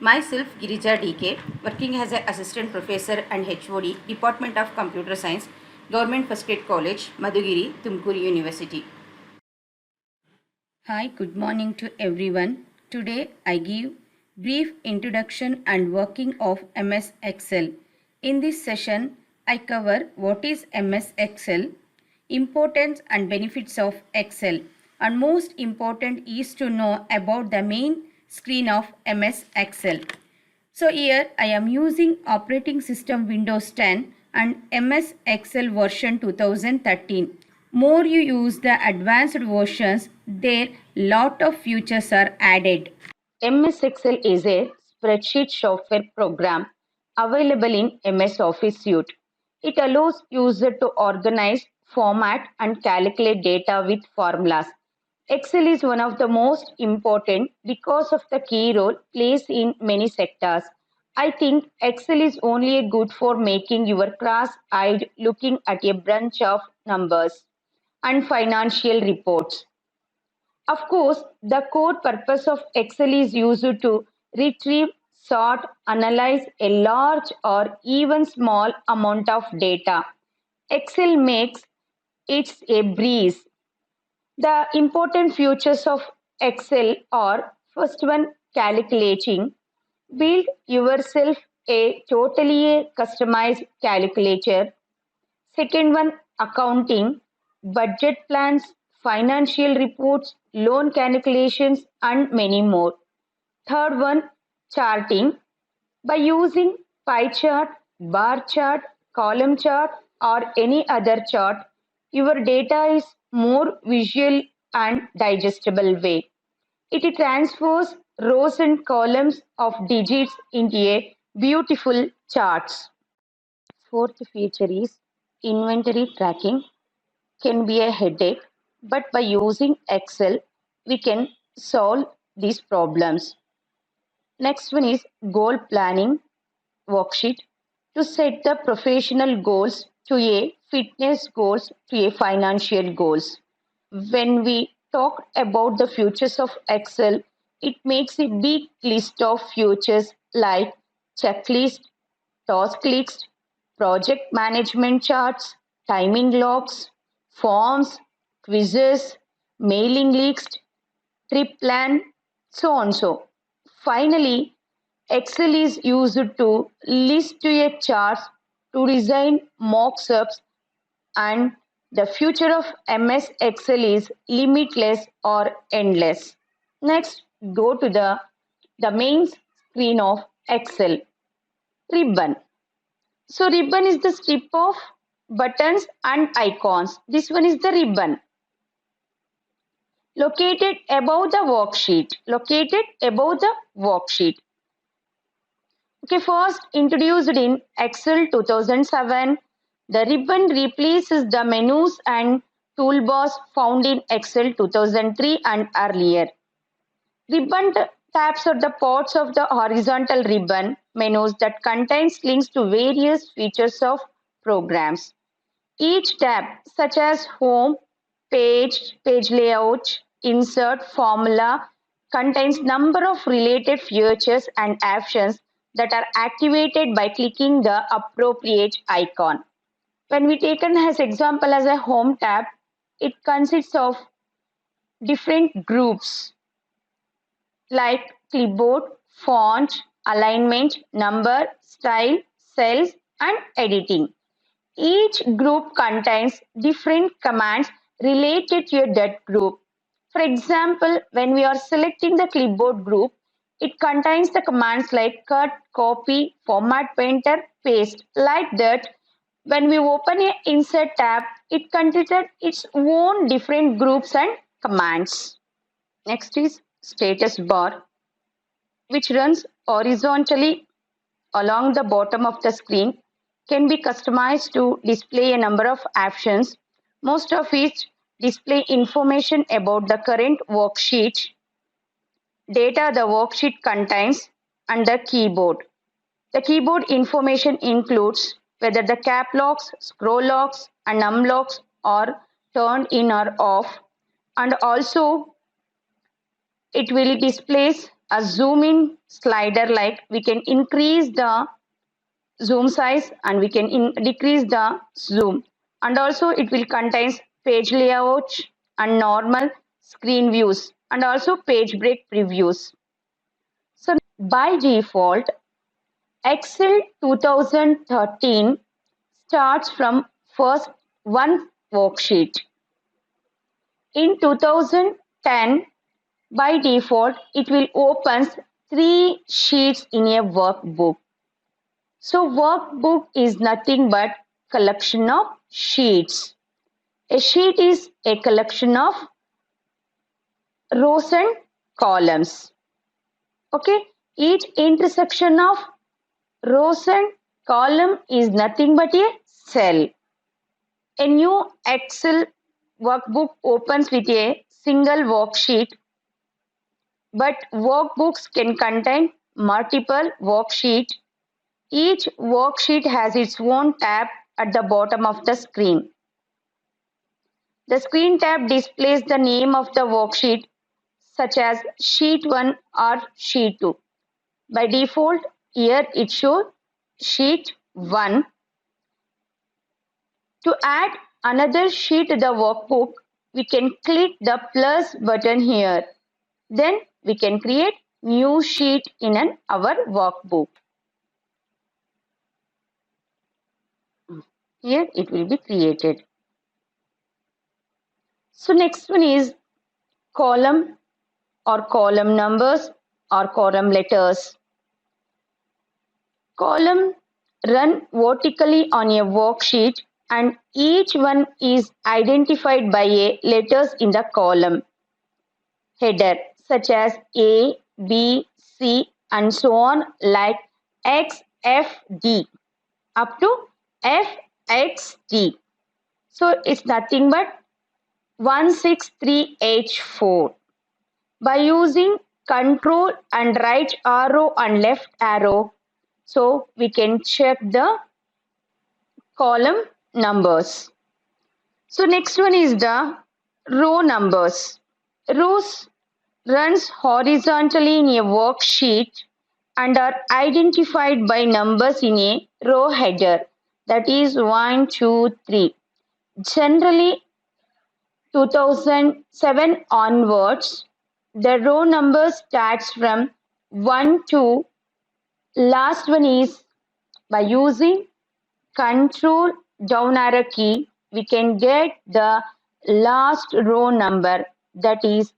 Myself, Girija DK, working as an assistant professor and HOD, Department of Computer Science, Government First Grade College, Madhugiri, Tumkuru University. Hi, good morning to everyone. Today I give brief introduction and working of MS Excel. In this session, I cover what is MS Excel, importance and benefits of Excel, and most important is to know about the main screen of MS Excel. So here I am using operating system Windows 10 and MS Excel version 2013. More you use the advanced versions, there lot of features are added. MS Excel is a spreadsheet software program available in MS Office Suite. It allows user to organize, format and calculate data with formulas. Excel is one of the most important because of the key role plays in many sectors. I think Excel is only good for making your cross-eyed looking at a bunch of numbers and financial reports. Of course, the core purpose of Excel is used to retrieve, sort, analyze a large or even small amount of data. Excel makes it a breeze. The important features of Excel are first one, calculating. Build yourself a totally customized calculator. Second one, accounting, budget plans, financial reports, loan calculations, and many more. Third one, charting. By using pie chart, bar chart, column chart, or any other chart, your data is more visual and digestible way. It transfers rows and columns of digits into a beautiful charts. Fourth feature is inventory tracking. Can be a headache, but by using Excel, we can solve these problems. Next one is goal planning worksheet to set the professional goals to a fitness goals to a financial goals. When we talk about the futures of Excel, it makes a big list of futures like checklist, task list, project management charts, timing logs, forms, quizzes, mailing list, trip plan, so on so. Finally, Excel is used to list to a chart to design mock-ups, and the future of MS Excel is limitless or endless. Next, go to the main screen of Excel. Ribbon. So ribbon is the strip of buttons and icons. This one is the ribbon. Located above the worksheet. Located above the worksheet. Okay, first introduced in Excel 2007, the ribbon replaces the menus and toolbars found in Excel 2003 and earlier. Ribbon tabs are the parts of the horizontal ribbon menus that contains links to various features of programs. Each tab, such as Home, Page Layout, Insert, Formula, contains number of related features and options that are activated by clicking the appropriate icon. When we taken as example as a Home tab, it consists of different groups like clipboard, font, alignment, number, style, cells, and editing. Each group contains different commands related to that group. For example, when we are selecting the clipboard group, it contains the commands like cut, copy, format painter, paste. Like that, when we open a insert tab, it contains its own different groups and commands. Next is status bar, which runs horizontally along the bottom of the screen, can be customized to display a number of options, most of which display information about the current worksheet, data the worksheet contains, and the keyboard. The keyboard information includes whether the cap locks, scroll locks, and num locks are turned in or off, and also it will displays a zoom in slider, like we can increase the zoom size and we can decrease the zoom, and also it will contains page layout and normal screen views and also page break previews. So by default, Excel 2013 starts from first one worksheet. In 2010, by default, it will open 3 sheets in a workbook. So workbook is nothing but collection of sheets. A sheet is a collection of rows and columns. Okay, each intersection of rows and column is nothing but a cell. A new Excel workbook opens with a single worksheet, but workbooks can contain multiple worksheets. Each worksheet has its own tab at the bottom of the screen. The screen tab displays the name of the worksheet, such as Sheet 1 or Sheet 2. By default, here it shows Sheet 1. To add another sheet to the workbook, we can click the plus button here. Then we can create new sheet in our workbook. Here it will be created. So next one is column or column numbers or column letters. Column run vertically on a worksheet and each one is identified by a letters in the column header, such as A, B, C and so on, like X, F, D up to F, X, D. So it's nothing but 163H4. By using control and right arrow and left arrow, so we can check the column numbers. So next one is the row numbers. Rows runs horizontally in a worksheet and are identified by numbers in a row header, that is 1, 2, 3. Generally 2007 onwards, the row number starts from 1 to last one is by using control down arrow key, we can get the last row number, that is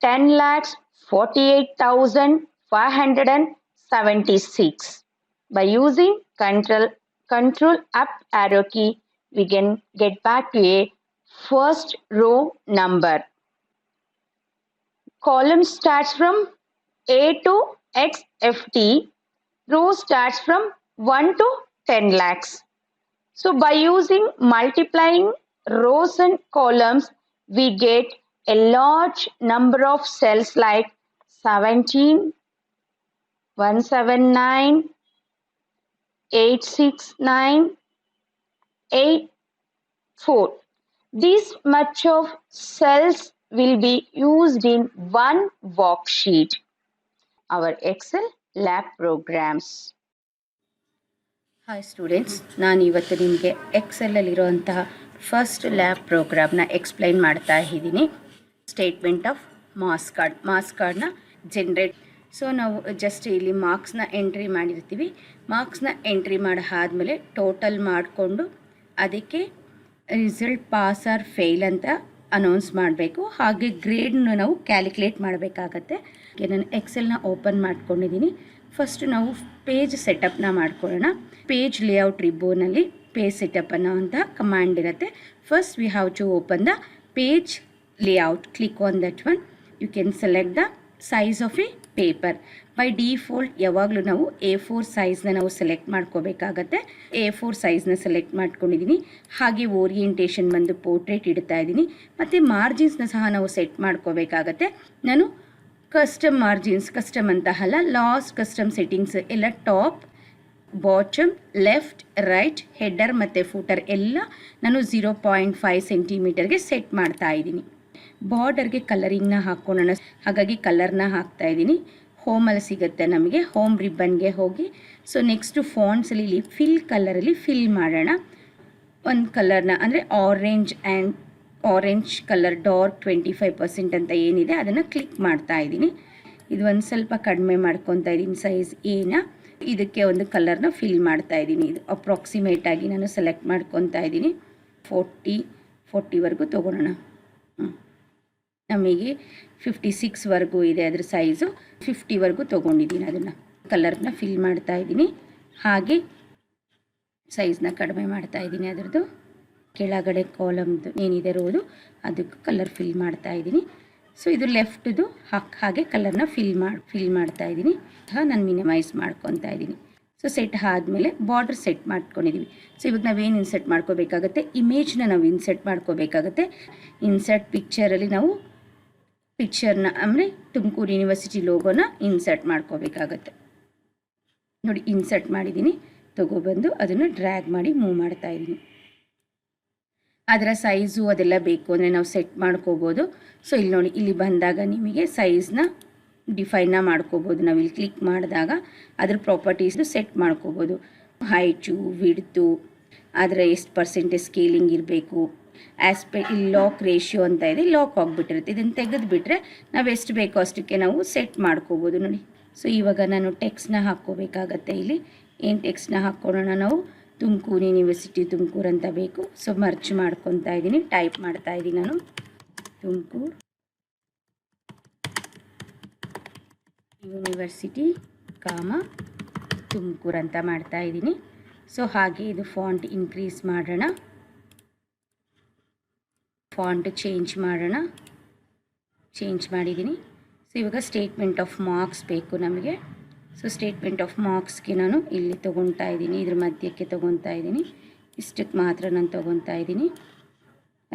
10,48,576. By using control up arrow key, we can get back to a first row number. Column starts from A to XFT. Row starts from 1 to 10 lakhs. So by using multiplying rows and columns, we get a large number of cells like 17, 179, 869, 84. This much of cells will be used in one worksheet. Our Excel lab programs. Hi students, ನಾನು ಇವತ್ತು ನಿಮಗೆ ಎಕ್ಸೆಲಲ್ಲಿರುವಂತಹ first lab ಪ್ರೋಗ್ರಾಮ್ನ explain ಮಾಡ್ತಾ ಇದ್ದೀನಿ. Statement of marks ಕಾರ್ಡ್ನ generate. So ನಾವು just ಇಲ್ಲಿ ಮಾರ್ಕ್ಸ್ನ entry ಮಾಡಿರ್ತೀವಿ. ಮಾರ್ಕ್ಸ್ನ entry ಆದಮೇಲೆ ಟೋಟಲ್ ಮಾಡಿಕೊಂಡು ಅದಕ್ಕೆ ರಿಸಲ್ಟ್ ಪಾಸ್ ಆರ್ ಫೇಲ್ ಅಂತ ಅನೌನ್ಸ್ ಮಾಡಬೇಕು. ಹಾಗೆ ಗ್ರೇಡ್ನ ನಾವು ಕ್ಯಾಲ್ಕುಲೇಟ್ ಮಾಡಬೇಕಾಗತ್ತೆ. ನಾನು ಎಕ್ಸೆಲ್ನ ಓಪನ್ ಮಾಡ್ಕೊಂಡಿದ್ದೀನಿ. ಫಸ್ಟ್ ನಾವು ಪೇಜ್ ಸೆಟಪ್ನ ಮಾಡ್ಕೊಳ್ಳೋಣ. ಪೇಜ್ ಲೇಔಟ್ ರಿಬೋನಲ್ಲಿ ಪೇಜ್ ಸೆಟಪ್ ಅನ್ನೋ ಅಂತ ಕಮಾಂಡ್ ಇರುತ್ತೆ. First we have to open the page layout. Click on that one. You can select the size of a paper. By default ಯಾವಾಗಲೂ ನಾವು A4 ಸೈಜ್ನ ನಾವು ಸೆಲೆಕ್ಟ್ ಮಾಡ್ಕೋಬೇಕಾಗತ್ತೆ. A4 ಸೈಜ್ನ ಸೆಲೆಕ್ಟ್ ಮಾಡ್ಕೊಂಡಿದ್ದೀನಿ. ಹಾಗೆ ಓರಿಯೆಂಟೇಷನ್ ಬಂದು ಪೋರ್ಟ್ರೇಟ್ ಇಡ್ತಾ ಇದ್ದೀನಿ. ಮತ್ತು ಮಾರ್ಜಿನ್ಸ್ನ ಸಹ ನಾವು ಸೆಟ್ ಮಾಡ್ಕೋಬೇಕಾಗತ್ತೆ. ನಾನು ಕಸ್ಟಮ್ ಮಾರ್ಜಿನ್ಸ್, ಕಸ್ಟಮ್ ಅಂತ ಅಲ್ಲ, ಲಾಸ್ಟ್ ಕಸ್ಟಮ್ ಸೆಟ್ಟಿಂಗ್ಸ್ ಎಲ್ಲ top, bottom, left, right, header ಮತ್ತು ಫೂಟರ್ ಎಲ್ಲ ನಾನು 0.5 ಸೆಂಟಿಮೀಟರ್ಗೆ ಸೆಟ್ ಮಾಡ್ತಾ ಇದ್ದೀನಿ. ಬಾರ್ಡರ್ಗೆ ಕಲರಿಂಗ್ನ ಹಾಕ್ಕೊಳ್ಳೋಣ, ಹಾಗಾಗಿ ಕಲರ್ನ ಹಾಕ್ತಾ ಇದ್ದೀನಿ. ಹೋಮಲ್ಲಿ ಸಿಗುತ್ತೆ ನಮಗೆ. ಹೋಮ್ ರಿಬ್ಬನ್ಗೆ ಹೋಗಿ ಸೊ ನೆಕ್ಸ್ಟು ಫಾಂಟ್ಸಲ್ಲಿ ಇಲ್ಲಿ ಫಿಲ್ ಕಲರಲ್ಲಿ ಫಿಲ್ ಮಾಡೋಣ. ಒಂದು ಕಲರ್ನ ಅಂದರೆ ಆರೆಂಜ್ ಕಲರ್ ಡಾರ್ಕ್ 25% ಅಂತ ಏನಿದೆ ಅದನ್ನು ಕ್ಲಿಕ್ ಮಾಡ್ತಾ ಇದ್ದೀನಿ. ಇದು ಒಂದು ಸ್ವಲ್ಪ ಕಡಿಮೆ ಮಾಡ್ಕೊತಾ ಇದ್ದೀನಿ ಸೈಜ್ ಏನ. ಇದಕ್ಕೆ ಒಂದು ಕಲರ್ನ ಫಿಲ್ ಮಾಡ್ತಾ ಇದ್ದೀನಿ. ಇದು ಅಪ್ರಾಕ್ಸಿಮೇಟಾಗಿ ನಾನು ಸೆಲೆಕ್ಟ್ ಮಾಡ್ಕೊತಾ ಇದ್ದೀನಿ. 40ವರೆಗೂ ತೊಗೊಳ್ಳೋಣ. ನಮಗೆ 56ವರೆಗೂ ಇದೆ ಅದರ ಸೈಜು. 50ವರೆಗೂ ತೊಗೊಂಡಿದ್ದೀನಿ. ಅದನ್ನು ಕಲರ್ನ ಫಿಲ್ ಮಾಡ್ತಾ ಇದ್ದೀನಿ. ಹಾಗೆ ಸೈಜ್ನ ಕಡಿಮೆ ಮಾಡ್ತಾ ಇದ್ದೀನಿ. ಅದರದ್ದು ಕೆಳಗಡೆ ಕಾಲಮ್ದು ಏನಿದೆ ರೋದು ಅದಕ್ಕೆ ಕಲರ್ ಫಿಲ್ ಮಾಡ್ತಾ ಇದ್ದೀನಿ. ಸೊ ಇದು ಲೆಫ್ಟ್ದು ಹಾಗೆ ಕಲರ್ನ ಫಿಲ್ ಮಾಡ್ತಾ ಇದ್ದೀನಿ. ನಾನು ಮಿನಿಮೈಸ್ ಮಾಡ್ಕೊತಾ ಇದ್ದೀನಿ. ಸೊ ಸೆಟ್ ಆದಮೇಲೆ ಬಾರ್ಡರ್ ಸೆಟ್ ಮಾಡ್ಕೊಂಡಿದ್ದೀವಿ. ಸೊ ಇವಾಗ ನಾವೇನು ಇನ್ಸರ್ಟ್ ಮಾಡ್ಕೋಬೇಕಾಗತ್ತೆ, ಇಮೇಜ್ನ ನಾವು ಇನ್ಸರ್ಟ್ ಮಾಡ್ಕೋಬೇಕಾಗತ್ತೆ. ಇನ್ಸರ್ಟ್ ಪಿಕ್ಚರಲ್ಲಿ ನಾವು ಪಿಕ್ಚರ್ನ ಅಂದರೆ ತುಮಕೂರು ಯೂನಿವರ್ಸಿಟಿ ಲೋಗೋನ ಇನ್ಸರ್ಟ್ ಮಾಡ್ಕೋಬೇಕಾಗತ್ತೆ. ನೋಡಿ ಇನ್ಸರ್ಟ್ ಮಾಡಿದ್ದೀನಿ. ತಗೊಬಂದು ಅದನ್ನು ಡ್ರ್ಯಾಗ್ ಮಾಡಿ ಮೂವ್ ಮಾಡ್ತಾ ಇದ್ದೀನಿ. ಅದರ ಸೈಜು ಅದೆಲ್ಲ ಬೇಕು ಅಂದರೆ ನಾವು ಸೆಟ್ ಮಾಡ್ಕೋಬೋದು. ಸೊ ಇಲ್ಲಿ ನೋಡಿ, ಇಲ್ಲಿ ಬಂದಾಗ ನಿಮಗೆ ಸೈಜ್ನ ಡಿಫೈನ್ನ ಮಾಡ್ಕೋಬೋದು. ನಾವು ಇಲ್ಲಿ ಕ್ಲಿಕ್ ಮಾಡಿದಾಗ ಅದ್ರ ಪ್ರಾಪರ್ಟೀಸ್ದು ಸೆಟ್ ಮಾಡ್ಕೋಬೋದು. ಹೈಟು, ವಿಡ್ತು, ಅದರ ಎಷ್ಟು ಪರ್ಸೆಂಟೇಜ್ ಸ್ಕೇಲಿಂಗ್ ಇರಬೇಕು, ಇಲ್ಲಿ ಲಾಕ್ ರೇಷಿಯೋ ಅಂತ ಇದೆ, ಲಾಕ್ ಆಗಿಬಿಟ್ಟಿರುತ್ತೆ. ಇದನ್ನು ತೆಗೆದುಬಿಟ್ರೆ ನಾವು ಎಷ್ಟು ಬೇಕೋ ಅಷ್ಟಕ್ಕೆ ನಾವು ಸೆಟ್ ಮಾಡ್ಕೋಬೋದು ನೋಡಿ. ಸೊ ಇವಾಗ ನಾನು ಟೆಕ್ಸ್ಟ್ನ ಹಾಕ್ಕೋಬೇಕಾಗತ್ತೆ. ಇಲ್ಲಿ ಏನು ಟೆಕ್ಸ್ಟ್ನ ಹಾಕ್ಕೊಳ್ಳೋಣ ನಾವು, ತುಮಕೂರು ಯೂನಿವರ್ಸಿಟಿ ತುಮಕೂರು ಅಂತ ಬೇಕು. ಸೊ ಮರ್ಚ್ ಮಾಡ್ಕೊತಾ ಇದ್ದೀನಿ, ಟೈಪ್ ಮಾಡ್ತಾ ಇದ್ದೀನಿ ನಾನು ತುಮಕೂರು ಯೂನಿವರ್ಸಿಟಿ ತುಮಕೂರು ಅಂತ ಮಾಡ್ತಾ ಇದ್ದೀನಿ. ಸೊ ಹಾಗೆ ಇದು ಫಾಂಟ್ ಇನ್ಕ್ರೀಸ್ ಮಾಡೋಣ, ಫಾಂಟ್ ಚೇಂಜ್ ಮಾಡೋಣ. ಚೇಂಜ್ ಮಾಡಿದ್ದೀನಿ. ಸೊ ಇವಾಗ ಸ್ಟೇಟ್ಮೆಂಟ್ ಆಫ್ ಮಾರ್ಕ್ಸ್ ಬೇಕು ನಮಗೆ. ಸೊ ಸ್ಟೇಟ್ಮೆಂಟ್ ಆಫ್ ಮಾರ್ಕ್ಸ್ಗೆ ನಾನು ಇಲ್ಲಿ ತೊಗೊತಾ ಇದ್ದೀನಿ, ಇದ್ರ ಮಧ್ಯಕ್ಕೆ ತೊಗೊತಾ ಇದ್ದೀನಿ. ಇಷ್ಟಕ್ಕೆ ಮಾತ್ರ ನಾನು ತೊಗೊತಾ ಇದ್ದೀನಿ.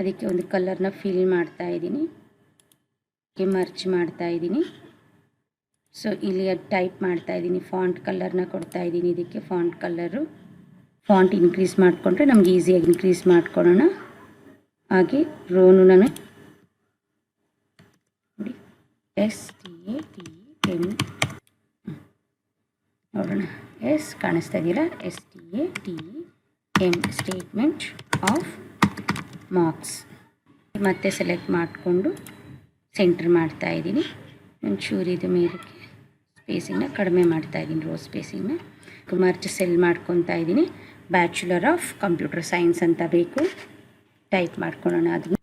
ಅದಕ್ಕೆ ಒಂದು ಕಲರ್ನ ಫಿಲ್ ಮಾಡ್ತಾ ಇದ್ದೀನಿ, ಮರ್ಚ್ ಮಾಡ್ತಾ ಇದ್ದೀನಿ. ಸೊ ಇಲ್ಲಿ ಟೈಪ್ ಮಾಡ್ತಾ ಇದ್ದೀನಿ, ಫಾಂಟ್ ಕಲರ್ನ ಕೊಡ್ತಾ ಇದ್ದೀನಿ. ಇದಕ್ಕೆ ಫಾಂಟ್ ಕಲರು, ಫಾಂಟ್ ಇನ್ಕ್ರೀಸ್ ಮಾಡಿಕೊಂಡ್ರೆ ನಮ್ಗೆ ಈಸಿಯಾಗಿ ಇನ್ಕ್ರೀಸ್ ಮಾಡ್ಕೊಳ್ಳೋಣ. ಹಾಗೆ ರೋನು ನಾನು ನೋಡಿ STATM ನೋಡೋಣ, ಎಸ್ ಕಾಣಿಸ್ತಾ ಇದೆಯಲ್ಲ, STATM ಸ್ಟೇಟ್ಮೆಂಟ್ ಆಫ್ ಮಾರ್ಕ್ಸ್. ಮತ್ತೆ ಸೆಲೆಕ್ಟ್ ಮಾಡಿಕೊಂಡು ಸೆಂಟರ್ ಮಾಡ್ತಾ ಇದ್ದೀನಿ. ಒಂಚೂರು ಇದು ಮೇಲಕ್ಕೆ ಸ್ಪೇಸಿಂಗ್ನ ಕಡಿಮೆ ಮಾಡ್ತಾ ಇದ್ದೀನಿ, ರೋ ಸ್ಪೇಸಿಂಗ್ನ. ಮರ್ಚ್ ಸೆಲ್ ಮಾಡ್ಕೊತಾ ಇದ್ದೀನಿ. ಬ್ಯಾಚುಲರ್ ಆಫ್ ಕಂಪ್ಯೂಟರ್ ಸೈನ್ಸ್ ಅಂತ ಬೇಕು, ಟೈಪ್ ಮಾಡ್ಕೊಳ್ಳೋಣ. ಅದನ್ನು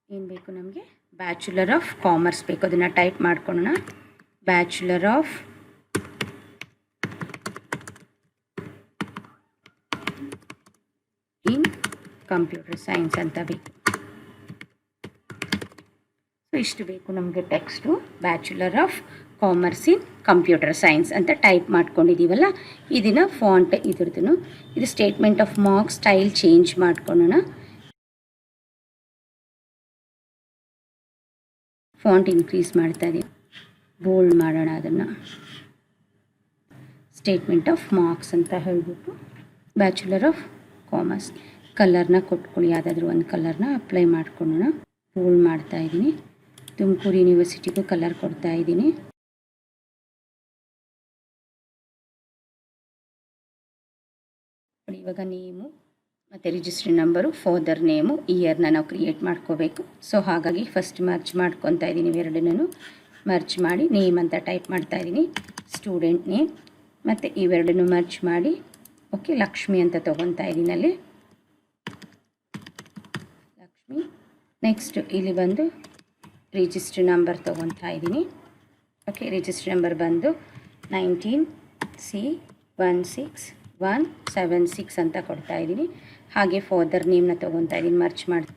ಏನು ಬೇಕು ನಮಗೆ, ಬ್ಯಾಚುಲರ್ ಆಫ್ ಕಾಮರ್ಸ್ ಬೇಕು, ಅದನ್ನು ಟೈಪ್ ಮಾಡ್ಕೊಳ್ಳೋಣ. Bachelor of in computer science ಅಂತ ಬೇಕು. ಸೊ ಇಷ್ಟು ಬೇಕು ನಮಗೆ text, bachelor of commerce in computer science ಅಂತ ಟೈಪ್ ಮಾಡ್ಕೊಂಡಿದ್ದೀವಲ್ಲ. ಇದನ್ನು ಫಾಂಟ್ ಇದ್ರದ್ದು ಇದು statement of marks style change ಮಾಡ್ಕೊಳ್ಳೋಣ. ಫಾಂಟ್ ಇನ್ಕ್ರೀಸ್ ಮಾಡ್ತಾ ಇದ್ದೀವಿ, ಬೋಲ್ಡ್ ಮಾಡೋಣ ಅದನ್ನು. ಸ್ಟೇಟ್ಮೆಂಟ್ ಆಫ್ ಮಾರ್ಕ್ಸ್ ಅಂತ ಹೇಳಿಬಿಟ್ಟು ಬ್ಯಾಚುಲರ್ ಆಫ್ ಕಾಮರ್ಸ್. ಕಲರ್ನ ಕೊಟ್ಕೊಳ್ಳಿ, ಯಾವುದಾದ್ರೂ ಒಂದು ಕಲರ್ನ ಅಪ್ಲೈ ಮಾಡ್ಕೊಳ್ಳೋಣ. ಬೋಲ್ಡ್ ಮಾಡ್ತಾ ಇದ್ದೀನಿ. ತುಮಕೂರು ಯೂನಿವರ್ಸಿಟಿಗೂ ಕಲರ್ ಕೊಡ್ತಾ ಇದ್ದೀನಿ. ಇವಾಗ ನೇಮು ಮತ್ತು ರಿಜಿಸ್ಟ್ರಿ ನಂಬರು, ಫಾದರ್ ನೇಮು, ಇಯರ್ನ ನಾವು ಕ್ರಿಯೇಟ್ ಮಾಡ್ಕೋಬೇಕು. ಸೊ ಹಾಗಾಗಿ ಫಸ್ಟ್ ಮರ್ಚ್ ಮಾಡ್ಕೊತಾ ಇದ್ದೀನಿ. ಇವೆರಡನ್ನೂ ಮರ್ಚ್ ಮಾಡಿ ನೇಮ್ ಅಂತ ಟೈಪ್ ಮಾಡ್ತಾ ಇದ್ದೀನಿ, ಸ್ಟೂಡೆಂಟ್ ನೇಮ್. ಮತ್ತು ಇವೆರಡನ್ನೂ ಮರ್ಚ್ ಮಾಡಿ ಓಕೆ ಲಕ್ಷ್ಮಿ ಅಂತ ತೊಗೊತಾ ಇದ್ದೀನಿ ಅಲ್ಲಿ, ಲಕ್ಷ್ಮಿ. ನೆಕ್ಸ್ಟ್ ಇಲ್ಲಿ ಬಂದು ರಿಜಿಸ್ಟ್ರಿ ನಂಬರ್ ತೊಗೊತಾ ಇದ್ದೀನಿ. ಓಕೆ, ರಿಜಿಸ್ಟ್ರಿ ನಂಬರ್ ಬಂದು 19C16176 ಅಂತ ಕೊಡ್ತಾ ಇದ್ದೀನಿ. ಹಾಗೆ ಫಾದರ್ ನೇಮ್ನ ತೊಗೊತಾ ಇದ್ದೀನಿ, ಮರ್ಚ್ ಮಾಡಿ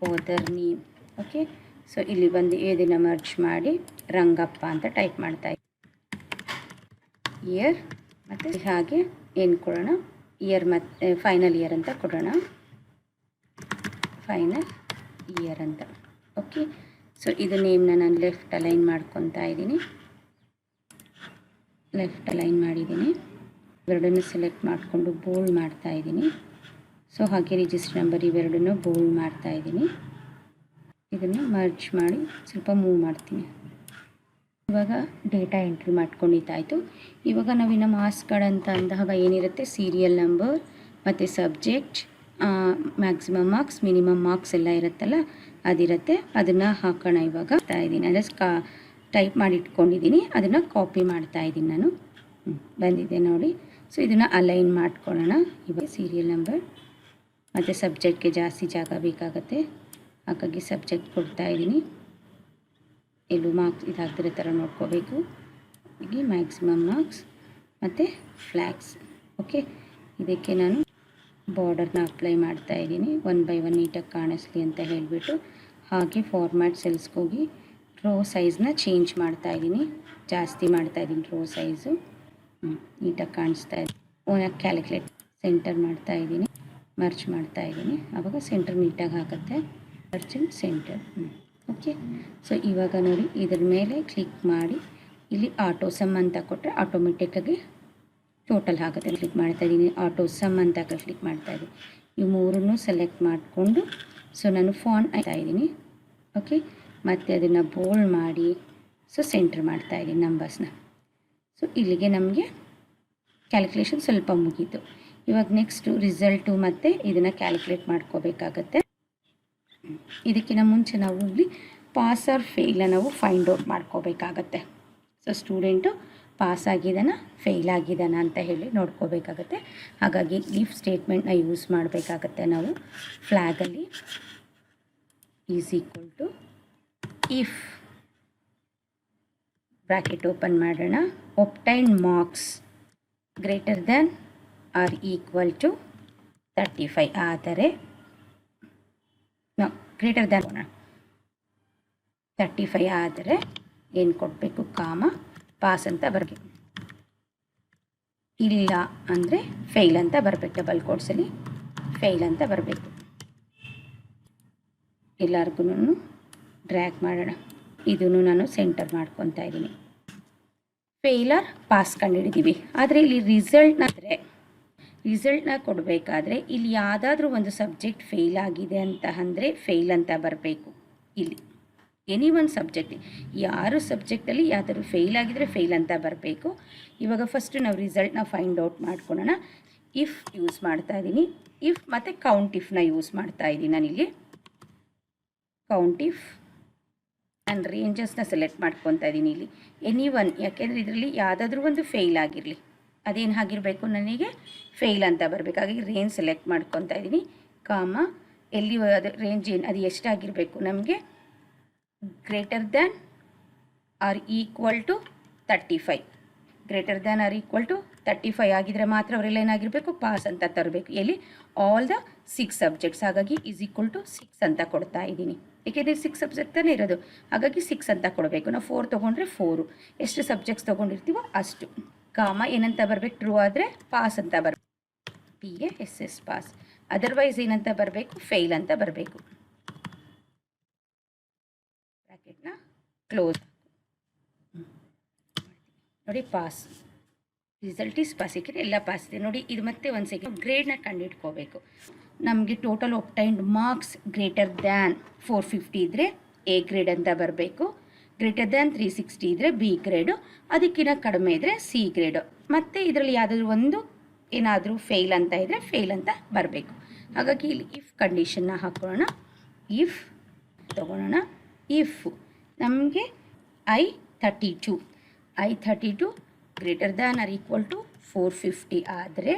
ಫಾದರ್ ನೇಮ್. ಓಕೆ, ಸೊ ಇಲ್ಲಿ ಬಂದು ಇದನ್ನು ಮರ್ಚ್ ಮಾಡಿ ರಂಗಪ್ಪ ಅಂತ ಟೈಪ್ ಮಾಡ್ತಾ ಇದ್ದೀನಿ. ಇಯರ್ ಮತ್ತು ಹಾಗೆ ಏನು ಕೊಡೋಣ, ಇಯರ್ ಮತ್ತು ಫೈನಲ್ ಇಯರ್ ಅಂತ ಕೊಡೋಣ, ಫೈನಲ್ ಇಯರ್ ಅಂತ. ಓಕೆ, ಸೊ ಇದು ನೇಮ್ನ ನಾನು ಲೆಫ್ಟ್ ಅಲೈನ್ ಮಾಡ್ಕೊತಾ ಇದ್ದೀನಿ. ಲೆಫ್ಟ್ ಅಲೈನ್ ಮಾಡಿದ್ದೀನಿ. ಇವೆರಡನ್ನು ಸೆಲೆಕ್ಟ್ ಮಾಡಿಕೊಂಡು ಬೋಲ್ಡ್ ಮಾಡ್ತಾ ಇದ್ದೀನಿ. ಸೊ ಹಾಗೆ ರಿಜಿಸ್ಟರ್ ನಂಬರ್ ಇವೆರಡನ್ನು ಬೋಲ್ಡ್ ಮಾಡ್ತಾ ಇದ್ದೀನಿ. ಇದನ್ನು ಮರ್ಚ್ ಮಾಡಿ ಸ್ವಲ್ಪ ಮೂವ್ ಮಾಡ್ತೀನಿ. ಇವಾಗ ಡೇಟಾ ಎಂಟ್ರಿ ಮಾಡ್ಕೊಂಡಿದ್ದಾಯಿತು. ಇವಾಗ ನಾವಿನ್ನು ಮಾರ್ಕ್ಸ್ಗಳಂತ ಅಂದಾಗ ಏನಿರುತ್ತೆ, ಸೀರಿಯಲ್ ನಂಬರ್ ಮತ್ತು subject, maximum marks, minimum marks ಎಲ್ಲ ಇರುತ್ತಲ್ಲ ಅದಿರುತ್ತೆ. ಅದನ್ನು ಹಾಕೋಣ. ಇವಾಗ ಇದ್ದೀನಿ ಅಂದರೆ ಟೈಪ್ ಮಾಡಿ ಇಟ್ಕೊಂಡಿದ್ದೀನಿ, ಅದನ್ನು ಕಾಪಿ ಮಾಡ್ತಾ ಇದ್ದೀನಿ ನಾನು. ಬಂದಿದೆ ನೋಡಿ. ಸೊ ಇದನ್ನು ಅಲೈನ್ ಮಾಡ್ಕೊಳ್ಳೋಣ. ಇವಾಗ ಸೀರಿಯಲ್ ನಂಬರ್ ಮತ್ತು ಸಬ್ಜೆಕ್ಟ್ಗೆ ಜಾಸ್ತಿ ಜಾಗ ಬೇಕಾಗುತ್ತೆ, ಹಾಗಾಗಿ ಸಬ್ಜೆಕ್ಟ್ ಕೊಡ್ತಾ ಇದ್ದೀನಿ. ಎಲ್ಲೂ ಮಾರ್ಕ್ಸ್ ಇದಾಗ್ತಿರೋ ಥರ ನೋಡ್ಕೋಬೇಕು. ಹೀಗೆ ಮ್ಯಾಕ್ಸಿಮಮ್ ಮಾರ್ಕ್ಸ್ ಮತ್ತು ಫ್ಲ್ಯಾಗ್ಸ್. ಓಕೆ, ಇದಕ್ಕೆ ನಾನು ಬಾರ್ಡರ್ನ ಅಪ್ಲೈ ಮಾಡ್ತಾ ಇದ್ದೀನಿ, 1 by 1 ನೀಟಾಗಿ ಕಾಣಿಸ್ಲಿ ಅಂತ ಹೇಳಿಬಿಟ್ಟು. ಹಾಗೆ ಫಾರ್ಮ್ಯಾಟ್ ಸೆಲ್ಸ್ಗೆ ಹೋಗಿ ರೋ ಸೈಜ್ನ ಚೇಂಜ್ ಮಾಡ್ತಾ ಇದ್ದೀನಿ, ಜಾಸ್ತಿ ಮಾಡ್ತಾ ಇದ್ದೀನಿ ರೋ ಸೈಜು. ನೀಟಾಗಿ ಕಾಣಿಸ್ತಾ ಇದೆ. ಓನಾಗಿ ಕ್ಯಾಲ್ಕುಲೇಟ್ ಸೆಂಟರ್ ಮಾಡ್ತಾ ಇದ್ದೀನಿ, ಮರ್ಚ್ ಮಾಡ್ತಾ ಇದ್ದೀನಿ. ಆವಾಗ ಸೆಂಟರ್ ನೀಟಾಗಿ ಹಾಕುತ್ತೆ. ಮರ್ಚ್ ಆ್ಯಂಡ್ ಸೆಂಟರ್. ಓಕೆ, ಸೊ ಇವಾಗ ನೋಡಿ ಇದ್ರ ಮೇಲೆ ಕ್ಲಿಕ್ ಮಾಡಿ ಇಲ್ಲಿ ಆಟೋ ಸಮ್ ಅಂತ ಕೊಟ್ಟರೆ ಆಟೋಮೆಟಿಕ್ಕಾಗಿ ಟೋಟಲ್ ಆಗುತ್ತೆ. ಕ್ಲಿಕ್ ಮಾಡ್ತಾ ಇದ್ದೀನಿ, ಆಟೋ ಸಮ್ ಅಂತ ಕ್ಲಿಕ್ ಮಾಡ್ತಾ ಇದ್ದೀನಿ. ಇವು ಮೂರನ್ನು ಸೆಲೆಕ್ಟ್ ಮಾಡಿಕೊಂಡು ಸೊ ನಾನು ಫಾಂಟ್ ಆಗ್ತಾ ಇದ್ದೀನಿ. ಓಕೆ, ಮತ್ತು ಅದನ್ನು ಬೋಲ್ಡ್ ಮಾಡಿ ಸೊ ಸೆಂಟರ್ ಮಾಡ್ತಾ ಇದ್ದೀನಿ ನಂಬರ್ಸ್ನ. ಸೊ ಇಲ್ಲಿಗೆ ನಮಗೆ ಕ್ಯಾಲ್ಕುಲೇಷನ್ ಸ್ವಲ್ಪ ಮುಗೀತು. ಇವಾಗ ನೆಕ್ಸ್ಟು ರಿಸಲ್ಟು ಮತ್ತು ಇದನ್ನು ಕ್ಯಾಲ್ಕುಲೇಟ್ ಮಾಡ್ಕೋಬೇಕಾಗತ್ತೆ. ಇದಕ್ಕಿಂತ ಮುಂಚೆ ನಾವು ಇಲ್ಲಿ ಪಾಸ್ ಆರ್ ಫೇಲ ನಾವು ಫೈಂಡ್ ಔಟ್ ಮಾಡ್ಕೋಬೇಕಾಗತ್ತೆ. ಸೊ ಸ್ಟೂಡೆಂಟು ಪಾಸ್ ಆಗಿದ್ದಾನ ಫೇಲ್ ಆಗಿದ್ದಾನ ಅಂತ ಹೇಳಿ ನೋಡ್ಕೋಬೇಕಾಗತ್ತೆ. ಹಾಗಾಗಿ ಇಫ್ ಸ್ಟೇಟ್ಮೆಂಟ್ನ ಯೂಸ್ ಮಾಡಬೇಕಾಗತ್ತೆ ನಾವು. ಫ್ಲ್ಯಾಗಲ್ಲಿ is equal to if bracket open ಮಾಡೋಣ, obtain marks greater than or equal to 35 ಆದರೆ ಗ್ರೇಟರ್ ದ್ಯಾನ್ 35 ಆದರೆ ಏನು ಕೊಡಬೇಕು, ಕಾಮ ಪಾಸ್ ಅಂತ ಬರಬೇಕು. ಇಲ್ಲ ಅಂದರೆ ಫೇಲ್ ಅಂತ ಬರಬೇಕು. ಡಬಲ್ ಕೋಟ್ಸಲ್ಲಿ ಫೇಲ್ ಅಂತ ಬರಬೇಕು. ಎಲ್ಲರಿಗೂ ಡ್ರ್ಯಾಗ್ ಮಾಡೋಣ. ಇದನ್ನು ನಾನು ಸೆಂಟರ್ ಮಾಡ್ಕೊತಾ ಇದ್ದೀನಿ. ಫೇಲರ್ ಪಾಸ್ ಕಂಡುಹಿಡಿದೀವಿ. ಆದರೆ ಇಲ್ಲಿ ರಿಸಲ್ಟ್ನ ಕೊಡಬೇಕಾದ್ರೆ ಇಲ್ಲಿ ಯಾವುದಾದ್ರೂ ಒಂದು ಸಬ್ಜೆಕ್ಟ್ ಫೇಲ್ ಆಗಿದೆ ಅಂತ ಅಂದರೆ ಫೇಲ್ ಅಂತ ಬರಬೇಕು. ಇಲ್ಲಿ ಎನಿ ಒಂದು ಸಬ್ಜೆಕ್ಟ್, ಯಾರು ಸಬ್ಜೆಕ್ಟಲ್ಲಿ ಯಾವ್ದಾದ್ರು ಫೇಲ್ ಆಗಿದರೆ ಫೇಲ್ ಅಂತ ಬರಬೇಕು. ಇವಾಗ ಫಸ್ಟು ನಾವು ರಿಸಲ್ಟ್ನ ಫೈಂಡ್ ಔಟ್ ಮಾಡ್ಕೊಳ್ಳೋಣ. ಇಫ್ ಯೂಸ್ ಮಾಡ್ತಾ ಇದ್ದೀನಿ, ಇಫ್ ಮತ್ತು ಕೌಂಟ್ ಇಫ್ನ ಯೂಸ್ ಮಾಡ್ತಾ ಇದ್ದೀನಿ ನಾನಿಲ್ಲಿ. ಕೌಂಟ್ ಇಫ್ ನಾನು ರೇಂಜಸ್ನ ಸೆಲೆಕ್ಟ್ ಮಾಡ್ಕೊತಾ ಇದ್ದೀನಿ ಇಲ್ಲಿ. ಎನಿ ಒನ್, ಯಾಕೆಂದರೆ ಇದರಲ್ಲಿ ಯಾವುದಾದ್ರೂ ಒಂದು ಫೇಲ್ ಆಗಿರಲಿ, ಅದೇನು ಆಗಿರಬೇಕು, ನನಗೆ ಫೇಲ್ ಅಂತ ಬರಬೇಕು. ಹಾಗಾಗಿ ರೇಂಜ್ ಸೆಲೆಕ್ಟ್ ಮಾಡ್ಕೊತಾ ಇದ್ದೀನಿ. ಕಾಮ ಎಲ್ಲಿ ಅದು ರೇಂಜ್ ಏನು, ಅದು ಎಷ್ಟಾಗಿರಬೇಕು ನಮಗೆ, greater than or equal to 35. Greater than or equal to 35 ಆಗಿದ್ರೆ ಮಾತ್ರ ಅವರೆಲ್ಲ ಏನಾಗಿರಬೇಕು, ಪಾಸ್ ಅಂತ ತರಬೇಕು. ಎಲ್ಲಿ, ಆಲ್ ದ 6 ಸಬ್ಜೆಕ್ಟ್ಸ್. ಹಾಗಾಗಿ ಈಸ್ ಈಕ್ವಲ್ ಟು 6 ಅಂತ ಕೊಡ್ತಾ ಇದ್ದೀನಿ. ಏಕೆಂದರೆ 6 ಸಬ್ಜೆಕ್ಟಲ್ಲೇ ಇರೋದು, ಹಾಗಾಗಿ 6 ಅಂತ ಕೊಡಬೇಕು. ನಾವು 4 ತೊಗೊಂಡ್ರೆ 4, ಎಷ್ಟು ಸಬ್ಜೆಕ್ಟ್ಸ್ ತೊಗೊಂಡಿರ್ತೀವೋ ಅಷ್ಟು. ಕಾಮ ಏನಂತ ಬರಬೇಕು, ಟ್ರೂ ಆದರೆ ಪಾಸ್ ಅಂತ ಬರಬೇಕು, PASS ಪಾಸ್. ಅದರ್ವೈಸ್ ಏನಂತ ಬರಬೇಕು, ಫೇಲ್ ಅಂತ ಬರಬೇಕು. ಬ್ರ್ಯಾಕೆಟ್ನ ಕ್ಲೋಸ್ ನೋಡಿ. Pass, result is pass. ಏಕೆಂದರೆ ಎಲ್ಲ ಪಾಸ್ ಇದೆ ನೋಡಿ. ಇದು ಮತ್ತೆ ಒಂದು ಸೆಕೆಂಡ್ ಗ್ರೇಡ್ನ ಕಂಡುಹಿಡ್ಕೋಬೇಕು. ನಮಗೆ ಟೋಟಲ್ ಒಬ್ಟೈನ್ಡ್ ಮಾರ್ಕ್ಸ್ ಗ್ರೇಟರ್ ದ್ಯಾನ್ 450 ಇದ್ದರೆ ಎ ಗ್ರೇಡ್ ಅಂತ ಬರಬೇಕು. ಗ್ರೇಟರ್ ದ್ಯಾನ್ 360 ಇದ್ದರೆ ಬಿ ಗ್ರೇಡು, ಅದಕ್ಕಿಂತ ಕಡಿಮೆ ಇದ್ದರೆ ಸಿ ಗ್ರೇಡು. ಮತ್ತು ಇದರಲ್ಲಿ ಯಾವುದಾದ್ರೂ ಒಂದು ಏನಾದರೂ ಫೇಲ್ ಅಂತ ಇದ್ದರೆ ಫೇಲ್ ಅಂತ ಬರಬೇಕು. ಹಾಗಾಗಿ ಇಲ್ಲಿ ಇಫ್ ಕಂಡೀಷನ್ನ ಹಾಕೊಳ್ಳೋಣ. ಇಫ್ ತಗೊಳ್ಳೋಣ. ಇಫ್ ನಮಗೆ I32 greater than or equal to 450 ಆದರೆ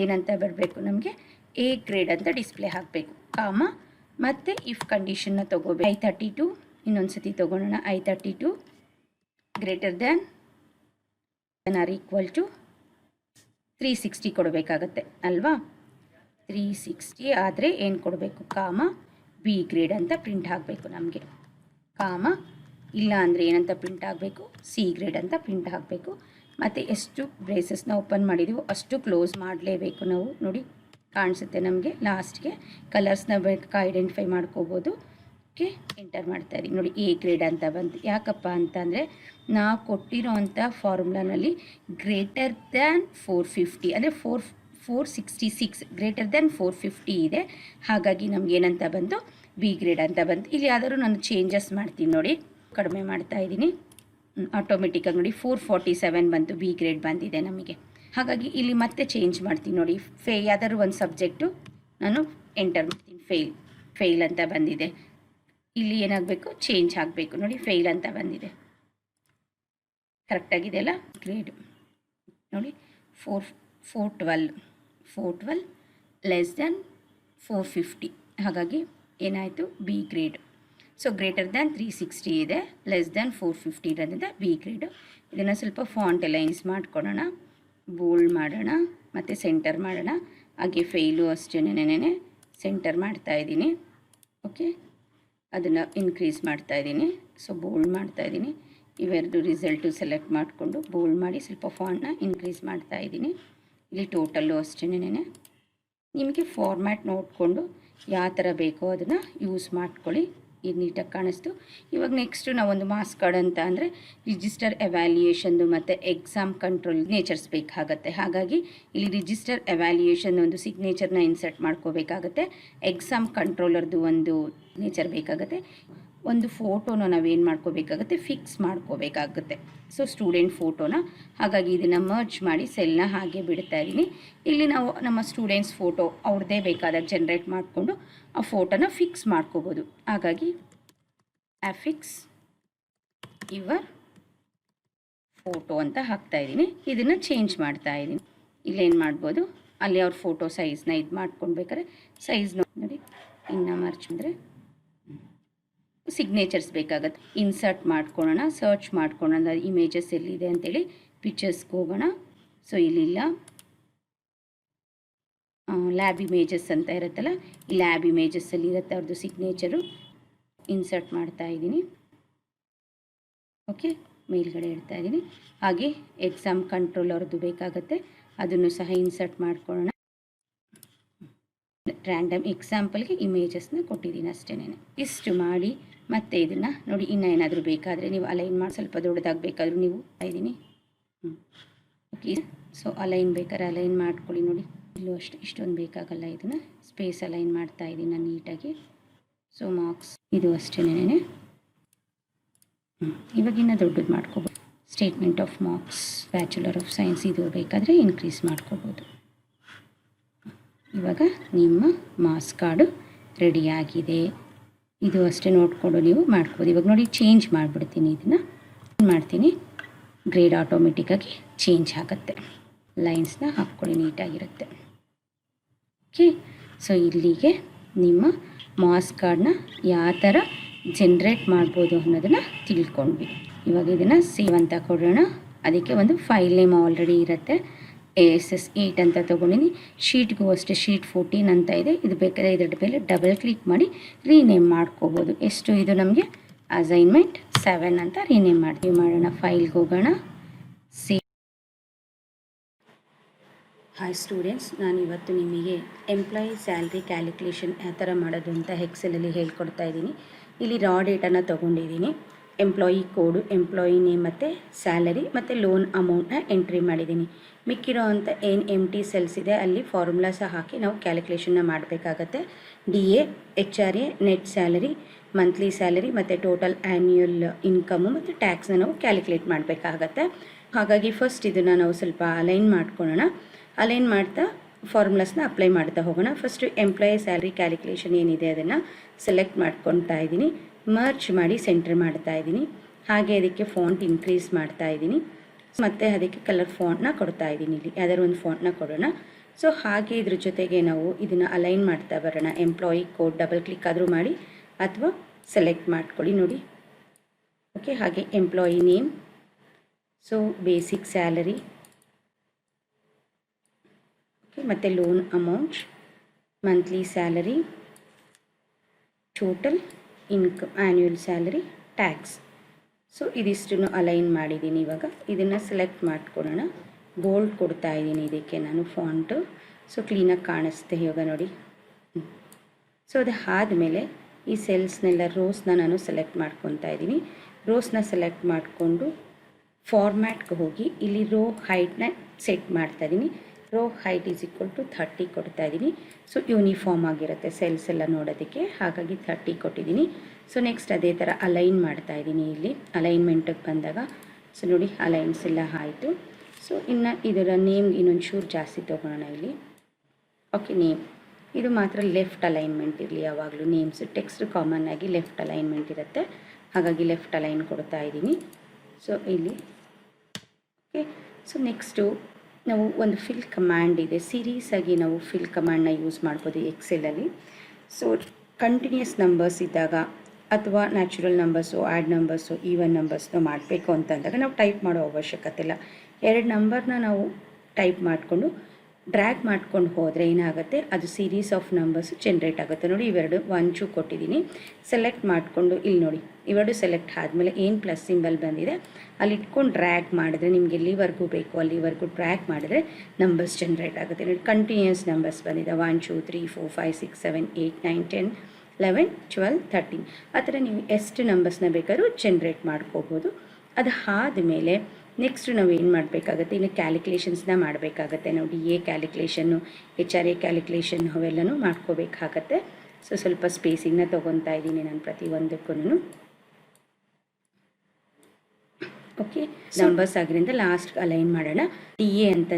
ಏನಂತ ಬರಬೇಕು, ನಮಗೆ ಎ ಗ್ರೇಡ್ ಅಂತ ಡಿಸ್ಪ್ಲೇ ಹಾಕಬೇಕು. ಕಾಮ ಮತ್ತು ಇಫ್ ಕಂಡೀಷನ್ನ ತೊಗೋಬೇಕು. I32 ಇನ್ನೊಂದು ಸತಿ ತೊಗೊಳ್ಳೋಣ. I32 greater than or equal to 360 ಕೊಡಬೇಕಾಗತ್ತೆ ಅಲ್ವಾ. 360 ಆದರೆ ಏನು ಕೊಡಬೇಕು, ಕಾಮ ಬಿ ಗ್ರೇಡ್ ಅಂತ ಪ್ರಿಂಟ್ ಆಗಬೇಕು ನಮಗೆ. ಕಾಮ ಇಲ್ಲ ಅಂದರೆ ಏನಂತ ಪ್ರಿಂಟ್ ಆಗಬೇಕು, ಸಿ ಗ್ರೇಡ್ ಅಂತ ಪ್ರಿಂಟ್ ಆಗಬೇಕು. ಮತ್ತು ಎಷ್ಟು ಬ್ರೇಸಸ್ನ ಓಪನ್ ಮಾಡಿದ್ದೀವೋ ಅಷ್ಟು ಕ್ಲೋಸ್ ಮಾಡಲೇಬೇಕು ನಾವು. ನೋಡಿ ಕಾಣಿಸುತ್ತೆ ನಮಗೆ. ಲಾಸ್ಟ್ಗೆ ಕಲರ್ಸ್ನ ಬೇಕಾ ಐಡೆಂಟಿಫೈ ಮಾಡ್ಕೋಬೋದು. ಓಕೆ, ಎಂಟರ್ ಮಾಡ್ತಾ ಇದ್ದೀವಿ ನೋಡಿ. ಎ ಗ್ರೇಡ್ ಅಂತ ಬಂತು. ಯಾಕಪ್ಪ ಅಂತಂದರೆ ನಾವು ಕೊಟ್ಟಿರೋ ಅಂಥ ಫಾರ್ಮುಲಾನಲ್ಲಿ ಗ್ರೇಟರ್ ದ್ಯಾನ್ 450 ಅಂದರೆ 466 ಗ್ರೇಟರ್ ದ್ಯಾನ್ 450 ಇದೆ. ಹಾಗಾಗಿ ನಮ್ಗೆ ಏನಂತ ಬಂತು, ಬಿ ಗ್ರೇಡ್ ಅಂತ ಬಂತು. ಇಲ್ಲಿ ಯಾವ್ದಾದ್ರು ನಾನು ಚೇಂಜಸ್ ಮಾಡ್ತೀನಿ ನೋಡಿ. ಕಡಿಮೆ ಮಾಡ್ತಾ ಇದ್ದೀನಿ. ಆಟೋಮೆಟಿಕ್ಕಾಗಿ ನೋಡಿ 447 ಬಂತು, ಬಿ ಗ್ರೇಡ್ ಬಂದಿದೆ ನಮಗೆ. ಹಾಗಾಗಿ ಇಲ್ಲಿ ಮತ್ತೆ ಚೇಂಜ್ ಮಾಡ್ತೀನಿ ನೋಡಿ, ಯಾವ್ದಾದ್ರು ಒಂದು ಸಬ್ಜೆಕ್ಟು ನಾನು ಎಂಟರ್ ಮಾಡ್ತೀನಿ, ಫೇಲ್ ಅಂತ ಬಂದಿದೆ. ಇಲ್ಲಿ ಏನಾಗಬೇಕು, ಚೇಂಜ್ ಆಗಬೇಕು ನೋಡಿ, ಫೇಲ್ ಅಂತ ಬಂದಿದೆ. ಕರೆಕ್ಟಾಗಿದೆ ಅಲ್ಲ ಗ್ರೇಡ್ ನೋಡಿ. 412 ಲೆಸ್ ದ್ಯಾನ್ 450, ಹಾಗಾಗಿ ಏನಾಯಿತು, B grade. So greater than 360 ಇದೆ, ಲೆಸ್ ದ್ಯಾನ್ 450 ಇರೋದ್ರಿಂದ ಬಿ ಗ್ರೇಡು. ಇದನ್ನು ಸ್ವಲ್ಪ ಫಾಂಟ್ ಲೈನ್ಸ್ ಮಾಡ್ಕೊಳ್ಳೋಣ, ಬೋಲ್ಡ್ ಮಾಡೋಣ ಮತ್ತು ಸೆಂಟರ್ ಮಾಡೋಣ. ಹಾಗೆ ಫೇಲು ಅಷ್ಟೇನೆ ಸೆಂಟರ್ ಮಾಡ್ತಾಯಿದ್ದೀನಿ. ಓಕೆ, ಅದನ್ನು ಇನ್ಕ್ರೀಸ್ ಮಾಡ್ತಾಯಿದ್ದೀನಿ. ಸೊ ಬೋಲ್ಡ್ ಮಾಡ್ತಾಯಿದ್ದೀನಿ. ಇವೆರಡು ರಿಸಲ್ಟು ಸೆಲೆಕ್ಟ್ ಮಾಡಿಕೊಂಡು ಬೋಲ್ಡ್ ಮಾಡಿ ಸ್ವಲ್ಪ ಫಾಂಟ್ನ ಇನ್ಕ್ರೀಸ್ ಮಾಡ್ತಾಯಿದ್ದೀನಿ. ಇಲ್ಲಿ ಟೋಟಲ್ಲು ಅಷ್ಟೇನೆ ನಿಮಗೆ ಫಾರ್ಮ್ಯಾಟ್ ನೋಡಿಕೊಂಡು ಯಾವ ಥರ ಬೇಕೋ ಅದನ್ನು ಯೂಸ್ ಮಾಡ್ಕೊಳ್ಳಿ. ಇದು ನೀಟಾಗಿ ಕಾಣಿಸ್ತು. ಇವಾಗ ನೆಕ್ಸ್ಟು ನಾವೊಂದು ಮಾರ್ಕ್ಸ್ ಕಾರ್ಡ್ ಅಂತ ಅಂದರೆ ರಿಜಿಸ್ಟರ್ ಎವ್ಯಾಲ್ಯೂಯೇಷನ್ದು ಮತ್ತು ಎಕ್ಸಾಮ್ ಕಂಟ್ರೋಲ್ ಸಿಗ್ನೇಚರ್ಸ್ ಬೇಕಾಗುತ್ತೆ. ಹಾಗಾಗಿ ಇಲ್ಲಿ ರಿಜಿಸ್ಟರ್ ಎವ್ಯಾಲ್ಯೂಯೇಷನ್ ಒಂದು ಸಿಗ್ನೇಚರ್ನ ಇನ್ಸರ್ಟ್ ಮಾಡ್ಕೋಬೇಕಾಗತ್ತೆ. ಎಕ್ಸಾಮ್ ಕಂಟ್ರೋಲರ್ದು ಒಂದು ಸಿಗ್ನೇಚರ್ ಬೇಕಾಗುತ್ತೆ. ಒಂದು ಫೋಟೋನ ನಾವೇನು ಮಾಡ್ಕೋಬೇಕಾಗುತ್ತೆ, ಫಿಕ್ಸ್ ಮಾಡ್ಕೋಬೇಕಾಗುತ್ತೆ. ಸೊ ಸ್ಟೂಡೆಂಟ್ ಫೋಟೋನ, ಹಾಗಾಗಿ ಇದನ್ನು ಮರ್ಜ್ ಮಾಡಿ ಸೆಲ್ನ ಹಾಗೆ ಬಿಡ್ತಾ ಇದ್ದೀನಿ. ಇಲ್ಲಿ ನಾವು ನಮ್ಮ ಸ್ಟೂಡೆಂಟ್ಸ್ ಫೋಟೋ ಅವ್ರದ್ದೇ ಬೇಕಾದಾಗ ಜನ್ರೇಟ್ ಮಾಡಿಕೊಂಡು ಆ ಫೋಟೋನ ಫಿಕ್ಸ್ ಮಾಡ್ಕೋಬೋದು. ಹಾಗಾಗಿ ಅಫಿಕ್ಸ್ ಯುವರ್ ಫೋಟೋ ಅಂತ ಹಾಕ್ತಾಯಿದ್ದೀನಿ. ಇದನ್ನು ಚೇಂಜ್ ಮಾಡ್ತಾ ಇದ್ದೀನಿ. ಇಲ್ಲೇನು ಮಾಡ್ಬೋದು, ಅಲ್ಲಿ ಅವ್ರ ಫೋಟೋ ಸೈಜ್ನ ಇದು ಮಾಡ್ಕೊಳ್ಬೇಕಾದ್ರೆ ಸೈಜ್ ನೋಡಿ, ಇನ್ನು ಮರ್ಚ್ ಅಂದರೆ ಸಿಗ್ನೇಚರ್ಸ್ ಬೇಕಾಗತ್ತೆ. ಇನ್ಸರ್ಟ್ ಮಾಡ್ಕೊಳ್ಳೋಣ, ಸರ್ಚ್ ಮಾಡ್ಕೊಳ್ಳೋಣ ಇಮೇಜಸ್ ಎಲ್ಲಿದೆ ಅಂತೇಳಿ. ಪಿಕ್ಚರ್ಸ್ಗೆ ಹೋಗೋಣ. ಸೊ ಇಲ್ಲಿಲ್ಲ, ಲ್ಯಾಬ್ ಇಮೇಜಸ್ ಅಂತ ಇರುತ್ತಲ್ಲ, ಈ ಲ್ಯಾಬ್ ಇಮೇಜಸ್ಸಲ್ಲಿ ಇರುತ್ತೆ ಅವ್ರದ್ದು ಸಿಗ್ನೇಚರು. ಇನ್ಸರ್ಟ್ ಮಾಡ್ತಾ ಇದ್ದೀನಿ. ಓಕೆ, ಮೇಲ್ಗಡೆ ಇಡ್ತಾ ಇದ್ದೀನಿ. ಹಾಗೆ ಎಕ್ಸಾಮ್ ಕಂಟ್ರೋಲ್ ಅವ್ರದ್ದು ಬೇಕಾಗುತ್ತೆ, ಅದನ್ನು ಸಹ ಇನ್ಸರ್ಟ್ ಮಾಡ್ಕೊಳ್ಳೋಣ. ರ್ಯಾಂಡಮ್ ಎಕ್ಸಾಂಪಲ್ಗೆ ಇಮೇಜಸ್ನ ಕೊಟ್ಟಿದ್ದೀನಿ ಅಷ್ಟೇನೆ. ಇಷ್ಟು ಮಾಡಿ ಮತ್ತೆ ಇದನ್ನು ನೋಡಿ, ಇನ್ನೂ ಏನಾದರೂ ಬೇಕಾದರೆ ನೀವು ಅಲೈನ್ ಮಾಡಿ, ಸ್ವಲ್ಪ ದೊಡ್ಡದಾಗಬೇಕಾದ್ರೂ ನೀವು ಇದ್ದೀನಿ. ಓಕೆ, ಸೊ ಅಲೈನ್ ಬೇಕಾದ್ರೆ ಅಲೈನ್ ಮಾಡ್ಕೊಳ್ಳಿ ನೋಡಿ. ಇಲ್ಲೂ ಅಷ್ಟು ಇಷ್ಟೊಂದು ಬೇಕಾಗಲ್ಲ, ಇದನ್ನು ಸ್ಪೇಸ್ ಅಲೈನ್ ಮಾಡ್ತಾ ಇದ್ದೀನಿ ನಾನು ನೀಟಾಗಿ. ಸೊ ಮಾರ್ಕ್ಸ್ ಇದು ಅಷ್ಟೇನೆ. ಇವಾಗಿನ್ನ ದೊಡ್ಡದು ಮಾಡ್ಕೋಬೋದು. Statement of marks, bachelor of science, ಇದು ಬೇಕಾದರೆ ಇನ್ಕ್ರೀಸ್ ಮಾಡ್ಕೋಬೋದು. ಇವಾಗ ನಿಮ್ಮ ಮಾರ್ಕ್ಸ್ ಕಾರ್ಡು ರೆಡಿಯಾಗಿದೆ. ಇದು ಅಷ್ಟೇ ನೋಡಿಕೊಂಡು ನೀವು ಮಾಡ್ಕೋಬೋದು. ಇವಾಗ ನೋಡಿ, ಚೇಂಜ್ ಮಾಡಿಬಿಡ್ತೀನಿ. ಇದನ್ನು ಮಾಡ್ತೀನಿ, ಗ್ರೇಡ್ ಆಟೋಮೆಟಿಕ್ಕಾಗಿ ಚೇಂಜ್ ಆಗುತ್ತೆ. ಲೈನ್ಸ್ನ ಹಾಕ್ಕೊಳ್ಳಿ, ನೀಟಾಗಿರುತ್ತೆ. ಓಕೆ, ಸೊ ಇಲ್ಲಿಗೆ ನಿಮ್ಮ ಮಾರ್ಕ್ಸ್ ಕಾರ್ಡ್ನ ಯಾವ ಥರ ಜನ್ರೇಟ್ ಮಾಡ್ಬೋದು ಅನ್ನೋದನ್ನು ತಿಳ್ಕೊಂಡ್ವಿ. ಇವಾಗ ಇದನ್ನು ಸೇವ್ ಅಂತ ಕೊಡೋಣ. ಅದಕ್ಕೆ ಒಂದು ಫೈಲ್ ನೇಮ್ ಆಲ್ರೆಡಿ ಇರುತ್ತೆ, ASS8 ಅಂತ ತೊಗೊಂಡಿನಿ. ಶೀಟ್ಗೂ ಅಷ್ಟೇ ಶೀಟ್ 14 ಅಂತ ಇದೆ. ಇದು ಬೇಕಾದರೆ ಇದ್ರ ಮೇಲೆ ಡಬಲ್ ಕ್ಲಿಕ್ ಮಾಡಿ ರೀನೇಮ್ ಮಾಡ್ಕೋಬೋದು. ಎಷ್ಟು ಇದು ನಮಗೆ ಅಸೈನ್ಮೆಂಟ್ 7 ಅಂತ ರೀನೇಮ್ ಮಾಡ್ತೀವಿ. ಮಾಡೋಣ, ಫೈಲ್ಗೆ ಹೋಗೋಣ, ಹಾಯ್ ಸ್ಟೂಡೆಂಟ್ಸ್, ನಾನು ಇವತ್ತು ನಿಮಗೆ ಎಂಪ್ಲಾಯಿ ಸ್ಯಾಲ್ರಿ ಕ್ಯಾಲ್ಕುಲೇಷನ್ ಯಾವ ಥರ ಮಾಡೋದು ಅಂತ ಎಕ್ಸೆಲಲ್ಲಿ ಹೇಳ್ಕೊಡ್ತಾ ಇದ್ದೀನಿ. ಇಲ್ಲಿ ರಾ ಡೇಟಾನ ತೊಗೊಂಡಿದ್ದೀನಿ. ಎಂಪ್ಲಾಯಿ ಕೋಡು, ಎಂಪ್ಲಾಯಿ ನೇಮ್ ಮತ್ತು ಸ್ಯಾಲರಿ ಮತ್ತು ಲೋನ್ ಅಮೌಂಟ್ನ ಎಂಟ್ರಿ ಮಾಡಿದ್ದೀನಿ. ಮಿಕ್ಕಿರೋ ಅಂಥ ಏನು ಎಂಟಿ ಸೆಲ್ಸ್ ಇದೆ ಅಲ್ಲಿ ಫಾರ್ಮುಲಾಸ ಹಾಕಿ ನಾವು ಕ್ಯಾಲ್ಕುಲೇಷನ್ನ ಮಾಡಬೇಕಾಗತ್ತೆ. DA, HRA, net salary, monthly salary ಮತ್ತು ಟೋಟಲ್ ಆ್ಯನ್ಯುಯಲ್ ಇನ್ಕಮು ಮತ್ತು ಟ್ಯಾಕ್ಸ್ನ ನಾವು ಕ್ಯಾಲ್ಕುಲೇಟ್ ಮಾಡಬೇಕಾಗತ್ತೆ. ಹಾಗಾಗಿ ಫಸ್ಟ್ ಇದನ್ನು ನಾವು ಸ್ವಲ್ಪ ಅಲೈನ್ ಮಾಡ್ಕೊಳ್ಳೋಣ. ಅಲೈನ್ ಮಾಡ್ತಾ ಫಾರ್ಮುಲಾಸ್ನ ಅಪ್ಲೈ ಮಾಡ್ತಾ ಹೋಗೋಣ. ಫಸ್ಟು ಎಂಪ್ಲಾಯಿ ಸ್ಯಾಲ್ರಿ ಕ್ಯಾಲ್ಕುಲೇಷನ್ ಏನಿದೆ ಅದನ್ನು ಸೆಲೆಕ್ಟ್ ಮಾಡ್ಕೊತಾ ಇದ್ದೀನಿ. ಮರ್ಚ್ ಮಾಡಿ ಸೆಂಟರ್ ಮಾಡ್ತಾ ಇದ್ದೀನಿ. ಹಾಗೆ ಅದಕ್ಕೆ ಫಾಂಟ್ ಇನ್ಕ್ರೀಸ್ ಮಾಡ್ತಾ ಇದ್ದೀನಿ. ಮತ್ತು ಅದಕ್ಕೆ ಕಲರ್ ಫಾಂಟ್ನ ಕೊಡ್ತಾ ಇದ್ದೀನಿ. ಇಲ್ಲಿ ಯಾವ್ದಾದ್ರು ಒಂದು ಫಾಂಟ್ನ ಕೊಡೋಣ. ಸೊ ಹಾಗೆ ಇದ್ರ ಜೊತೆಗೆ ನಾವು ಇದನ್ನು ಅಲೈನ್ ಮಾಡ್ತಾ ಬರೋಣ. ಎಂಪ್ಲಾಯಿ ಕೋಡ್ ಡಬಲ್ ಕ್ಲಿಕ್ ಆದರೂ ಮಾಡಿ ಅಥವಾ ಸೆಲೆಕ್ಟ್ ಮಾಡ್ಕೊಳ್ಳಿ ನೋಡಿ. ಓಕೆ, ಹಾಗೆ employee name, so basic salary, okay, ಮತ್ತು loan amount, monthly salary, total income, annual salary, tax. So ಇದಿಷ್ಟನ್ನು ಅಲೈನ್ ಮಾಡಿದ್ದೀನಿ. ಇವಾಗ ಇದನ್ನು ಸೆಲೆಕ್ಟ್ ಮಾಡ್ಕೊಳ್ಳೋಣ. ಬೋಲ್ಡ್ ಕೊಡ್ತಾ ಇದ್ದೀನಿ ಇದಕ್ಕೆ ನಾನು ಫಾಂಟು. ಸೊ ಕ್ಲೀನಾಗಿ ಕಾಣಿಸ್ತೆ ಇವಾಗ ನೋಡಿ. ಸೊ ಅದು ಆದಮೇಲೆ ಈ ಸೆಲ್ಸ್ನೆಲ್ಲ ರೋಸ್ನ ನಾನು ಸೆಲೆಕ್ಟ್ ಮಾಡ್ಕೊತಾ ಇದ್ದೀನಿ. ರೋಸ್ನ ಸೆಲೆಕ್ಟ್ ಮಾಡಿಕೊಂಡು ಫಾರ್ಮ್ಯಾಟ್ಗೆ ಹೋಗಿ ಇಲ್ಲಿ ರೋ ಹೈಟ್ನ ಸೆಟ್ ಮಾಡ್ತಾ ಇದ್ದೀನಿ. Row height is equal to 30 ಕೊಡ್ತಾ ಇದ್ದೀನಿ. ಸೊ ಯೂನಿಫಾರ್ಮ್ ಆಗಿರುತ್ತೆ ಸೆಲ್ಸ್ ಎಲ್ಲ ನೋಡೋದಕ್ಕೆ, ಹಾಗಾಗಿ 30 ಕೊಟ್ಟಿದ್ದೀನಿ. ಸೊ ನೆಕ್ಸ್ಟ್ ಅದೇ ಥರ ಅಲೈನ್ ಮಾಡ್ತಾ ಇದ್ದೀನಿ. ಇಲ್ಲಿ ಅಲೈನ್ಮೆಂಟಿಗೆ ಬಂದಾಗ ಸೊ ನೋಡಿ ಅಲೈನ್ಸ್ ಎಲ್ಲ ಆಯಿತು. ಸೊ ಇನ್ನು ಇದರ ನೇಮ್ ಇನ್ನೊಂದು ಚೂರು ಜಾಸ್ತಿ ತೊಗೊಳ್ಳೋಣ ಇಲ್ಲಿ. ಓಕೆ, ನೇಮ್ ಇದು ಮಾತ್ರ ಲೆಫ್ಟ್ ಅಲೈನ್ಮೆಂಟ್ ಇರಲಿ ಯಾವಾಗಲೂ. ನೇಮ್ಸ್ ಟೆಕ್ಸ್ಟ್ ಕಾಮನ್ ಆಗಿ ಲೆಫ್ಟ್ ಅಲೈನ್ಮೆಂಟ್ ಇರುತ್ತೆ, ಹಾಗಾಗಿ ಲೆಫ್ಟ್ ಅಲೈನ್ ಕೊಡ್ತಾ ಇದ್ದೀನಿ. ಸೊ ಇಲ್ಲಿ ಓಕೆ. ಸೊ ನೆಕ್ಸ್ಟು ನಾವು ಒಂದು ಫಿಲ್ ಕಮಾಂಡ್ ಇದೆ, ಸೀರೀಸಾಗಿ ನಾವು ಫಿಲ್ ಕಮಾಂಡನ್ನ ಯೂಸ್ ಮಾಡ್ಬೋದು ಎಕ್ಸೆಲಲ್ಲಿ. ಸೊ ಕಂಟಿನ್ಯೂಸ್ ನಂಬರ್ಸ್ ಇದ್ದಾಗ ಅಥವಾ natural numbers, odd numbers, even ನಂಬರ್ಸ್ನ ಮಾಡಬೇಕು ಅಂತಂದಾಗ ನಾವು ಟೈಪ್ ಮಾಡೋ ಅವಶ್ಯಕತೆ ಇಲ್ಲ. 2 ನಂಬರ್ನ ನಾವು ಟೈಪ್ ಮಾಡಿಕೊಂಡು ಡ್ರ್ಯಾಗ್ ಮಾಡ್ಕೊಂಡು ಹೋದರೆ ಏನಾಗುತ್ತೆ, ಅದು ಸೀರೀಸ್ ಆಫ್ ನಂಬರ್ಸು ಜನ್ರೇಟ್ ಆಗುತ್ತೆ. ನೋಡಿ ಇವೆರಡು ಒಂಚು ಕೊಟ್ಟಿದ್ದೀನಿ, ಸೆಲೆಕ್ಟ್ ಮಾಡಿಕೊಂಡು ಇಲ್ಲಿ ನೋಡಿ ಇವೆರಡು ಸೆಲೆಕ್ಟ್ ಆದಮೇಲೆ ಏನು ಪ್ಲಸ್ ಸಿಂಬಲ್ ಬಂದಿದೆ ಅಲ್ಲಿ ಇಟ್ಕೊಂಡು ಡ್ರ್ಯಾಗ್ ಮಾಡಿದ್ರೆ ನಿಮ್ಗೆ ಎಲ್ಲಿವರೆಗೂ ಬೇಕು ಅಲ್ಲಿವರೆಗೂ ಡ್ರ್ಯಾಗ್ ಮಾಡಿದ್ರೆ ನಂಬರ್ಸ್ ಜನ್ರೇಟ್ ಆಗುತ್ತೆ. ನೋಡಿ ಕಂಟಿನ್ಯೂಸ್ ನಂಬರ್ಸ್ ಬಂದಿದೆ 1 2 3 4 5 6 7 8 9 10 11 12 13 ಆ ಥರ ನೀವು ಎಷ್ಟು ನಂಬರ್ಸ್ನ ಬೇಕಾದ್ರೂ ಜನ್ರೇಟ್ ಮಾಡ್ಕೋಬೋದು. ಅದು ಆದಮೇಲೆ ನೆಕ್ಸ್ಟ್ ನಾವು ಏನು ಮಾಡಬೇಕಾಗತ್ತೆ, ಇನ್ನು ಕ್ಯಾಲ್ಕುಲೇಷನ್ಸ್ನ ಮಾಡಬೇಕಾಗತ್ತೆ. ನಾವು DA ಕ್ಯಾಲ್ಕುಲೇಷನ್ನು, HRA ಕ್ಯಾಲ್ಕುಲೇಷನ್ ಅವೆಲ್ಲನೂ ಮಾಡ್ಕೋಬೇಕಾಗತ್ತೆ. ಸೊ ಸ್ವಲ್ಪ ಸ್ಪೇಸಿಂಗ್ನ ತೊಗೊತಾ ಇದ್ದೀನಿ ನಾನು ಪ್ರತಿಯೊಂದಕ್ಕೂ. ಓಕೆ, ನಂಬರ್ಸ್ ಆಗಿರಿಂದ ಲಾಸ್ಟ್ ಅಲೈನ್ ಮಾಡೋಣ. DA ಅಂತ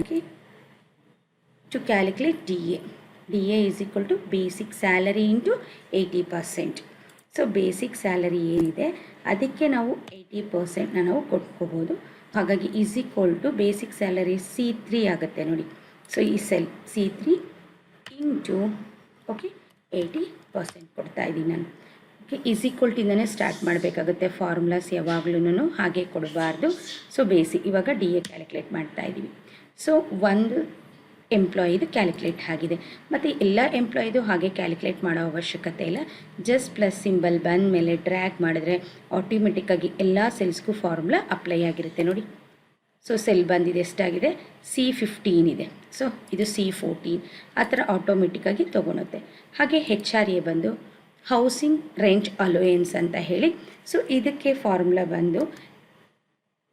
to calculate DA is equal to basic salary into 80%. So basic salary ಏನಿದೆ ಅದಕ್ಕೆ ನಾವು 80%ನ ನಾವು ಕೊಟ್ಕೋಬೋದು. ಹಾಗಾಗಿ is equal to basic salary C3 ಆಗುತ್ತೆ ನೋಡಿ. ಸೊ ಈ ಸೆಲ್ C3 ಇಂಟು ಓಕೆ 80% ಕೊಡ್ತಾ ಇದ್ದೀನಿ ನಾನು. ಓಕೆ, ಈಸ್ ಈಕ್ವಲ್ ಟು ಇಂದನೇ ಸ್ಟಾರ್ಟ್ ಮಾಡಬೇಕಾಗುತ್ತೆ. ಫಾರ್ಮುಲಾಸ್ ಯಾವಾಗ್ಲೂ ಹಾಗೆ ಕೊಡಬಾರ್ದು. ಸೊ ಬೇಸಿಕ್ ಇವಾಗ DA ಕ್ಯಾಲ್ಕುಲೇಟ್ ಮಾಡ್ತಾ ಇದ್ದೀವಿ. ಸೊ ಒಂದು ಎಂಪ್ಲಾಯಿದು ಕ್ಯಾಲ್ಕುಲೇಟ್ ಆಗಿದೆ, ಮತ್ತು ಎಲ್ಲ ಎಂಪ್ಲಾಯಿದು ಹಾಗೆ ಕ್ಯಾಲ್ಕುಲೇಟ್ ಮಾಡೋ ಅವಶ್ಯಕತೆ ಇಲ್ಲ. ಜಸ್ಟ್ ಪ್ಲಸ್ ಸಿಂಬಲ್ ಬಂದ ಮೇಲೆ ಡ್ರ್ಯಾಗ್ ಮಾಡಿದ್ರೆ ಆಟೋಮೆಟಿಕ್ಕಾಗಿ ಎಲ್ಲ ಸೆಲ್ಸ್ಗೂ ಫಾರ್ಮುಲಾ ಅಪ್ಲೈ ಆಗಿರುತ್ತೆ ನೋಡಿ. ಸೊ ಸೆಲ್ ಬಂದಿದೆ ಎಷ್ಟಾಗಿದೆ, C15 ಇದೆ. ಸೊ ಇದು C14 ಆ ಥರ ಆಟೋಮೆಟಿಕ್ಕಾಗಿ ತೊಗೊಳುತ್ತೆ. ಹಾಗೆ HRA ಬಂದು ಹೌಸಿಂಗ್ ರೆಂಟ್ ಅಲೋಯೆನ್ಸ್ ಅಂತ ಹೇಳಿ. ಸೊ ಇದಕ್ಕೆ ಫಾರ್ಮುಲಾ ಬಂದು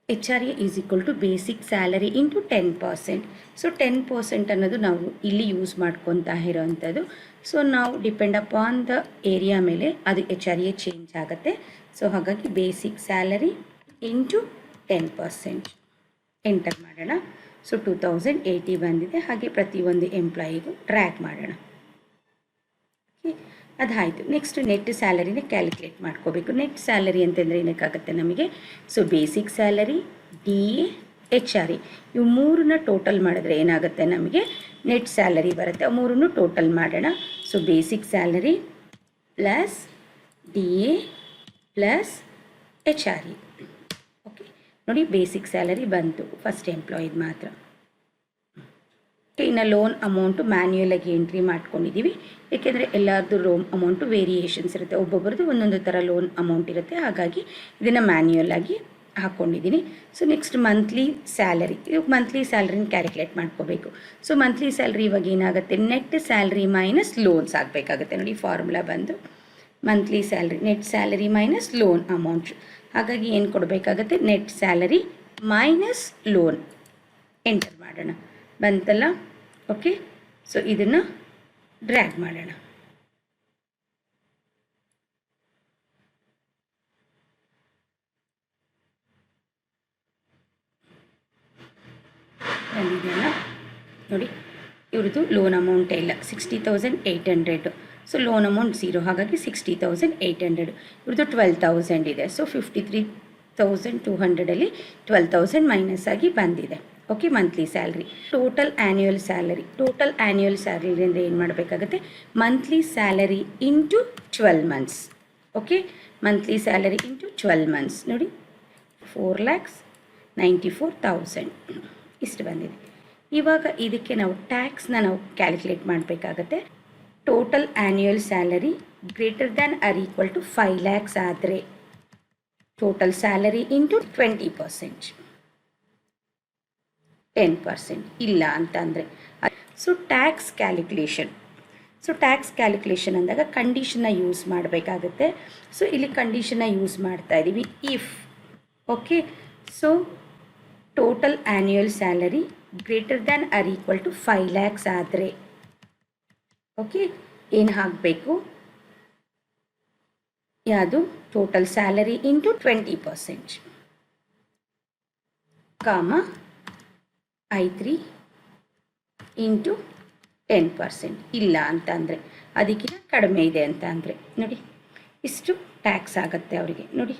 HRA is equal to basic salary into 10%. So 10% ಅನ್ನೋದು ನಾವು ಇಲ್ಲಿ ಯೂಸ್ ಮಾಡ್ಕೊತಾ ಇರೋವಂಥದ್ದು. ಸೊ ನಾವು ಡಿಪೆಂಡ್ ಅಪಾನ್ ದ ಏರಿಯಾ ಮೇಲೆ ಅದು HRA ಚೇಂಜ್ ಆಗುತ್ತೆ. ಸೊ ಹಾಗಾಗಿ ಬೇಸಿಕ್ ಸ್ಯಾಲರಿ ಇಂಟು 10% ಎಂಟರ್ ಮಾಡೋಣ. ಸೊ 2080 ಬಂದಿದೆ. ಹಾಗೆ ಪ್ರತಿಯೊಂದು ಎಂಪ್ಲಾಯಿಗೂ ಡ್ರ್ಯಾಗ್ ಮಾಡೋಣ. ಓಕೆ, ಅದಾಯಿತು. ನೆಕ್ಸ್ಟ್ ನೆಟ್ ಸ್ಯಾಲರಿನ ಕ್ಯಾಲ್ಕುಲೇಟ್ ಮಾಡ್ಕೋಬೇಕು. ನೆಟ್ ಸ್ಯಾಲರಿ ಅಂತಂದರೆ ಏನಕ್ಕಾಗುತ್ತೆ ನಮಗೆ, so basic salary, DA, HRA ಇವು ಮೂರನ್ನ ಟೋಟಲ್ ಮಾಡಿದ್ರೆ ಏನಾಗುತ್ತೆ ನಮಗೆ ನೆಟ್ ಸ್ಯಾಲರಿ ಬರುತ್ತೆ. ಅವು ಮೂರನ್ನು ಟೋಟಲ್ ಮಾಡೋಣ. So basic salary plus DA plus HRA. Okay, ನೋಡಿ ಬೇಸಿಕ್ ಸ್ಯಾಲರಿ ಬಂತು ಫಸ್ಟ್ ಎಂಪ್ಲಾಯಿದು ಮಾತ್ರ. ಇನ್ನು ಲೋನ್ ಅಮೌಂಟು ಮ್ಯಾನ್ಯುಯಲಾಗಿ ಎಂಟ್ರಿ ಮಾಡ್ಕೊಂಡಿದ್ದೀವಿ, ಏಕೆಂದರೆ ಎಲ್ಲರದ್ದು ಲೋನ್ ಅಮೌಂಟು ವೇರಿಯೇಷನ್ಸ್ ಇರುತ್ತೆ, ಒಬ್ಬೊಬ್ಬರದ್ದು ಒಂದೊಂದು ಥರ ಲೋನ್ ಅಮೌಂಟ್ ಇರುತ್ತೆ. ಹಾಗಾಗಿ ಇದನ್ನು ಮ್ಯಾನ್ಯುಯಲಾಗಿ ಹಾಕ್ಕೊಂಡಿದ್ದೀನಿ. ಸೊ ನೆಕ್ಸ್ಟ್ ಮಂತ್ಲಿ ಸ್ಯಾಲರಿ, ಇವಾಗ ಮಂತ್ಲಿ ಸ್ಯಾಲ್ರಿನ ಕ್ಯಾಲ್ಕುಲೇಟ್ ಮಾಡ್ಕೋಬೇಕು. ಸೊ ಮಂತ್ಲಿ ಸ್ಯಾಲ್ರಿ ಇವಾಗ ಏನಾಗುತ್ತೆ, ನೆಟ್ ಸ್ಯಾಲ್ರಿ ಮೈನಸ್ ಲೋನ್ಸ್ ಆಗಬೇಕಾಗುತ್ತೆ ನೋಡಿ. ಫಾರ್ಮುಲಾ ಬಂದು monthly salary net salary minus loan amount. ಹಾಗಾಗಿ ಏನು ಕೊಡಬೇಕಾಗತ್ತೆ, net salary minus loan enter ಮಾಡೋಣ. ಬಂತಲ್ಲ. ಓಕೆ, ಸೊ ಇದನ್ನು ಡ್ರ್ಯಾಗ್ ಮಾಡೋಣ. ಬಂದಿದೆಯಲ್ಲ ನೋಡಿ, ಇವ್ರದ್ದು ಲೋನ್ ಅಮೌಂಟೇ ಇಲ್ಲ, 60,800. ಸೊ ಲೋನ್ ಅಮೌಂಟ್ 0, ಹಾಗಾಗಿ 60,800. ಇವ್ರದ್ದು 12,000 ಇದೆ. ಸೊ 53,200ಅಲ್ಲಿ 12,000 ಮೈನಸ್ ಆಗಿ ಬಂದಿದೆ. Okay, monthly salary. Total annual ಸ್ಯಾಲರಿಯಿಂದ ಏನು ಮಾಡಬೇಕಾಗುತ್ತೆ, monthly salary into 12 months. Okay, monthly salary into 12 months ನೋಡಿ 4,94,000 ಇಷ್ಟು ಬಂದಿದೆ. ಇವಾಗ ಇದಕ್ಕೆ ನಾವು ಟ್ಯಾಕ್ಸ್ನ ನಾವು ಕ್ಯಾಲ್ಕುಲೇಟ್ ಮಾಡಬೇಕಾಗತ್ತೆ. Total annual salary greater than or equal to 5 lakhs ಆದರೆ ಟೋಟಲ್ ಸ್ಯಾಲರಿ ಇಂಟು 20%, 10% ಇಲ್ಲ ಅಂತಂದರೆ. ಸೊ ಟ್ಯಾಕ್ಸ್ ಕ್ಯಾಲ್ಕುಲೇಷನ್ ಅಂದಾಗ ಕಂಡೀಷನ್ನ ಯೂಸ್ ಮಾಡಬೇಕಾಗುತ್ತೆ. ಸೊ ಇಲ್ಲಿ ಕಂಡೀಷನ್ನ ಯೂಸ್ ಮಾಡ್ತಾ ಇದ್ದೀವಿ, if. Okay, so total annual salary greater than or equal to 5 lakhs ಆದರೆ ಓಕೆ ಏನು ಹಾಕಬೇಕು, ಯಾವುದು ಟೋಟಲ್ ಸ್ಯಾಲರಿ ಇಂಟು 20%, ಕಾಮ I3 ಇಂಟು 10%. ಇಲ್ಲ ಅಂತ ಅಂದರೆ, ಅದಕ್ಕಿಂತ ಕಡಿಮೆ ಇದೆ ಅಂತ ಅಂದರೆ ನೋಡಿ ಇಷ್ಟು ಟ್ಯಾಕ್ಸ್ ಆಗುತ್ತೆ ಅವರಿಗೆ. ನೋಡಿ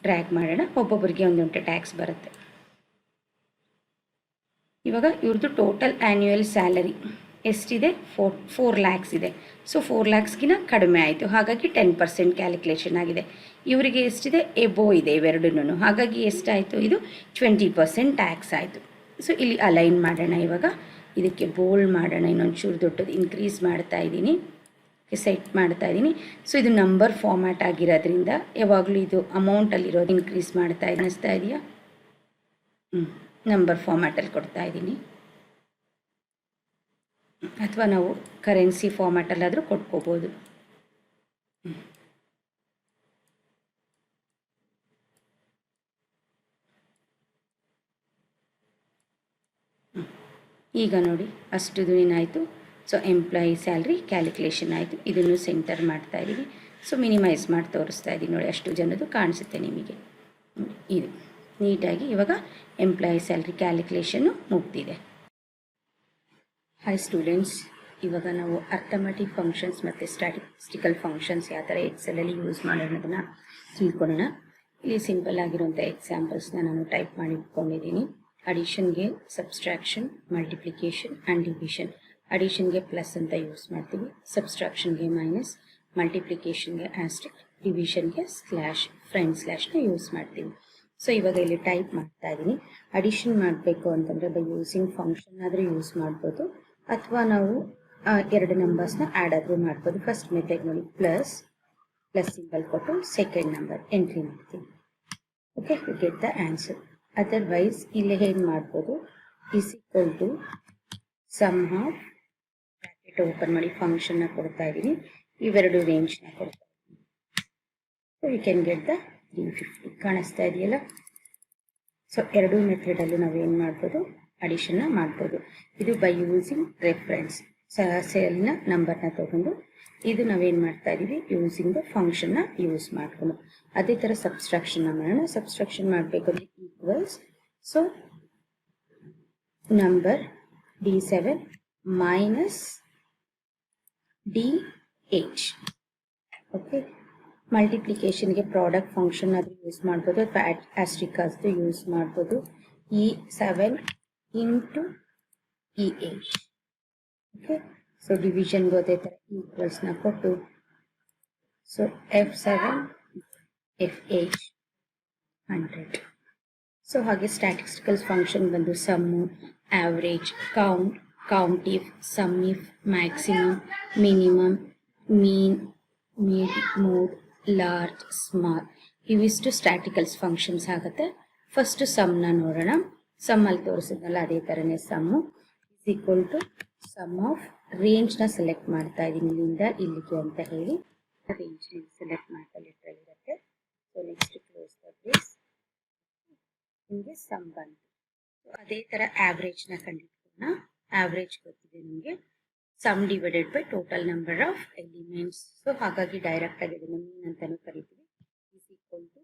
ಡ್ರ್ಯಾಗ್ ಮಾಡೋಣ, ಒಬ್ಬೊಬ್ಬರಿಗೆ ಒಂದೊಂದು ಟ್ಯಾಕ್ಸ್ ಬರುತ್ತೆ. ಇವಾಗ ಇವ್ರದ್ದು ಟೋಟಲ್ ಆ್ಯನ್ಯುವಲ್ ಸ್ಯಾಲರಿ ಎಷ್ಟಿದೆ? 4 ಲ್ಯಾಕ್ಸ್ ಇದೆ. ಸೊ 4 ಲ್ಯಾಕ್ಸ್ಗಿನ ಕಡಿಮೆ ಆಯಿತು, ಹಾಗಾಗಿ 10% ಕ್ಯಾಲ್ಕುಲೇಷನ್ ಆಗಿದೆ. ಇವರಿಗೆ ಎಷ್ಟಿದೆ? ಎಬೋ ಇದೆ ಇವೆರಡೂ, ಹಾಗಾಗಿ ಎಷ್ಟಾಯಿತು? ಇದು 20% ಟ್ಯಾಕ್ಸ್ ಆಯಿತು. ಸೊ ಇಲ್ಲಿ ಅಲೈನ್ ಮಾಡೋಣ. ಇವಾಗ ಇದಕ್ಕೆ ಬೋಲ್ಡ್ ಮಾಡೋಣ, ಇನ್ನೊಂಚೂರು ದೊಡ್ಡದು ಇನ್ಕ್ರೀಸ್ ಮಾಡ್ತಾ ಇದ್ದೀನಿ, ಸೆಟ್ ಮಾಡ್ತಾ ಇದ್ದೀನಿ. ಸೊ ಇದು ನಂಬರ್ ಫಾರ್ಮ್ಯಾಟ್ ಆಗಿರೋದ್ರಿಂದ ಯಾವಾಗಲೂ ಇದು ಅಮೌಂಟಲ್ಲಿರೋದು ಇನ್ಕ್ರೀಸ್ ಮಾಡ್ತಾ ಅನ್ನಿಸ್ತಾ ಇದೆಯಾ? ನಂಬರ್ ಫಾರ್ಮ್ಯಾಟಲ್ಲಿ ಕೊಡ್ತಾ ಇದ್ದೀನಿ, ಅಥವಾ ನಾವು ಕರೆನ್ಸಿ ಫಾರ್ಮ್ಯಾಟಲ್ಲಾದರೂ ಕೊಟ್ಕೋಬೋದು. ಈಗ ನೋಡಿ ಅಷ್ಟು ಏನಾಯಿತು? ಸೊ ಎಂಪ್ಲಾಯಿ ಸ್ಯಾಲ್ರಿ ಕ್ಯಾಲ್ಕುಲೇಷನ್ ಆಯಿತು. ಇದನ್ನು ಸೆಂಟರ್ ಮಾಡ್ತಾ ಇದ್ದೀವಿ. ಸೊ ಮಿನಿಮೈಸ್ ಮಾಡಿ ತೋರಿಸ್ತಾ ಇದ್ದೀನಿ ನೋಡಿ, ಅಷ್ಟು ಜನದ್ದು ಕಾಣಿಸುತ್ತೆ ನಿಮಗೆ. ಇದು ನೀಟಾಗಿ ಇವಾಗ ಎಂಪ್ಲಾಯಿ ಸ್ಯಾಲ್ರಿ ಕ್ಯಾಲ್ಕುಲೇಷನ್ನು ಮುಗ್ದಿದೆ. ಹಾಯ್ ಸ್ಟೂಡೆಂಟ್ಸ್, ಇವಾಗ ನಾವು ಅರ್ಥಮೆಟಿಕ್ ಫಂಕ್ಷನ್ಸ್ ಮತ್ತು ಸ್ಟ್ಯಾಟಿಸ್ಟಿಕಲ್ ಫಂಕ್ಷನ್ಸ್ ಯಾವ ಥರ ಎಕ್ಸೆಲಲ್ಲಿ ಯೂಸ್ ಮಾಡೋದನ್ನು ತಿಳ್ಕೊಳ್ಳೋಣ. ಇಲ್ಲಿ ಸಿಂಪಲ್ ಆಗಿರುವಂಥ ಎಕ್ಸಾಂಪಲ್ಸ್ನ ನಾನು ಟೈಪ್ ಮಾಡಿ ಇಟ್ಕೊಂಡಿದ್ದೀನಿ. ಅಡಿಷನ್ಗೆ ಸಬ್ಸ್ಟ್ರಾಕ್ಷನ್, ಮಲ್ಟಿಪ್ಲಿಕೇಶನ್ ಆ್ಯಂಡ್ ಡಿವಿಷನ್. ಅಡಿಷನ್ಗೆ ಪ್ಲಸ್ ಅಂತ ಯೂಸ್ ಮಾಡ್ತೀವಿ, ಸಬ್ಸ್ಟ್ರಾಕ್ಷನ್ಗೆ ಮೈನಸ್, ಮಲ್ಟಿಪ್ಲಿಕೇಶನ್ಗೆ ಆಸ್ಟ್ರಿಕ್, ಡಿವಿಷನ್ಗೆ ಸ್ಲ್ಯಾಶ್, ಫ್ರಂಟ್ ಸ್ಲ್ಯಾಶ್ನ ಯೂಸ್ ಮಾಡ್ತೀವಿ. ಸೊ ಇವಾಗ ಇಲ್ಲಿ ಟೈಪ್ ಮಾಡ್ತಾ ಇದ್ದೀನಿ. ಅಡಿಷನ್ ಮಾಡಬೇಕು ಅಂತಂದರೆ ಬೈ ಯೂಸಿಂಗ್ ಫಂಕ್ಷನ್ ಆದರೂ ಯೂಸ್ ಮಾಡ್ಬೋದು, ಅಥವಾ ನಾವು 2 ನಂಬರ್ಸ್ನ ಆ್ಯಡ್ ಆದರೂ ಮಾಡ್ಬೋದು. ಫಸ್ಟ್ ಮೆಥಡ್ ನೋಡಿ, ಪ್ಲಸ್ ಸಿಂಬಲ್ ಕೊಟ್ಟು ಸೆಕೆಂಡ್ ನಂಬರ್ ಎಂಟ್ರಿ ಮಾಡ್ತೀನಿ. Okay, you get the answer. Otherwise ಇಲ್ಲಿ ಏನು ಮಾಡ್ಬೋದು? Is equal to sum of, bracket open ಮಾಡಿ ಫಂಕ್ಷನ್ನ ಕೊಡ್ತಾ ಇದ್ದೀನಿ, ಇವೆರಡು ರೇಂಜ್ನ ಕೊಡ್ತಾ ಇದ್ದೀನಿ. So we can get the 350. ಕಾಣಿಸ್ತಾ ಇದೆಯಲ್ಲ? ಸೊ ಎರಡೂ ಮೆಥಡಲ್ಲೂ ನಾವೇನು ಮಾಡ್ಬೋದು? ಅಡಿಷನ್ನ ಮಾಡ್ಬೋದು. ಇದು ಬೈ ಯೂಸಿಂಗ್ ರೆಫರೆನ್ಸ್, ಸೆಲ್ನ ನಂಬರ್ನ ತೊಗೊಂಡು, ಇದು ನಾವೇನು ಮಾಡ್ತಾ ಇದ್ದೀವಿ? ಯೂಸಿಂಗ್ ದ ಫಂಕ್ಷನ್ನ ಯೂಸ್ ಮಾಡಿಕೊಂಡು. ಅದೇ ಥರ ಸಬ್ಸ್ಟ್ರಾಕ್ಷನ್ನ ಮಾಡೋಣ. ಸಬ್ಸ್ಟ್ರಾಕ್ಷನ್ ಮಾಡಬೇಕಂದ್ರೆ equals, so number D7 minus DH. Okay, ಮಲ್ಟಿಪ್ಲಿಕೇಶನ್ಗೆ ಪ್ರಾಡಕ್ಟ್ ಫಂಕ್ಷನ್ ಆದರೂ ಯೂಸ್ ಮಾಡ್ಬೋದು, ಅಥವಾ ಆಸ್ಟ್ರಿಕ್ ಆದರೂ ಯೂಸ್ ಮಾಡ್ಬೋದು. E7 into EH. Okay, so ಡಿವಿಷನ್ಗೂ ಅದೇ ಥರ ಈಕ್ವಲ್ಸ್ನ ಕೊಟ್ಟು, ಸೊ F7 FH 100. ಸೊ ಹಾಗೆ ಸ್ಟ್ಯಾಟಿಸ್ಟಿಕಲ್ಸ್ ಫಂಕ್ಷನ್ ಬಂದು sum, average, count, count if, sum if, maximum, minimum, mean, mid, mode, large, small, ಇವಿಷ್ಟು ಸ್ಟ್ಯಾಟಿಕಲ್ಸ್ ಫಂಕ್ಷನ್ಸ್ ಆಗುತ್ತೆ. ಫಸ್ಟು ಸಮ್ನ ನೋಡೋಣ. ಸಮ್ಮಲ್ಲಿ ತೋರಿಸಿದ್ನಲ್ಲ ಅದೇ ಥರನೇ sum is equal to sum of, ರೇಂಜ್ನ ಸೆಲೆಕ್ಟ್ ಮಾಡ್ತಾ ಇದ್ದೀನಿ ಇಲ್ಲಿಂದ ಇಲ್ಲಿಗೆ ಅಂತ ಹೇಳಿ. ರೇಂಜ್ ಸೆಲೆಕ್ಟ್ ಮಾಡ್ತಾ ಲೆಟ್ರಲ್ಲಿ ಇರುತ್ತೆ. So next close the brace, ನಿಮಗೆ ಸಮ್ ಬಂತು. ಅದೇ ಥರ ಆವ್ರೇಜ್ನ ಕಂಡುಹಿಡಿಯೋಣ. ಆವ್ರೇಜ್ ಗೊತ್ತಿದೆ ನಿಮಗೆ, sum divided by total number of elements. So ಹಾಗಾಗಿ ಡೈರೆಕ್ಟ್ ಆಗಿ ಇದನ್ನು ಮೀನ್ ಅಂತಾನೂ ಕರಿತೀವಿ. ಇಸ್ ಈಕ್ವಲ್ ಟು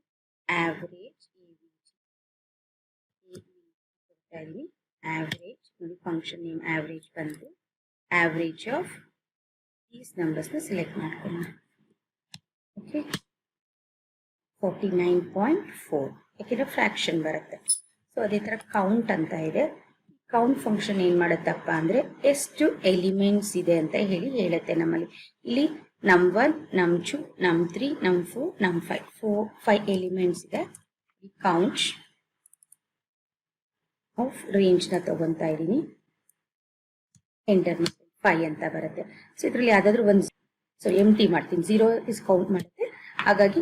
ಆವ್ರೇಜ್ ಕೊಡ್ತಾ ಇದೀನಿ. ಆವ್ರೇಜ್ ನೋಡಿ, ಫಂಕ್ಷನ್ ನೇಮ್ ಆವ್ರೇಜ್ ಬಂತು. ಆವ್ರೇಜ್ ಆಫ್ ದೀಸ್ ನಂಬರ್ಸ್ನ ಸೆಲೆಕ್ಟ್ ಮಾಡ್ಕೊಳ್ಳೋಣ. ಓಕೆ, 49.4, ಯಾಕೆಂದರೆ ಫ್ರ್ಯಾಕ್ಷನ್ ಬರುತ್ತೆ. ಸೊ ಅದೇ ಥರ ಕೌಂಟ್ ಅಂತ ಇದೆ. ಕೌಂಟ್ ಫಂಕ್ಷನ್ ಏನು ಮಾಡುತ್ತಪ್ಪ ಅಂದರೆ ಎಷ್ಟು ಎಲಿಮೆಂಟ್ಸ್ ಇದೆ ಅಂತ ಹೇಳುತ್ತೆ ನಮ್ಮಲ್ಲಿ. ಇಲ್ಲಿ ನಮ್ 1, ನಮ್ 2, ನಮ್ 3, ನಮ್ 4, ನಮ್ 5 ಎಲಿಮೆಂಟ್ಸ್ ಇದೆ. ಈ ಕೌಂಟ್ ಆಫ್ ರೇಂಜ್ನ ತಗೊತಾ ಇದ್ದೀನಿ. ಎಂಟರ್ 5 ಅಂತ ಬರುತ್ತೆ. ಸೊ ಇದರಲ್ಲಿ ಯಾವುದಾದ್ರೂ ಒಂದು, ಸೊ ಎಂಟಿ ಮಾಡ್ತೀನಿ, 0 ಇಸ್ ಕೌಂಟ್ ಮಾಡುತ್ತೆ, ಹಾಗಾಗಿ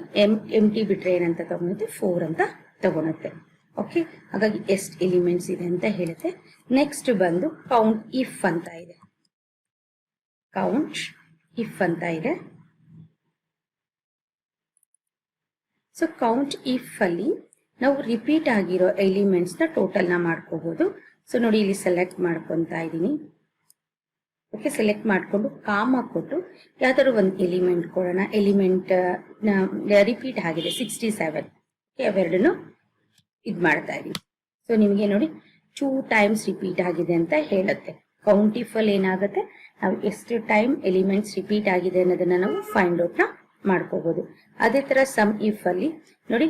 ಎಂಟಿ ಬಿಟ್ಟರೆ ಏನಂತ ತಗೊಳುತ್ತೆ? 4 ಅಂತ ತಗೊಳುತ್ತೆ. ಓಕೆ, ಹಾಗಾಗಿ ಎಷ್ಟು ಎಲಿಮೆಂಟ್ಸ್ ಇದೆ ಅಂತ ಹೇಳುತ್ತೆ. ನೆಕ್ಸ್ಟ್ ಬಂದು ಕೌಂಟ್ ಇಫ್ ಅಂತ ಇದೆ. ಕೌಂಟ್ ಇಫ್ ಅಂತ ಇದೆ. ಸೊ ಕೌಂಟ್ ಇಫ್ ಅಲ್ಲಿ ನಾವು ರಿಪೀಟ್ ಆಗಿರೋ ಎಲಿಮೆಂಟ್ಸ್ನ ಟೋಟಲ್ನ ಮಾಡ್ಕೋಬಹುದು. ಸೊ ನೋಡಿ, ಇಲ್ಲಿ ಸೆಲೆಕ್ಟ್ ಮಾಡ್ಕೊತಾ ಇದ್ದೀನಿ. ಓಕೆ, ಸೆಲೆಕ್ಟ್ ಮಾಡಿಕೊಂಡು ಕಾಮ ಕೊಟ್ಟು ಯಾವ್ದಾದ್ರು ಒಂದು ಎಲಿಮೆಂಟ್ ಕೊಡೋಣ. ಎಲಿಮೆಂಟ್ ರಿಪೀಟ್ ಆಗಿದೆ 67. ಓಕೆ, ಅವೆರಡನ್ನು ಇದು ಮಾಡ್ತಾ ಇದೀವಿ. ಸೊ ನಿಮಗೆ ನೋಡಿ 2 ಟೈಮ್ಸ್ ರಿಪೀಟ್ ಆಗಿದೆ ಅಂತ ಹೇಳುತ್ತೆ. ಕೌಂಟ್ ಇಫ್ ಅಲ್ಲಿ ಏನಾಗುತ್ತೆ, ನಾವು ಎಷ್ಟು ಟೈಮ್ ಎಲಿಮೆಂಟ್ಸ್ ರಿಪೀಟ್ ಆಗಿದೆ ಅನ್ನೋದನ್ನ ನಾವು ಫೈಂಡ್ ಔಟ್ ನ ಮಾಡ್ಕೋಬಹುದು. ಅದೇ ತರ ಸಮ್ ಇಫ್ ಅಲ್ಲಿ ನೋಡಿ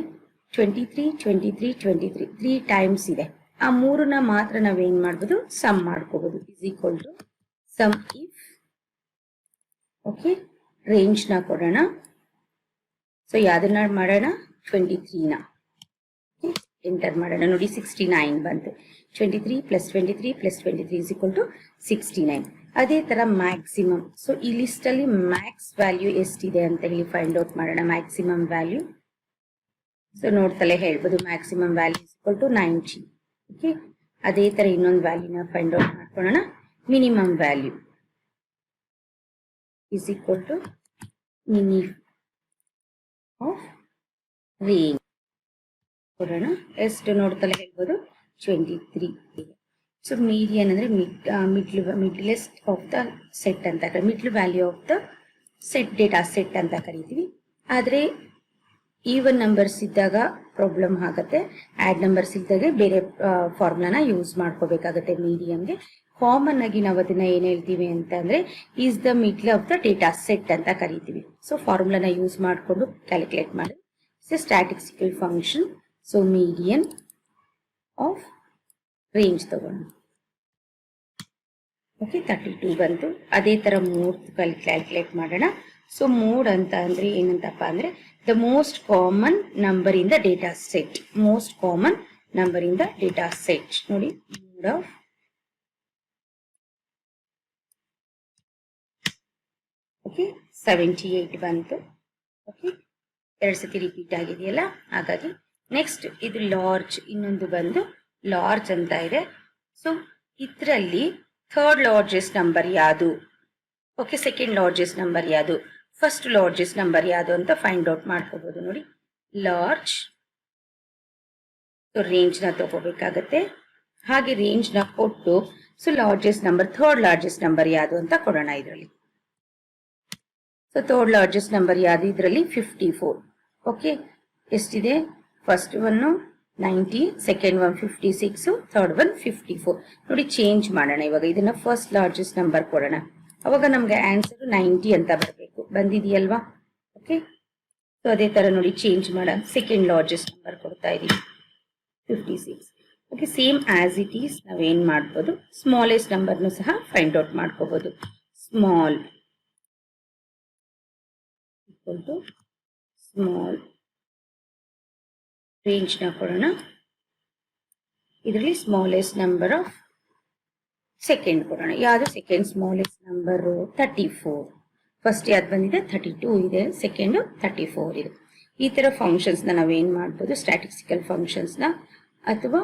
23, 23, 23 3 ಟೈಮ್ಸ್ ಇದೆ. ಆ ಮೂರನ್ನ ಮಾತ್ರ ನಾವೇನ್ ಮಾಡ್ಬೋದು, ಸಮ್ ಮಾಡ್ಕೋಬಹುದು. Is equal to sum if. Okay, range ನ ಕೊಡೋಣ. ಸೊ ಯಾವ್ದನ್ನ ಮಾಡೋಣ, 23ನ ಎಂಟರ್ ಮಾಡೋಣ. ನೋಡಿ 69 ಬಂತು. 23 + 23 + 23 ಇಸ್ ಈಕ್ವಲ್ ಟು 69. ಅದೇ ತರ ಮ್ಯಾಕ್ಸಿಮಮ್. ಸೊ ಈ ಲಿಸ್ಟ್ ಅಲ್ಲಿ ಮ್ಯಾಕ್ಸ್ ವ್ಯಾಲ್ಯೂ ಎಷ್ಟಿದೆ ಅಂತ ಹೇಳಿ ಫೈಂಡ್ ಔಟ್ ಮಾಡೋಣ. ಮ್ಯಾಕ್ಸಿಮಮ್ ವ್ಯಾಲ್ಯೂ ಸೊ ನೋಡ್ತಲೇ ಹೇಳ್ಬೋದು. Maximum value is equal to 90. Okay, ಅದೇ ತರ ಇನ್ನೊಂದು ವ್ಯಾಲ್ಯೂನ ಫೈಂಡ್ ಔಟ್ ಮಾಡ್ಕೊಳ್ಳೋಣ. Minimum value is equal to mini of range ಕೊಡೋಣ. ಎಷ್ಟು ನೋಡ್ತಲೇ ಹೇಳ್ಬೋದು, 23. ಸೊ ಮೀಡಿಯನ್ ಅಂದ್ರೆ ಮಿಡ್ಲೆಸ್ಟ್ ಆಫ್ ದ ಸೆಟ್ ಅಂತ middle value of the set, data set ಅಂತ ಕರಿತೀವಿ. ಆದ್ರೆ ಈವನ್ ನಂಬರ್ಸ್ ಇದ್ದಾಗ ಪ್ರಾಬ್ಲಮ್ ಆಗುತ್ತೆ. ಆಡ್ ನಂಬರ್ಸ್ ಇದ್ದಾಗ ಬೇರೆ ಫಾರ್ಮುಲಾನ ಯೂಸ್ ಮಾಡ್ಕೋಬೇಕಾಗುತ್ತೆ. ಮೀಡಿಯಂಗೆ ಕಾಮನ್ ಆಗಿ ನಾವು ಅದನ್ನ ಏನ್ ಹೇಳ್ತೀವಿ ಅಂತ ಅಂದ್ರೆ is the middle of the data set ಅಂತ ಕರಿತೀವಿ. ಸೊ ಫಾರ್ಮುಲಾನ ಯೂಸ್ ಮಾಡಿಕೊಂಡು ಕ್ಯಾಲ್ಕುಲೇಟ್ ಮಾಡಿ statistical function. So median of range ತಗೊಂಡು ಓಕೆ 32 ಬಂತು. ಅದೇ ತರ ಮೋಡ್ ಕ್ಯಾಲ್ಕುಲೇಟ್ ಮಾಡೋಣ. ಸೊ ಮೋಡ್ ಅಂತ ಅಂದ್ರೆ ಏನಂತಪ್ಪ ಅಂದ್ರೆ the most common number in the data set. Most common number in the data set. ನೋಡಿ ಮೋಡ್ ಆಫ್ ಓಕೆ 78 ಬಂತು. ಓಕೆ, 2 ಸತಿ ರಿಪೀಟ್ ಆಗಿದೆಯಲ್ಲ, ಹಾಗಾಗಿ ನೆಕ್ಸ್ಟ್ ಇದು ಲಾರ್ಜ್. ಇನ್ನೊಂದು ಬಂದು ಲಾರ್ಜ್ ಅಂತ ಇದೆ. ಸೊ ಇದರಲ್ಲಿ ಥರ್ಡ್ ಲಾರ್ಜೆಸ್ಟ್ ನಂಬರ್ ಯಾವುದು, ಓಕೆ ಸೆಕೆಂಡ್ ಲಾರ್ಜೆಸ್ಟ್ ನಂಬರ್ ಯಾವುದು, ಫಸ್ಟ್ ಲಾರ್ಜೆಸ್ಟ್ ನಂಬರ್ ಯಾವುದು ಅಂತ ಫೈಂಡ್ ಔಟ್ ಮಾಡ್ಕೋಬಹುದು. ನೋಡಿ ಲಾರ್ಜ್. ಸೊ ರೇಂಜ್ ನ ತಗೋಬೇಕಾಗತ್ತೆ. ಹಾಗೆ ರೇಂಜ್ ನ ಕೊಟ್ಟು so largest number, third largest number ಯಾವುದು ಅಂತ ಕೊಡೋಣ ಇದರಲ್ಲಿ. ಸೊ ಥರ್ಡ್ ಲಾರ್ಜೆಸ್ಟ್ ನಂಬರ್ ಯಾವುದು ಇದರಲ್ಲಿ, 54. ಓಕೆ, ಎಷ್ಟಿದೆ, first one 90, second one 56, third one 54. ನೋಡಿ ಚೇಂಜ್ ಮಾಡೋಣ. ಇವಾಗ ಇದನ್ನ ಫಸ್ಟ್ ಲಾರ್ಜೆಸ್ಟ್ ನಂಬರ್ ಕೊಡೋಣ. ಅವಾಗ ನಮ್ಗೆ ಆನ್ಸರ್ 90 ಅಂತ ಬರಬೇಕು. ಬಂದಿದೆಯಲ್ವಾ? ಓಕೆ, ಸೊ ಅದೇ ತರ ನೋಡಿ ಚೇಂಜ್ ಮಾಡ ಸೆಕೆಂಡ್ ಲಾರ್ಜೆಸ್ಟ್ ನಂಬರ್ ಕೊಡ್ತಾ ಇದೀವಿ 56. Okay, same as it is ನಾವೇನ್ ಮಾಡ್ಬೋದು, ಸ್ಮಾಲೆಸ್ಟ್ ನಂಬರ್ನು ಸಹ ಫೈಂಡ್ ಔಟ್ ಮಾಡ್ಕೋಬಹುದು. Small equal to small. Range ನ ಕೊಡೋಣ. ಇದರಲ್ಲಿ ಸ್ಮಾಲೆಸ್ಟ್ ನಂಬರ್ ಆಫ್ ಸೆಕೆಂಡ್ ಕೊಡೋಣ. ಯಾವುದು ಸೆಕೆಂಡ್ ಸ್ಮಾಲೆಸ್ಟ್ ನಂಬರ್, 34. ಫಸ್ಟ್ ಯಾವ್ದು ಬಂದಿದೆ, 32 ಇದೆ, ಸೆಕೆಂಡ್ 34 ಇದೆ. ಈ ತರ ಫಂಕ್ಷನ್ಸ್ ನಾವೇನ್ ಮಾಡ್ಬೋದು, ಸ್ಟ್ಯಾಟಿಸ್ಟಿಕಲ್ ಫಂಕ್ಷನ್ಸ್ ನ ಅಥವಾ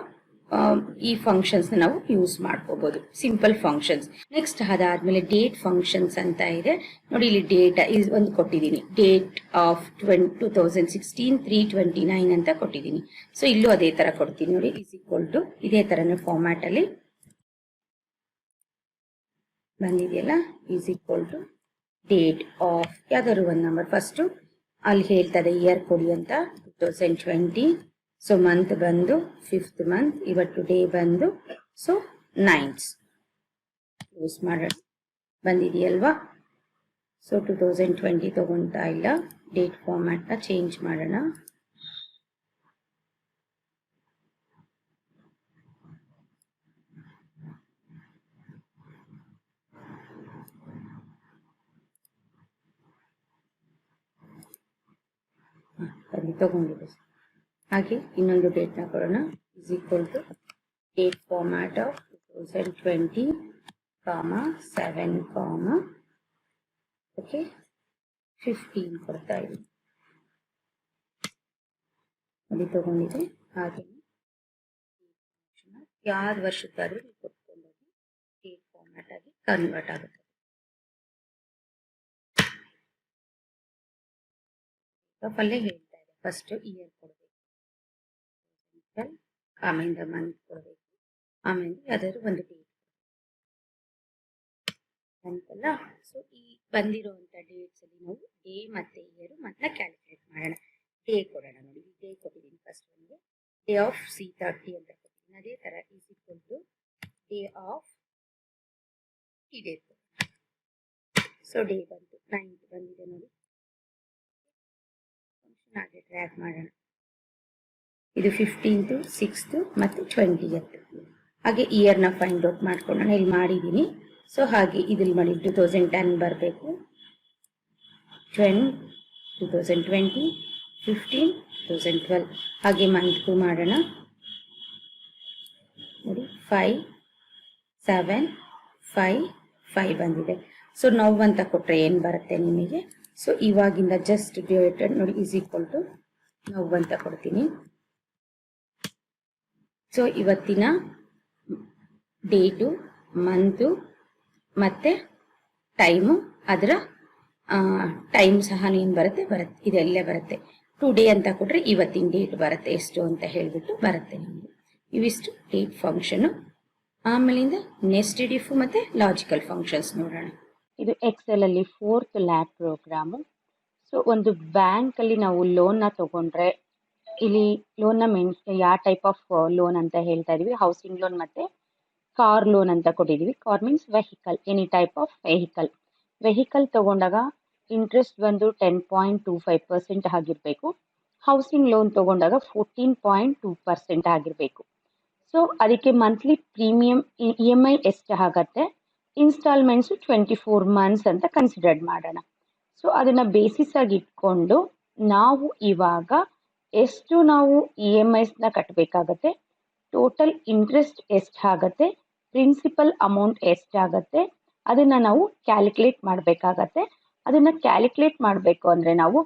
ಈ ಫಂಕ್ಷನ್ಸ್ ನಾವು ಯೂಸ್ ಮಾಡ್ಕೋಬಹುದು, ಸಿಂಪಲ್ ಫಂಕ್ಷನ್ಸ್. ನೆಕ್ಸ್ಟ್ ಅದಾದ್ಮೇಲೆ ಡೇಟ್ ಫಂಕ್ಷನ್ಸ್ ಅಂತ ಇದೆ. ನೋಡಿ ಇಲ್ಲಿ ಡೇಟ್ ಒಂದು ಕೊಟ್ಟಿದ್ದೀನಿ, ಡೇಟ್ ಆಫ್ 2016 3/29 ಅಂತ ಕೊಟ್ಟಿದ್ದೀನಿ. ಸೊ ಇಲ್ಲೂ ಅದೇ ತರ ಕೊಡ್ತೀನಿ ನೋಡಿ, ಇಸ್ ಈಕ್ವಲ್ ಟು ಇದೇ ತರನೇ ಫಾರ್ಮ್ಯಾಟ್ ಅಲ್ಲಿ ಬಂದಿದೆಯಲ್ಲ, is equal to date of ಯಾವ್ದಾದ್ರು ಒಂದು ನಂಬರ್. ಫಸ್ಟ್ ಅಲ್ಲಿ ಹೇಳ್ತದೆ ಇಯರ್ ಕೊಡಿ ಅಂತ, 2020. ಸೊ ಮಂತ್ ಬಂದು 5th ಮಂತ್, ಇವತ್ತು ಡೇ ಬಂದು ಸೊ 9th ಯೂಸ್ ಮಾಡೋಣ. ಬಂದಿದೆಯಲ್ವಾ? ಸೊ 2020 ತಗೊಂತಾ ಇಲ್ಲ, ಡೇಟ್ ಫಾರ್ಮ್ಯಾಟ್ ನ ಚೇಂಜ್ ಮಾಡೋಣ. ತಗೊಂಡಿದೆ. ಹಾಗೆ ಇನ್ನೊಂದು ಡೇಟ್ ನ ಕೊಡೋಣ, is equal to date format of 2020, 7, okay 15 ಕೊಡ್ತಾ ಇದ್ದೀನಿ. ಅಲ್ಲಿ ತಗೊಂಡಿದೆ. ಹಾಗೆ ಯಾವ್ದು ವರ್ಷಕ್ಕಾದ್ರೂ ಕೊಟ್ಕೊಂಡೋಗಿ ಡೇಟ್ ಫಾರ್ಮ್ಯಾಟ್ ಆಗಿ ಕನ್ವರ್ಟ್ ಆಗುತ್ತೆ. ಅಲ್ಲೇ ಹೇಳ್ತಾ ಇದೆ, ಫಸ್ಟ್ ಇಯರ್ ಕೊಡಬೇಕು, ಆಮೇಲೆ ಮಂತ್ ಕೊಡಬೇಕು, ಆಮೇಲೆ ಯಾವ್ದಾದ್ರು ಒಂದು ಡೇಟ್. ಅಂತಲ್ಲ. ಸೊ ಈ ಬಂದಿರೋಂಥ ಡೇಟ್ಸಲ್ಲಿ ನಾವು ಡೇ ಮತ್ತು ಇಯರು ಮಾತ್ರ ಕ್ಯಾಲ್ಕುಲೇಟ್ ಮಾಡೋಣ. ಡೇ ಕೊಡೋಣ ನೋಡಿ, ಡೇ ಕೊಟ್ಟಿದ್ದೀನಿ ಫಸ್ಟ್ ಒಂದು ಡೇ ಆಫ್ C30 ಅಂತ ಕೊಟ್ಟಿದ್ದೀನಿ. ಅದೇ ಥರ is equal to day of ಈ ಡೇಟ್. ಸೊ ಡೇ ಬಂತು 9th ಬಂದಿದೆ ನೋಡಿ. ಫಂಕ್ಷನ್ ಹಾಗೆ ಟ್ರ್ಯಾಕ್ ಮಾಡೋಣ. ಇದು 15th 6th ಮತ್ತು 20th. ಹಾಗೆ ಇಯರ್ನ ಫೈಂಡ್ ಔಟ್ ಮಾಡ್ಕೊಳ್ಳೋಣ. ಇಲ್ಲಿ ಮಾಡಿದ್ದೀನಿ. ಸೊ ಹಾಗೆ ಇದ್ರಲ್ಲಿ ಮಾಡಿ 2010 ಬರಬೇಕು, 2020, 15, 2012. ಹಾಗೆ ಮಂತ್ಗೂ ಮಾಡೋಣ ನೋಡಿ. 5, 7, 5, 5 ಬಂದಿದೆ. ಸೊ ನಾವು ಅಂತ ಕೊಟ್ಟರೆ ಏನು ಬರುತ್ತೆ ನಿಮಗೆ? ಸೊ ಇವಾಗಿಂದ ಜಸ್ಟ್ ಡಿವೈಡೆಡ್ ನೋಡಿ ಈಸ್ ಈಕ್ವಲ್ ಟು ನಾವು ಅಂತ ಕೊಡ್ತೀನಿ. ಸೊ ಇವತ್ತಿನ ಡೇಟು, ಮಂತು ಮತ್ತು ಟೈಮು, ಅದರ ಟೈಮ್ ಸಹ ಏನು ಬರುತ್ತೆ ಇದೆಲ್ಲ ಬರುತ್ತೆ. ಟುಡೇ ಅಂತ ಕೊಟ್ಟರೆ ಇವತ್ತಿನ ಡೇಟ್ ಬರುತ್ತೆ ಎಷ್ಟು ಅಂತ ಹೇಳಿಬಿಟ್ಟು ಬರುತ್ತೆ ನಿಮಗೆ. ಇವಿಷ್ಟು ಡೇಟ್ ಫಂಕ್ಷನು. ಆಮೇಲಿಂದ ನೆಸ್ಟೆಡ್ ಇಫ್ ಮತ್ತು ಲಾಜಿಕಲ್ ಫಂಕ್ಷನ್ಸ್ ನೋಡೋಣ. ಇದು ಎಕ್ಸೆಲ್ ಅಲ್ಲಿ 4th ಲ್ಯಾಬ್ ಪ್ರೋಗ್ರಾಮು. ಸೊ ಒಂದು ಬ್ಯಾಂಕಲ್ಲಿ ನಾವು ಲೋನ್ನ ತಗೊಂಡ್ರೆ ಇಲ್ಲಿ ಲೋನ್ನ ಯಾವ ಟೈಪ್ ಆಫ್ ಲೋನ್ ಅಂತ ಹೇಳ್ತಾ ಇದೀವಿ. ಹೌಸಿಂಗ್ ಲೋನ್ ಮತ್ತೆ ಕಾರ್ ಲೋನ್ ಅಂತ ಕೊಟ್ಟಿದ್ದೀವಿ. Car means vehicle, any type of vehicle. Vehicle ತಗೊಂಡಾಗ ಇಂಟ್ರೆಸ್ಟ್ ಬಂದು 10.25% ಆಗಿರಬೇಕು. ಹೌಸಿಂಗ್ ಲೋನ್ ತಗೊಂಡಾಗ 14.2% ಆಗಿರಬೇಕು. ಸೊ ಅದಕ್ಕೆ ಮಂತ್ಲಿ ಪ್ರೀಮಿಯಂ EMI ಎಷ್ಟು ಆಗತ್ತೆ, ಇನ್ಸ್ಟಾಲ್ಮೆಂಟ್ಸು 24 ಮಂತ್ಸ್ ಅಂತ ಕನ್ಸಿಡರ್ ಮಾಡೋಣ. ಸೊ ಅದನ್ನು ಬೇಸಿಸ್ ಆಗಿ ಇಟ್ಕೊಂಡು ನಾವು ಇವಾಗ ಎಷ್ಟು ನಾವು EMIಸ್ನ ಕಟ್ಟಬೇಕಾಗತ್ತೆ, ಟೋಟಲ್ ಇಂಟ್ರೆಸ್ಟ್ ಎಷ್ಟಾಗತ್ತೆ, ಪ್ರಿನ್ಸಿಪಲ್ ಅಮೌಂಟ್ ಎಷ್ಟಾಗತ್ತೆ, ಅದನ್ನು ನಾವು ಕ್ಯಾಲ್ಕುಲೇಟ್ ಮಾಡಬೇಕಾಗತ್ತೆ. ಅದನ್ನು ಕ್ಯಾಲ್ಕುಲೇಟ್ ಮಾಡಬೇಕು ಅಂದರೆ ನಾವು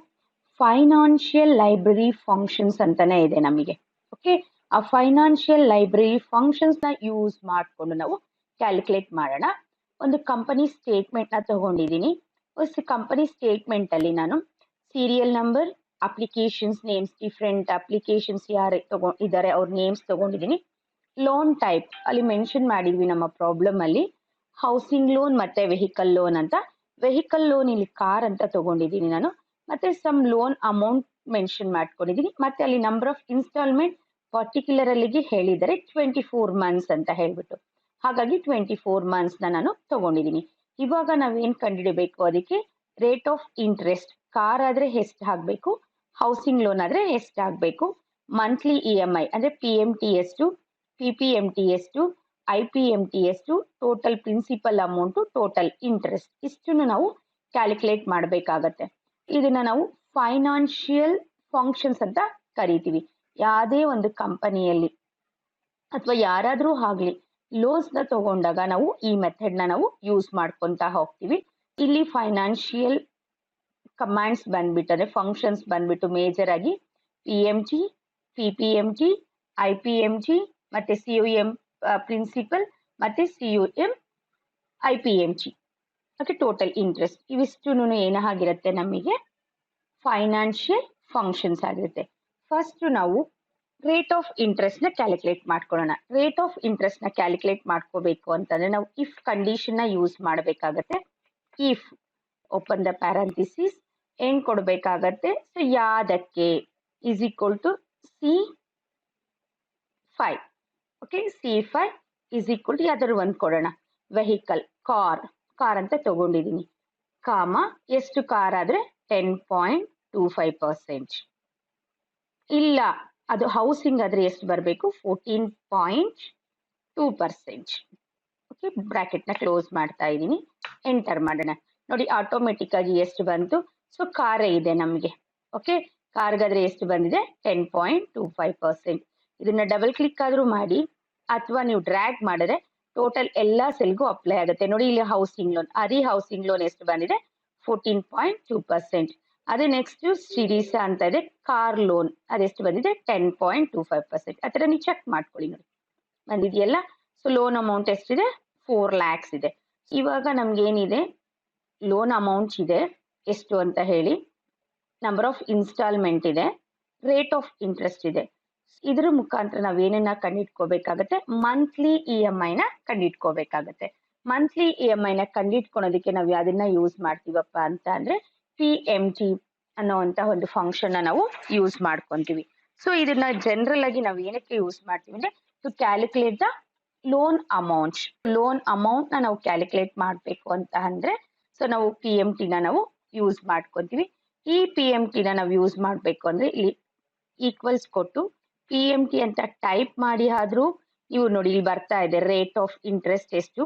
ಫೈನಾನ್ಷಿಯಲ್ ಲೈಬ್ರರಿ ಫಂಕ್ಷನ್ಸ್ ಅಂತಲೇ ಇದೆ ನಮಗೆ. ಓಕೆ, ಆ ಫೈನಾನ್ಷಿಯಲ್ ಲೈಬ್ರರಿ ಫಂಕ್ಷನ್ಸ್ನ ಯೂಸ್ ಮಾಡಿಕೊಂಡು ನಾವು ಕ್ಯಾಲ್ಕುಲೇಟ್ ಮಾಡೋಣ. ಒಂದು ಕಂಪನಿ ಸ್ಟೇಟ್ಮೆಂಟ್ನ ತಗೊಂಡಿದ್ದೀನಿ. ಕಂಪನಿ ಸ್ಟೇಟ್ಮೆಂಟಲ್ಲಿ ನಾನು serial number, applications names, different applications ಯಾರು ಇದ್ದಾರೆ ಅವ್ರ ನೇಮ್ಸ್ ತಗೊಂಡಿದ್ದೀನಿ. ಲೋನ್ ಟೈಪ್ ಅಲ್ಲಿ ಮೆನ್ಷನ್ ಮಾಡಿದ್ವಿ ನಮ್ಮ ಪ್ರಾಬ್ಲಮ್ ಅಲ್ಲಿ, ಹೌಸಿಂಗ್ ಲೋನ್ ಮತ್ತೆ ವೆಹಿಕಲ್ ಲೋನ್ ಅಂತ. ವೆಹಿಕಲ್ ಲೋನ್ ಇಲ್ಲಿ ಕಾರ್ ಅಂತ ತಗೊಂಡಿದ್ದೀನಿ ನಾನು. ಮತ್ತೆ ಸಮ್ ಲೋನ್ ಅಮೌಂಟ್ ಮೆನ್ಷನ್ ಮಾಡ್ಕೊಂಡಿದ್ದೀನಿ. ಮತ್ತೆ ಅಲ್ಲಿ ನಂಬರ್ ಆಫ್ ಇನ್ಸ್ಟಾಲ್ಮೆಂಟ್ ಪರ್ಟಿಕ್ಯುಲರ್ ಅಲ್ಲಿಗೆ ಹೇಳಿದ್ದಾರೆ 24 ಮಂತ್ಸ್ ಅಂತ ಹೇಳ್ಬಿಟ್ಟು. ಹಾಗಾಗಿ 24 ಮಂತ್ಸ್ನ ನಾನು ತಗೊಂಡಿದ್ದೀನಿ. ಇವಾಗ ನಾವೇನು ಕಂಡುಹಿಡಬೇಕು, ಅದಕ್ಕೆ ರೇಟ್ ಆಫ್ ಇಂಟ್ರೆಸ್ಟ್ ಕಾರ್ ಆದರೆ ಎಷ್ಟು ಆಗಬೇಕು, ಹೌಸಿಂಗ್ ಲೋನ್ ಆದರೆ ಎಷ್ಟು ಆಗಬೇಕು, ಮಂತ್ಲಿ EMI ಅಂದರೆ PMT ಎಷ್ಟು, PPMT ಎಷ್ಟು, IPMT ಎಷ್ಟು, total principal amount, total interest, ಇಷ್ಟನ್ನು ನಾವು ಕ್ಯಾಲ್ಕುಲೇಟ್ ಮಾಡಬೇಕಾಗತ್ತೆ. ಇದನ್ನು ನಾವು ಫೈನಾನ್ಷಿಯಲ್ ಫಂಕ್ಷನ್ಸ್ ಅಂತ ಕರಿತೀವಿ. ಯಾವುದೇ ಒಂದು ಕಂಪನಿಯಲ್ಲಿ ಅಥವಾ ಯಾರಾದರೂ ಆಗಲಿ ಲೋನ್ಸ್ನ ತಗೊಂಡಾಗ ನಾವು ಈ ಮೆಥಡ್ನ ನಾವು ಯೂಸ್ ಮಾಡ್ಕೊತಾ ಹೋಗ್ತೀವಿ. ಇಲ್ಲಿ ಫೈನಾನ್ಷಿಯಲ್ ಕಮಾಂಡ್ಸ್ ಬಂದ್ಬಿಟ್ಟು ಅಂದರೆ ಫಂಕ್ಷನ್ಸ್ ಬಂದ್ಬಿಟ್ಟು ಮೇಜರ್ ಆಗಿ PMT, PPMT, IPMT ಮತ್ತೆ CUM ಪ್ರಿನ್ಸಿಪಲ್ ಮತ್ತೆ CUM IPMT. Okay, total interest ಇವಿಷ್ಟು ಏನಾಗಿರುತ್ತೆ ನಮಗೆ ಫೈನಾನ್ಷಿಯಲ್ ಫಂಕ್ಷನ್ಸ್ ಆಗಿರುತ್ತೆ. ಫಸ್ಟ್ ನಾವು ರೇಟ್ ಆಫ್ ಇಂಟ್ರೆಸ್ಟ್ನ ಕ್ಯಾಲ್ಕುಲೇಟ್ ಮಾಡ್ಕೊಳ್ಳೋಣ. ರೇಟ್ ಆಫ್ ಇಂಟ್ರೆಸ್ಟ್ನ ಕ್ಯಾಲ್ಕುಲೇಟ್ ಮಾಡ್ಕೋಬೇಕು ಅಂತಂದ್ರೆ ನಾವು ಇಫ್ ಕಂಡೀಷನ್ನ ಯೂಸ್ ಮಾಡಬೇಕಾಗತ್ತೆ. ಇಫ್ ಓಪನ್ ದ ಪ್ಯಾರಂಥಿಸಿಸ್ ಏನ್ ಕೊಡಬೇಕಾಗತ್ತೆ, ಸೊ ಯಾದಕ್ಕೆ is equal to C5. Okay, C5 is equal to ಯಾವ್ದಾದ್ರು ಒಂದು ಕೊಡೋಣ. ವೆಹಿಕಲ್ ಕಾರ್ ಅಂತ ತಗೊಂಡಿದ್ದೀನಿ. ಕಾಮ ಎಷ್ಟು ಕಾರ್ ಆದ್ರೆ 10.25%. ಇಲ್ಲ ಅದು ಹೌಸಿಂಗ್ ಆದ್ರೆ ಎಷ್ಟು ಬರಬೇಕು, 14.2%. ಓಕೆ, ಬ್ರಾಕೆಟ್ನ ಕ್ಲೋಸ್ ಮಾಡ್ತಾ ಇದ್ದೀನಿ. ಎಂಟರ್ ಮಾಡೋಣ. ನೋಡಿ ಆಟೋಮೆಟಿಕ್ ಆಗಿ ಎಷ್ಟು ಬಂತು. ಸೊ ಕಾರೇ ಇದೆ ನಮಗೆ. ಓಕೆ, ಕಾರ್ಗಾದ್ರೆ ಎಷ್ಟು ಬಂದಿದೆ 10.25%. ಇದನ್ನ ಡಬಲ್ ಕ್ಲಿಕ್ ಆದ್ರೂ ಮಾಡಿ ಅಥವಾ ನೀವು ಡ್ರ್ಯಾಗ್ ಮಾಡಿದ್ರೆ ಟೋಟಲ್ ಎಲ್ಲ ಸೆಲ್ಗೂ ಅಪ್ಲೈ ಆಗುತ್ತೆ. ನೋಡಿ ಇಲ್ಲಿ ಹೌಸಿಂಗ್ ಲೋನ್, ಅದೇ ಹೌಸಿಂಗ್ ಲೋನ್ ಎಷ್ಟು ಬಂದಿದೆ 14.2%. ಅದೇ ನೆಕ್ಸ್ಟ್ ಸಿರೀಸಾ ಅಂತ ಇದೆ ಕಾರ್ ಲೋನ್, ಅದೆಷ್ಟು ಬಂದಿದೆ 10.25%. ಆ ಥರ ನೀವು ಚೆಕ್ ಮಾಡ್ಕೊಳ್ಳಿ. ನೋಡಿ ಬಂದಿದೆಯಲ್ಲ. ಸೊ ಲೋನ್ ಅಮೌಂಟ್ ಎಷ್ಟಿದೆ 4 lakhs ಇದೆ. ಇವಾಗ ನಮ್ಗೆ ಏನಿದೆ ಲೋನ್ ಅಮೌಂಟ್ಸ್ ಇದೆ ಎಷ್ಟು ಅಂತ ಹೇಳಿ, ನಂಬರ್ ಆಫ್ ಇನ್ಸ್ಟಾಲ್ಮೆಂಟ್ ಇದೆ, ರೇಟ್ ಆಫ್ ಇಂಟ್ರೆಸ್ಟ್ ಇದೆ. ಇದ್ರ ಮುಖಾಂತರ ನಾವೇನನ್ನ ಕಂಡಿಡ್ಕೋಬೇಕಾಗತ್ತೆ, ಮಂತ್ಲಿ EMIನ ಕಂಡಿಡ್ಕೋಬೇಕಾಗತ್ತೆ. ಮಂತ್ಲಿ EMI ನ ಕಂಡಿಡ್ಕೊಳೋದಕ್ಕೆ ನಾವು ಯಾವ್ದನ್ನ ಯೂಸ್ ಮಾಡ್ತೀವಪ್ಪ ಅಂತ ಅಂದ್ರೆ PMT ಅನ್ನೋಂತ ಒಂದು ಫಂಕ್ಷನ್ ನಾವು ಯೂಸ್ ಮಾಡ್ಕೊಂತೀವಿ. ಸೊ ಇದನ್ನ ಜನರಲ್ ಆಗಿ ನಾವು ಏನಕ್ಕೆ ಯೂಸ್ ಮಾಡ್ತೀವಿ ಅಂದ್ರೆ to calculate the loan amount ನ ನಾವು ಕ್ಯಾಲ್ಕುಲೇಟ್ ಮಾಡ್ಬೇಕು ಅಂತ ಅಂದ್ರೆ ಸೊ ನಾವು PMT ನ ನಾವು ಯೂಸ್ ಮಾಡ್ಕೊಂತೀವಿ. ಈ PMT ನ ನಾವು ಯೂಸ್ ಮಾಡ್ಬೇಕು ಅಂದ್ರೆ ಇಲ್ಲಿ ಈಕ್ವಲ್ಸ್ ಕೊಟ್ಟು PMT ಅಂತ ಟೈಪ್ ಮಾಡಿ ಆದ್ರೂ ನೀವು ನೋಡಿ ಇಲ್ಲಿ ಬರ್ತಾ ಇದೆ ರೇಟ್ ಆಫ್ ಇಂಟ್ರೆಸ್ಟ್ ಎಷ್ಟು,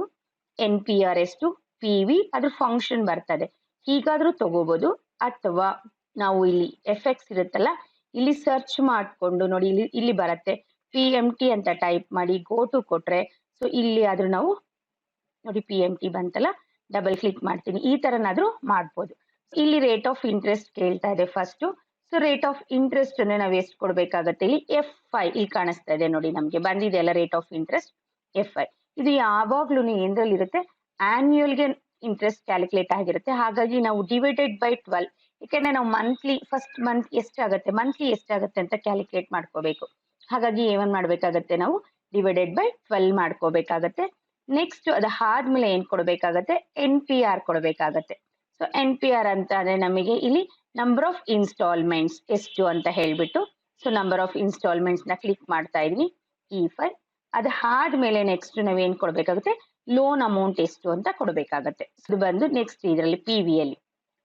NPR ಎಷ್ಟು, PV ಅದ್ರ ಫಂಕ್ಷನ್ ಬರ್ತದೆ, ಹೀಗಾದ್ರೂ ತಗೋಬಹುದು. ಅಥವಾ ನಾವು ಇಲ್ಲಿ ಎಫೆಕ್ಟ್ಸ್ ಇರುತ್ತಲ್ಲ ಇಲ್ಲಿ ಸರ್ಚ್ ಮಾಡ್ಕೊಂಡು ನೋಡಿ ಇಲ್ಲಿ ಬರುತ್ತೆ PMT ಅಂತ ಟೈಪ್ ಮಾಡಿ ಗೋ ಟು ಕೊಟ್ರೆ ಸೊ ಇಲ್ಲಿ ಆದ್ರೂ ನಾವು ನೋಡಿ PMT ಬಂತಲ್ಲ, ಡಬಲ್ ಕ್ಲಿಕ್ ಮಾಡ್ತೀನಿ, ಈ ತರನಾದ್ರೂ ಮಾಡ್ಬೋದು. ಇಲ್ಲಿ ರೇಟ್ ಆಫ್ ಇಂಟ್ರೆಸ್ಟ್ ಕೇಳ್ತಾ ಇದೆ first. So rate of interest ಅಂದ್ರೆ ನಾವು ಎಷ್ಟು ಕೊಡ್ಬೇಕಾಗತ್ತೆ, ಇಲ್ಲಿ F5 ಇಲ್ಲಿ ಕಾಣಿಸ್ತಾ ಇದೆ ನೋಡಿ, ನಮ್ಗೆ ಬಂದಿದೆ ಅಲ್ಲ ರೇಟ್ ಆಫ್ ಇಂಟ್ರೆಸ್ಟ್ F5. ಇದು ಯಾವಾಗ್ಲೂ ಏನ್ರಲ್ಲಿ ಇರುತ್ತೆ, ಆನ್ಯುಯಲ್ಗೆ ಇಂಟ್ರೆಸ್ಟ್ ಕ್ಯಾಲ್ಕುಲೇಟ್ ಆಗಿರುತ್ತೆ. ಹಾಗಾಗಿ ನಾವು ಡಿವೈಡೆಡ್ ಬೈ 12, ಯಾಕಂದ್ರೆ ನಾವು ಮಂತ್ಲಿ ಫಸ್ಟ್ ಮಂತ್ ಎಷ್ಟಾಗತ್ತೆ ಅಂತ ಕ್ಯಾಲ್ಕುಲೇಟ್ ಮಾಡ್ಕೋಬೇಕು. ಹಾಗಾಗಿ ಏನ್ ಮಾಡ್ಬೇಕಾಗತ್ತೆ, ನಾವು ಡಿವೈಡೆಡ್ ಬೈ 12 ಮಾಡ್ಕೋಬೇಕಾಗತ್ತೆ. ನೆಕ್ಸ್ಟ್ ಅದು ಆದ್ಮೇಲೆ ಏನ್ ಕೊಡ್ಬೇಕಾಗತ್ತೆ, NPR ಕೊಡ್ಬೇಕಾಗತ್ತೆ. ಸೊ NPR ಅಂತ ಅಂದ್ರೆ ನಮಗೆ ಇಲ್ಲಿ ನಂಬರ್ ಆಫ್ ಇನ್ಸ್ಟಾಲ್ಮೆಂಟ್ಸ್ ಎಷ್ಟು ಅಂತ ಹೇಳ್ಬಿಟ್ಟು ಸೊ ನಂಬರ್ ಆಫ್ ಇನ್ಸ್ಟಾಲ್ಮೆಂಟ್ಸ್ ನ ಕ್ಲಿಕ್ ಮಾಡ್ತಾ ಇದೀನಿ E5. ಅದು ಆದ್ಮೇಲೆ ನೆಕ್ಸ್ಟ್ ನಾವೇನ್ ಕೊಡ್ಬೇಕಾಗುತ್ತೆ, ಲೋನ್ ಅಮೌಂಟ್ ಎಷ್ಟು ಅಂತ ಕೊಡ್ಬೇಕಾಗತ್ತೆ. ಇದು ಬಂದು ನೆಕ್ಸ್ಟ್ ಇದರಲ್ಲಿ PV ಅಲ್ಲಿ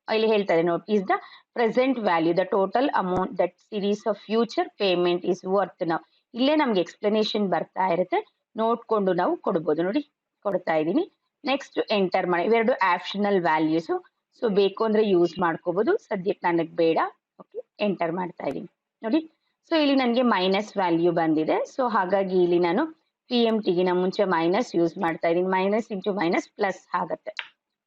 ಇಲ್ಲಿ ಹೇಳ್ತಾರೆ note is the present value the total amount that series of future payment is worth. ನಾವು ಇಲ್ಲೇ ನಮ್ಗೆ ಎಕ್ಸ್ಪ್ಲನೇಷನ್ ಬರ್ತಾ ಇರುತ್ತೆ, ನೋಡ್ಕೊಂಡು ನಾವು ಕೊಡ್ಬೋದು. ನೋಡಿ ಕೊಡ್ತಾ ಇದೀನಿ. ನೆಕ್ಸ್ಟ್ ಎಂಟರ್ ಮಾಡಿ, ಇವೆರಡು ಆಪ್ಷನಲ್ ವ್ಯಾಲ್ಯೂಸ್, ಸೊ ಬೇಕು ಅಂದ್ರೆ ಯೂಸ್ ಮಾಡ್ಕೋಬಹುದು, ಸದ್ಯಕ್ಕೆ ನನಗೆ ಬೇಡ. ಓಕೆ, ಎಂಟರ್ ಮಾಡ್ತಾ ಇದೀನಿ ನೋಡಿ. ಸೊ ಇಲ್ಲಿ ನನಗೆ ಮೈನಸ್ ವ್ಯಾಲ್ಯೂ ಬಂದಿದೆ. ಸೊ ಹಾಗಾಗಿ ಇಲ್ಲಿ ನಾನು PMT ಗಿನ ಮುಂಚೆ ಮೈನಸ್ ಯೂಸ್ ಮಾಡ್ತಾ ಇದೀನಿ. ಮೈನಸ್ ಇಂಟು ಮೈನಸ್ ಪ್ಲಸ್ ಆಗುತ್ತೆ.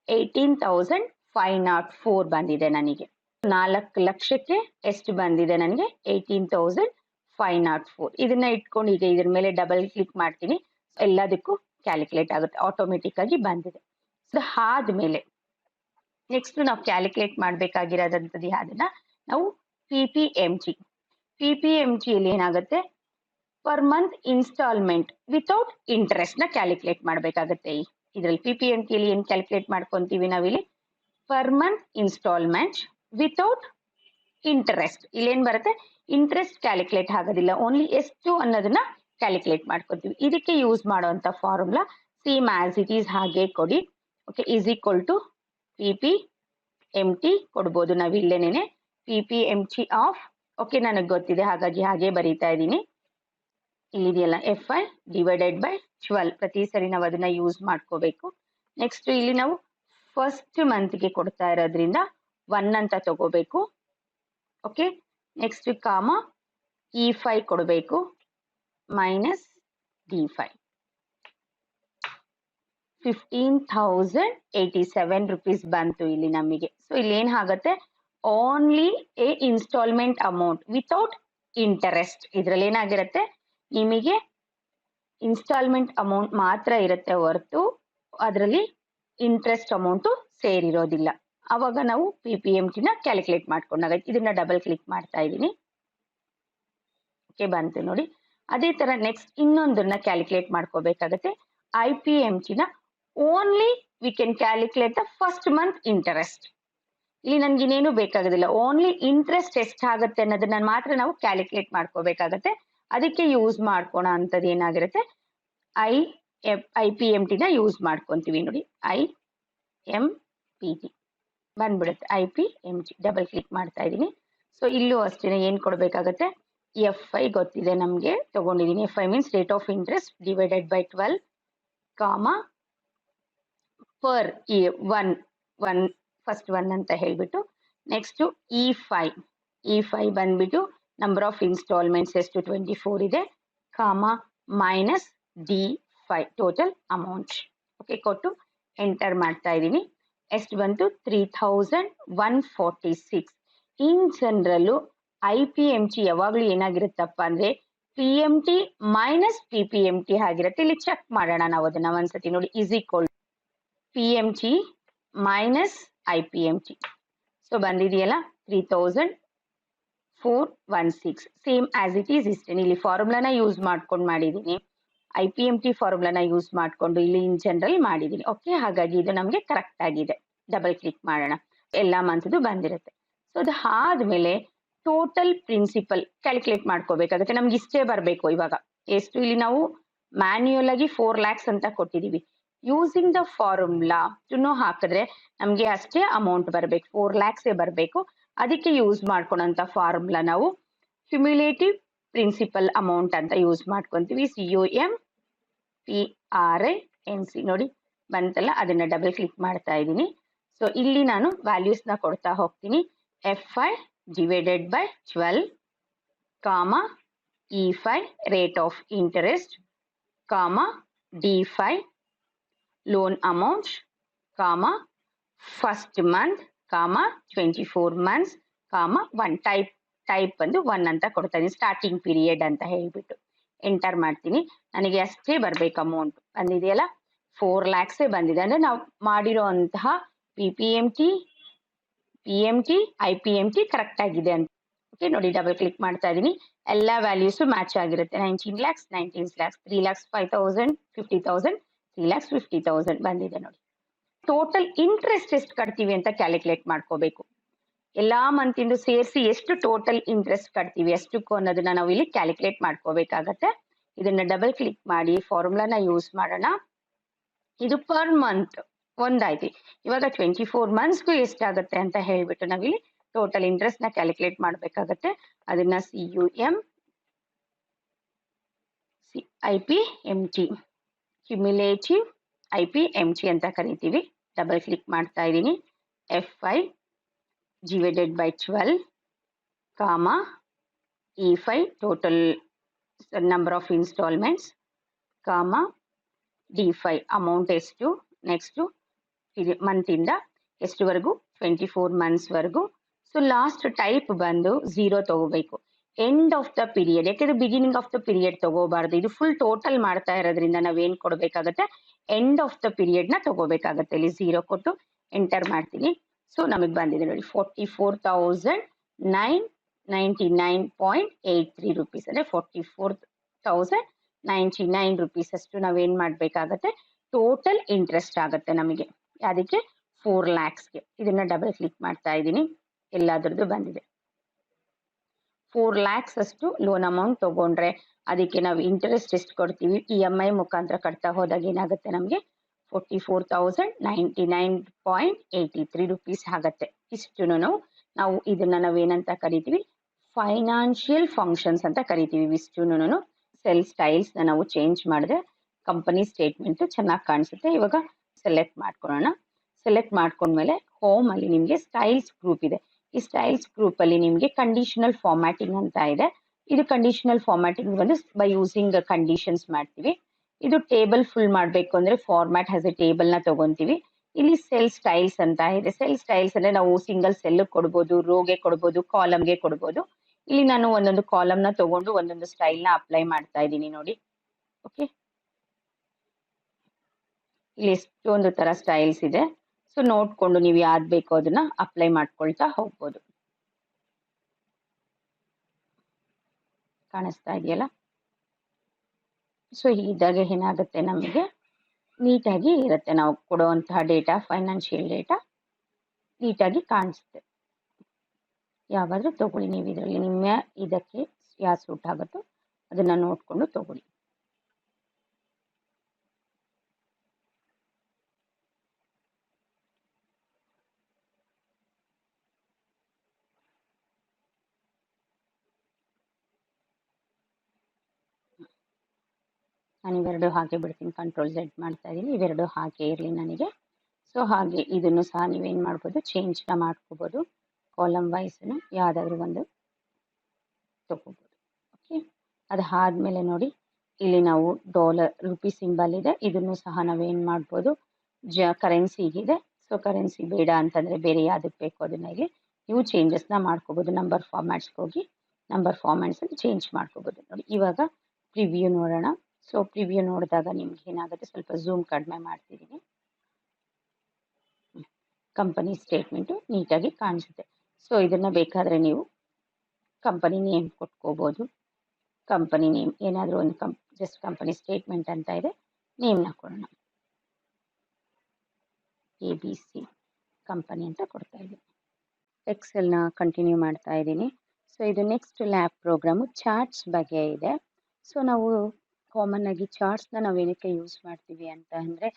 18,504 ಬಂದಿದೆ ನನಗೆ. 4 ಲಕ್ಷಕ್ಕೆ ಎಷ್ಟು ಬಂದಿದೆ ನನಗೆ, 18,504. ಇದನ್ನ ಇಟ್ಕೊಂಡು ಈಗ ಇದ್ರ ಮೇಲೆ ಡಬಲ್ ಕ್ಲಿಕ್ ಮಾಡ್ತೀನಿ, ಎಲ್ಲದಕ್ಕೂ ಕ್ಯಾಲ್ಕುಲೇಟ್ ಆಗುತ್ತೆ, ಆಟೋಮೆಟಿಕ್ ಆಗಿ ಬಂದಿದೆ. ಸೊ ಆದ್ಮೇಲೆ ನೆಕ್ಸ್ಟ್ ನಾವು ಕ್ಯಾಲ್ಕುಲೇಟ್ ಮಾಡ್ಬೇಕಾಗಿರೋದಂಥದ್ದು ಯಾವ್ದನ್ನ, ನಾವು PPMT ಅಲ್ಲಿ ಏನಾಗುತ್ತೆ, per month instalment without interest ನ ಕ್ಯಾಲ್ಕುಲೇಟ್ ಮಾಡ್ಬೇಕಾಗತ್ತೆ. ಇದ್ರಲ್ಲಿ PPMT ಅಲ್ಲಿ ಏನ್ ಕ್ಯಾಲ್ಕುಲೇಟ್ ಮಾಡ್ಕೊಂತೀವಿ ನಾವಿಲ್ಲಿ, per month instalment without interest. ಇಲ್ಲೇನ್ ಬರುತ್ತೆ, ಇಂಟ್ರೆಸ್ಟ್ ಕ್ಯಾಲ್ಕುಲೇಟ್ ಆಗೋದಿಲ್ಲ, ಓನ್ಲಿ ಎಷ್ಟು ಅನ್ನೋದನ್ನ ಕ್ಯಾಲ್ಕುಲೇಟ್ ಮಾಡ್ಕೊತೀವಿ. ಇದಕ್ಕೆ ಯೂಸ್ ಮಾಡುವಂತ formula same as it is ಹಾಗೆ ಕೊಡಿ. Okay, is equal to PPMT ಕೊಡ್ಬೋದು ನಾವು ಇಲ್ಲೇನೆ. PPMT ಆಫ್, ಓಕೆ ನನಗೆ ಗೊತ್ತಿದೆ ಹಾಗಾಗಿ ಹಾಗೆ ಬರೀತಾ ಇದ್ದೀನಿ. ಇಲ್ಲಿದೆಯಲ್ಲ F5 ಡಿವೈಡೆಡ್ ಬೈ 12, ಪ್ರತಿ ಸರಿ ನಾವು ಅದನ್ನ ಯೂಸ್ ಮಾಡ್ಕೋಬೇಕು. ನೆಕ್ಸ್ಟ್ ಇಲ್ಲಿ ನಾವು ಫಸ್ಟ್ ಮಂತ್ಗೆ ಕೊಡ್ತಾ ಇರೋದ್ರಿಂದ 1 ಅಂತ ತಗೋಬೇಕು. ಓಕೆ, ನೆಕ್ಸ್ಟ್ ಕಾಮ E5 ಕೊಡಬೇಕು ಮೈನಸ್ D5. 15,087 rupees ಬಂತು ಇಲ್ಲಿ ನಮಗೆ. ಸೊ ಇಲ್ಲಿ ಏನ್ ಆಗುತ್ತೆ, only A instalment amount without interest. ಇದ್ರಲ್ಲಿ ಏನಾಗಿರುತ್ತೆ, ನಿಮಗೆ ಇನ್ಸ್ಟಾಲ್ಮೆಂಟ್ ಅಮೌಂಟ್ ಮಾತ್ರ ಇರುತ್ತೆ ಹೊರತು ಅದರಲ್ಲಿ ಇಂಟ್ರೆಸ್ಟ್ ಅಮೌಂಟ್ ಸೇರಿರೋದಿಲ್ಲ. ಅವಾಗ ನಾವು PPMT ನ ಕ್ಯಾಲ್ಕುಲೇಟ್ ಮಾಡ್ಕೊಂಡಾಗ ಇದನ್ನ ಡಬಲ್ ಕ್ಲಿಕ್ ಮಾಡ್ತಾ ಇದ್ದೀನಿ. ಓಕೆ, ಬಂತು ನೋಡಿ. ಅದೇ ತರ ನೆಕ್ಸ್ಟ್ ಇನ್ನೊಂದನ್ನ ಕ್ಯಾಲ್ಕುಲೇಟ್ ಮಾಡ್ಕೋಬೇಕಾಗತ್ತೆ. IPMT ನ only we can calculate the first month interest. ಇಲ್ಲಿ ನನ್ಗೆ ಇನ್ನೇನು ಬೇಕಾಗೋದಿಲ್ಲ, ಓನ್ಲಿ ಇಂಟ್ರೆಸ್ಟ್ ಎಷ್ಟಾಗುತ್ತೆ ಅನ್ನೋದನ್ನ ಮಾತ್ರ ನಾವು ಕ್ಯಾಲ್ಕುಲೇಟ್ ಮಾಡ್ಕೋಬೇಕಾಗತ್ತೆ. ಅದಕ್ಕೆ ಯೂಸ್ ಮಾಡ್ಕೋಣ ಅಂತದ್ದು ಏನಾಗಿರುತ್ತೆ, IPMT ನ ಯೂಸ್ ಮಾಡ್ಕೊಂತೀವಿ ನೋಡಿ. IMPT ಬಂದ್ಬಿಡುತ್ತೆ, IPMT ಡಬಲ್ ಕ್ಲಿಕ್ ಮಾಡ್ತಾ ಇದ್ದೀನಿ. ಸೊ ಇಲ್ಲೂ ಅಷ್ಟೇ ಏನ್ ಕೊಡ್ಬೇಕಾಗತ್ತೆ, F5 ಗೊತ್ತಿದೆ ನಮ್ಗೆ, ತಗೊಂಡಿದ್ದೀನಿ. F5 means rate of interest divided by 12 ಕಾಮ ಪರ್ ಒನ್ ಫಸ್ಟ್ 1 ಅಂತ ಹೇಳ್ಬಿಟ್ಟು ನೆಕ್ಸ್ಟ್ E5 ಬಂದ್ಬಿಟ್ಟು ನಂಬರ್ ಆಫ್ ಇನ್ಸ್ಟಾಲ್ಮೆಂಟ್ಸ್ ಎಷ್ಟು 24 ಇದೆ, comma minus D5 total amount. Okay, ಕೊಟ್ಟು ಎಂಟರ್ ಮಾಡ್ತಾ ಇದ್ದೀನಿ. ಎಷ್ಟು ಬಂತು, 3,146. ಇನ್ ಜನರಲ್ IPMT ಯಾವಾಗ್ಲೂ ಏನಾಗಿರುತ್ತಪ್ಪ ಅಂದ್ರೆ PMT ಮೈನಸ್ PPMT ಆಗಿರುತ್ತೆ. ಇಲ್ಲಿ ಚೆಕ್ ಮಾಡೋಣ ನಾವು ಅದನ್ನ ಒಂದ್ಸತಿ ನೋಡಿ. Is equal PMT minus IPMT. So ಬಂದಿದೆಯಲ್ಲ 3,416, ಸೇಮ್ ಆಸ್ ಇಟ್ ಈಸ್ ಇಷ್ಟೇ. ಇಲ್ಲಿ ಫಾರ್ಮುಲಾನ ಯೂಸ್ ಮಾಡ್ಕೊಂಡು ಮಾಡಿದೀನಿ. IPMT ಫಾರ್ಮುಲಾನ ಯೂಸ್ ಮಾಡಿಕೊಂಡು ಇಲ್ಲಿ ಇನ್ ಜನರಲ್ ಮಾಡಿದ್ದೀನಿ. ಓಕೆ, ಹಾಗಾಗಿ ಇದು ನಮಗೆ ಕರೆಕ್ಟ್ ಆಗಿದೆ. ಡಬಲ್ ಕ್ಲಿಕ್ ಮಾಡೋಣ, ಎಲ್ಲ ಮಂತ್ದು ಬಂದಿರುತ್ತೆ. ಸೊ ಅದು ಆದ್ಮೇಲೆ ಟೋಟಲ್ ಪ್ರಿನ್ಸಿಪಲ್ ಕ್ಯಾಲ್ಕುಲೇಟ್ ಮಾಡ್ಕೋಬೇಕಾಗುತ್ತೆ. ನಮ್ಗೆ ಇಷ್ಟೇ ಬರಬೇಕು. ಇವಾಗ ಎಷ್ಟು ಇಲ್ಲಿ ನಾವು ಮ್ಯಾನ್ಯುಯಲ್ ಆಗಿ 4 lakhs ಅಂತ ಕೊಟ್ಟಿದೀವಿ. ಯೂಸಿಂಗ್ ದ ಫಾರ್ಮುಲಾ ಹಾಕಿದ್ರೆ ನಮ್ಗೆ ಅಷ್ಟೇ ಅಮೌಂಟ್ ಬರಬೇಕು, 4 lakhs ಬರಬೇಕು. ಅದಕ್ಕೆ ಯೂಸ್ ಮಾಡ್ಕೊಳಂತ ಫಾರ್ಮುಲಾ ನಾವು ಕ್ಯುಮ್ಯುಲೇಟಿವ್ ಪ್ರಿನ್ಸಿಪಲ್ ಅಮೌಂಟ್ ಅಂತ ಯೂಸ್ ಮಾಡ್ಕೊಂತೀವಿ. CUMPRINC ನೋಡಿ ಬಂತಲ್ಲ, ಅದನ್ನ ಡಬಲ್ ಕ್ಲಿಕ್ ಮಾಡ್ತಾ ಇದ್ದೀನಿ. ಸೊ ಇಲ್ಲಿ ನಾನು ವ್ಯಾಲ್ಯೂಸ್ ನ ಕೊಡ್ತಾ ಹೋಗ್ತೀನಿ. FI divided by 12, comma E5 rate of interest, comma D5 loan amount, comma first month, comma 24 months, comma 1 type ಬಂದು 1 ಅಂತ ಕೊಡ್ತಾ ಇದೀನಿ. ಸ್ಟಾರ್ಟಿಂಗ್ ಪೀರಿಯಡ್ ಅಂತ ಹೇಳ್ಬಿಟ್ಟು ಎಂಟರ್ ಮಾಡ್ತೀನಿ. ನನಗೆ ಅಷ್ಟೇ ಬರ್ಬೇಕು ಅಮೌಂಟ್. ಬಂದಿದೆಯಲ್ಲ, 4 lakhs ಬಂದಿದೆ. ಅಂದ್ರೆ ನಾವು ಮಾಡಿರೋ ಅಂತಹ PPMT, PMT, IPMT ಕರೆಕ್ಟ್ ಆಗಿದೆ ಅಂತ. ಓಕೆ ನೋಡಿ, ಡಬಲ್ ಕ್ಲಿಕ್ ಮಾಡ್ತಾ ಇದೀನಿ. ಎಲ್ಲ ವ್ಯಾಲ್ಯೂಸ್ ಮ್ಯಾಚ್ ಆಗಿರುತ್ತೆ. 19 lakhs, 19 lakhs, 3 lakhs 5,000, 50,000, 3 lakhs 50,000 ಬಂದಿದೆ ನೋಡಿ. ಟೋಟಲ್ ಇಂಟ್ರೆಸ್ಟ್ ಎಷ್ಟು ಕಟ್ತೀವಿ ಅಂತ ಕ್ಯಾಲ್ಕುಲೇಟ್ ಮಾಡ್ಕೋಬೇಕು. ಎಲ್ಲಾ ಮಂತಿಂದು ಸೇರಿಸಿ ಎಷ್ಟು ಟೋಟಲ್ ಇಂಟ್ರೆಸ್ಟ್ ಕಟ್ತೀವಿ ಅಷ್ಟಕ್ಕೂ ಅನ್ನೋದನ್ನ ನಾವು ಇಲ್ಲಿ ಕ್ಯಾಲ್ಕುಲೇಟ್ ಮಾಡ್ಕೋಬೇಕಾಗತ್ತೆ. ಇದನ್ನ ಡಬಲ್ ಕ್ಲಿಕ್ ಮಾಡಿ ಫಾರ್ಮುಲಾನ ಯೂಸ್ ಮಾಡೋಣ. ಇದು ಪರ್ ಮಂತ್ ಒಂದಾಯ್ತು. ಇವಾಗ 24 monthsಗೂ ಎಷ್ಟಾಗುತ್ತೆ ಅಂತ ಹೇಳ್ಬಿಟ್ಟು ನಾವಿಲ್ಲಿ ಟೋಟಲ್ ಇಂಟ್ರೆಸ್ಟ್ ನ ಕ್ಯಾಲ್ಕುಲೇಟ್ ಮಾಡ್ಬೇಕಾಗತ್ತೆ. ಅದನ್ನ IPMT ಕ್ಯುಮ್ಯುಲೇಟಿವ್ IPMT ಅಂತ ಕರಿತೀವಿ. ಡಬಲ್ ಕ್ಲಿಕ್ ಮಾಡ್ತಾ ಇದ್ದೀನಿ. FI divided by 12, comma E5 total number of installments, comma D5 amount ಎಷ್ಟು, ನೆಕ್ಸ್ಟ್ ಮಂತ್ ಇಂದ ಎಷ್ಟುವರೆಗೂ, 24 months ವರೆಗೂ. ಸೊ ಲಾಸ್ಟ್ ಟೈಪ್ ಬಂದು 0 ತಗೋಬೇಕು. ಎಂಡ್ ಆಫ್ ದ ಪೀರಿಯಡ್, ಯಾಕಂದ್ರೆ ಬಿಗಿನಿಂಗ್ ಆಫ್ ದ ಪೀರಿಯಡ್ ತಗೋಬಾರ್ದು. ಇದು ಫುಲ್ ಟೋಟಲ್ ಮಾಡ್ತಾ ಇರೋದ್ರಿಂದ ನಾವೇನ್ ಕೊಡ್ಬೇಕಾಗತ್ತೆ, ಎಂಡ್ ಆಫ್ ದ ಪೀರಿಯಡ್ ನ ತಗೋಬೇಕಾಗತ್ತೆ. ಇಲ್ಲಿ 0 ಕೊಟ್ಟು ಎಂಟರ್ ಮಾಡ್ತೀನಿ. ಸೊ ನಮಗೆ ಬಂದಿದೆ ನೋಡಿ 44,999.83 rupees. ಅಂದ್ರೆ 44,099 rupees ಅಷ್ಟು ನಾವೇನ್ ಮಾಡ್ಬೇಕಾಗತ್ತೆ, ಟೋಟಲ್ ಇಂಟ್ರೆಸ್ಟ್ ಆಗುತ್ತೆ ನಮಗೆ. ಅದಕ್ಕೆ 4 lakhsಗೆ. ಇದನ್ನ ಡಬಲ್ ಕ್ಲಿಕ್ ಮಾಡ್ತಾ ಇದ್ದೀನಿ. ಎಲ್ಲಾದ್ರದ್ದು ಬಂದಿದೆ. 4 lakhs ಅಷ್ಟು ಲೋನ್ ಅಮೌಂಟ್ ತಗೊಂಡ್ರೆ ಅದಕ್ಕೆ ನಾವು ಇಂಟ್ರೆಸ್ಟ್ ಎಷ್ಟು ಕೊಡ್ತೀವಿ, EMI ಮುಖಾಂತರ ಕಟ್ತಾ ಹೋದಾಗ ಏನಾಗುತ್ತೆ, ನಮಗೆ 44,099.83 rupees ಆಗತ್ತೆ. ಇಷ್ಟುನು ನಾವು ಇದನ್ನ ನಾವೇನಂತ ಕರಿತೀವಿ, ಫೈನಾನ್ಷಿಯಲ್ ಫಂಕ್ಷನ್ಸ್ ಅಂತ ಕರಿತೀವಿ. ಇಷ್ಟುನು ಸೆಲ್ ಸ್ಟೈಲ್ಸ್ ನಾವು ಚೇಂಜ್ ಮಾಡಿದ್ರೆ ಕಂಪನಿ ಸ್ಟೇಟ್ಮೆಂಟ್ ಚೆನ್ನಾಗಿ ಕಾಣಿಸುತ್ತೆ. ಇವಾಗ ಸೆಲೆಕ್ಟ್ ಮಾಡ್ಕೊಳ್ಳೋಣ. ಸೆಲೆಕ್ಟ್ ಮಾಡ್ಕೊಂಡ್ಮೇಲೆ ಹೋಮ್ ಅಲ್ಲಿ ನಿಮ್ಗೆ ಸ್ಟೈಲ್ಸ್ ಗ್ರೂಪ್ ಇದೆ. ಈ ಸ್ಟೈಲ್ಸ್ ಗ್ರೂಪ್ ಅಲ್ಲಿ ನಿಮ್ಗೆ ಕಂಡೀಷನಲ್ ಫಾರ್ಮ್ಯಾಟಿಂಗ್ ಅಂತ ಇದೆ. ಇದು ಕಂಡೀಷನಲ್ ಫಾರ್ಮ್ಯಾಟಿಂಗ್ ಬಂದು ಬೈ ಯೂಸಿಂಗ್ ಕಂಡೀಷನ್ಸ್ ಮಾಡ್ತೀವಿ. ಇದು ಟೇಬಲ್ ಫುಲ್ ಮಾಡಬೇಕು ಅಂದ್ರೆ ಫಾರ್ಮ್ಯಾಟ್ ಹ್ಯಾಸ್ ಎ ಟೇಬಲ್ ನ ತಗೊಂತೀವಿ. ಇಲ್ಲಿ ಸೆಲ್ ಸ್ಟೈಲ್ಸ್ ಅಂತ ಇದೆ. ಸೆಲ್ ಸ್ಟೈಲ್ಸ್ ಅಂದ್ರೆ ನಾವು ಸಿಂಗಲ್ ಸೆಲ್ ಕೊಡ್ಬೋದು, ರೋಗೆ ಕೊಡ್ಬೋದು, ಕಾಲಮ್ಗೆ ಕೊಡ್ಬೋದು. ಇಲ್ಲಿ ನಾನು ಒಂದೊಂದು ಕಾಲಮ್ ನ ತಗೊಂಡು ಒಂದೊಂದು ಸ್ಟೈಲ್ ನ ಅಪ್ಲೈ ಮಾಡ್ತಾ ಇದ್ದೀನಿ ನೋಡಿ. ಓಕೆ, ಇಲ್ಲಿ ಎಷ್ಟೊಂದು ತರ ಸ್ಟೈಲ್ಸ್ ಇದೆ. ಸೊ ನೋಡ್ಕೊಂಡು ನೀವು ಯಾವ್ದು ಬೇಕೋ ಅದನ್ನ ಅಪ್ಲೈ ಮಾಡ್ಕೊಳ್ತಾ ಹೋಗ್ಬೋದು. ಕಾಣಿಸ್ತಾ ಇದೆಯಲ್ಲ. ಸೊ ಇದಾಗ ಏನಾಗುತ್ತೆ, ನಮಗೆ ನೀಟಾಗಿ ಇರುತ್ತೆ. ನಾವು ಕೊಡುವಂತಹ ಡೇಟಾ, ಫೈನಾನ್ಷಿಯಲ್ ಡೇಟಾ ನೀಟಾಗಿ ಕಾಣಿಸುತ್ತೆ. ಯಾವಾದ್ರೂ ತಗೊಳ್ಳಿ ನೀವು, ಇದರಲ್ಲಿ ನಿಮ್ಮ ಇದಕ್ಕೆ ಯಾವ್ದು ಸೂಟ್ ಆಗುತ್ತೋ ಅದನ್ನ ನೋಡ್ಕೊಂಡು ತಗೊಳ್ಳಿ. ನಾನು ಇವೆರಡು ಹಾಗೆ ಬಿಡ್ತೀನಿ. ಕಂಟ್ರೋಲ್ Z ಮಾಡ್ತಾ ಇದ್ದೀನಿ. ಇವೆರಡು ಹಾಗೆ ಇರಲಿ ನನಗೆ. ಸೊ ಹಾಗೆ ಇದನ್ನು ಸಹ ನೀವೇನು ಮಾಡ್ಬೋದು, ಚೇಂಜ್ನ ಮಾಡ್ಕೋಬೋದು. ಕಾಲಮ್ ವೈಸ್ನು ಯಾವುದಾದ್ರೂ ಒಂದು ತಗೋಬೋದು. ಓಕೆ, ಅದು ಆದಮೇಲೆ ನೋಡಿ ಇಲ್ಲಿ ನಾವು ಡಾಲರ್ ರುಪಿ ಸಿಂಬಲ್ ಇದೆ. ಇದನ್ನು ಸಹ ನಾವೇನು ಮಾಡ್ಬೋದು, ಕರೆನ್ಸಿಗಿದೆ. ಸೊ ಕರೆನ್ಸಿ ಬೇಡ ಅಂತಂದರೆ ಬೇರೆ ಯಾವುದಕ್ಕೆ ಬೇಕು ಅದನ್ನ ಇಲ್ಲಿ ನೀವು ಚೇಂಜಸ್ನ ಮಾಡ್ಕೋಬೋದು. ನಂಬರ್ ಫಾರ್ಮ್ಯಾಟ್ಸ್ಗೆ ಹೋಗಿ ನಂಬರ್ ಫಾರ್ಮ್ಯಾಟ್ಸಲ್ಲಿ ಚೇಂಜ್ ಮಾಡ್ಕೋಬೋದು. ನೋಡಿ ಇವಾಗ ಪ್ರಿವ್ಯೂ ನೋಡೋಣ. ಸೊ ಪ್ರಿವ್ಯೂ ನೋಡಿದಾಗ ನಿಮ್ಗೆ ಏನಾಗುತ್ತೆ, ಸ್ವಲ್ಪ ಝೂಮ್ ಕಡಿಮೆ ಮಾಡ್ತಿದ್ದೀನಿ. ಕಂಪನಿ ಸ್ಟೇಟ್ಮೆಂಟು ನೀಟಾಗಿ ಕಾಣಿಸುತ್ತೆ. ಸೊ ಇದನ್ನ ಬೇಕಾದರೆ ನೀವು ಕಂಪನಿ ನೇಮ್ ಕೊಟ್ಕೋಬೋದು. ಕಂಪನಿ ನೇಮ್ ಏನಾದರೂ ಒಂದು ಜಸ್ಟ್ ಕಂಪನಿ ಸ್ಟೇಟ್ಮೆಂಟ್ ಅಂತ ಇದೆ, ನೇಮ್ನ ಕೊಡೋಣ, ABC ಕಂಪನಿ ಅಂತ ಕೊಡ್ತಾ ಇದ್ದೀನಿ. ಎಕ್ಸೆಲ್ನ ಕಂಟಿನ್ಯೂ ಮಾಡ್ತಾ ಇದ್ದೀನಿ. ಸೊ ಇದು ನೆಕ್ಸ್ಟ್ ಲ್ಯಾಬ್ ಪ್ರೋಗ್ರಾಮು ಚಾರ್ಟ್ಸ್ ಬಗ್ಗೆ ಇದೆ. ಸೊ ನಾವು ಕಾಮನ್ ಆಗಿ ಚಾರ್ಟ್ಸ್ನ ನಾವು ಏನಕ್ಕೆ ಯೂಸ್ ಮಾಡ್ತೀವಿ ಅಂತ ಅಂದರೆ,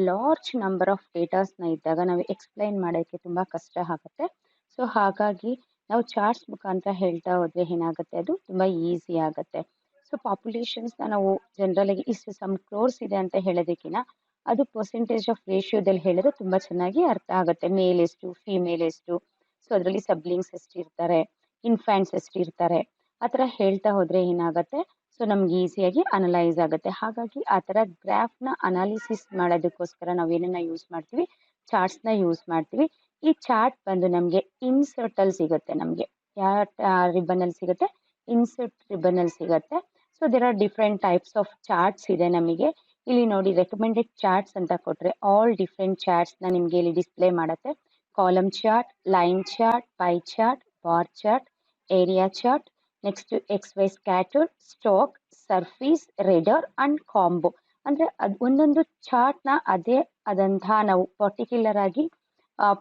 ಲಾರ್ಜ್ ನಂಬರ್ ಆಫ್ ಡೇಟಾಸ್ನ ಇದ್ದಾಗ ನಾವು ಎಕ್ಸ್ಪ್ಲೈನ್ ಮಾಡೋಕ್ಕೆ ತುಂಬ ಕಷ್ಟ ಆಗುತ್ತೆ. ಸೊ ಹಾಗಾಗಿ ನಾವು ಚಾರ್ಟ್ಸ್ ಮುಖಾಂತರ ಹೇಳ್ತಾ ಹೋದರೆ ಏನಾಗುತ್ತೆ, ಅದು ತುಂಬ ಈಸಿ ಆಗುತ್ತೆ. ಸೊ ಪಾಪ್ಯುಲೇಷನ್ಸ್ನ ನಾವು ಜನರಲಾಗಿ ಇಷ್ಟು ಸಮ್ ಕ್ರೋರ್ಸ್ ಇದೆ ಅಂತ ಹೇಳೋದಕ್ಕಿಂತ ಅದು ಪರ್ಸೆಂಟೇಜ್ ಆಫ್ ರೇಷಿಯೋದಲ್ಲಿ ಹೇಳಿದ್ರೆ ತುಂಬ ಚೆನ್ನಾಗಿ ಅರ್ಥ ಆಗುತ್ತೆ. ಮೇಲ್ ಎಷ್ಟು, ಫಿಮೇಲ್ ಎಷ್ಟು, ಸೊ ಅದರಲ್ಲಿ ಸಬ್ಲಿಂಗ್ಸ್ ಎಷ್ಟಿರ್ತಾರೆ, ಇನ್ಫ್ಯಾಂಟ್ಸ್ ಎಷ್ಟಿರ್ತಾರೆ, ಆ ಥರ ಹೇಳ್ತಾ ಹೋದರೆ ಏನಾಗುತ್ತೆ, ಸೊ ನಮ್ಗೆ ಈಸಿಯಾಗಿ ಅನಲೈಸ್ ಆಗುತ್ತೆ. ಹಾಗಾಗಿ ಆ ಥರ ಗ್ರಾಫ್ನ ಅನಾಲಿಸಿಸ್ ಮಾಡೋದಕ್ಕೋಸ್ಕರ ನಾವು ಏನನ್ನ ಯೂಸ್ ಮಾಡ್ತೀವಿ, ಚಾರ್ಟ್ಸ್ನ ಯೂಸ್ ಮಾಡ್ತೀವಿ. ಈ ಚಾರ್ಟ್ ಬಂದು ನಮಗೆ ಇನ್ಸರ್ಟಲ್ಲಿ ಸಿಗುತ್ತೆ. ನಮಗೆ ಯಾವ ರಿಬನಲ್ಲಿ ಸಿಗುತ್ತೆ, ಇನ್ಸರ್ಟ್ ರಿಬನಲ್ಲಿ ಸಿಗುತ್ತೆ. So there are different types of charts ಇದೆ ನಮಗೆ. ಇಲ್ಲಿ ನೋಡಿ ರೆಕಮೆಂಡೆಡ್ ಚಾರ್ಟ್ಸ್ ಅಂತ ಕೊಟ್ಟರೆ ಆಲ್ ಡಿಫ್ರೆಂಟ್ ಚಾರ್ಟ್ಸ್ನ ನಿಮಗೆ ಇಲ್ಲಿ ಡಿಸ್ಪ್ಲೇ ಮಾಡುತ್ತೆ. Column chart, line chart, pie chart, bar chart, area chart, next XY scatter, stock, surface, radar and combo. ಅಂದರೆ ಅದು ಒಂದೊಂದು ಚಾರ್ಟ್ನ ಅದೇ ಆದಂತಹ ನಾವು ಪರ್ಟಿಕ್ಯುಲರ್ ಆಗಿ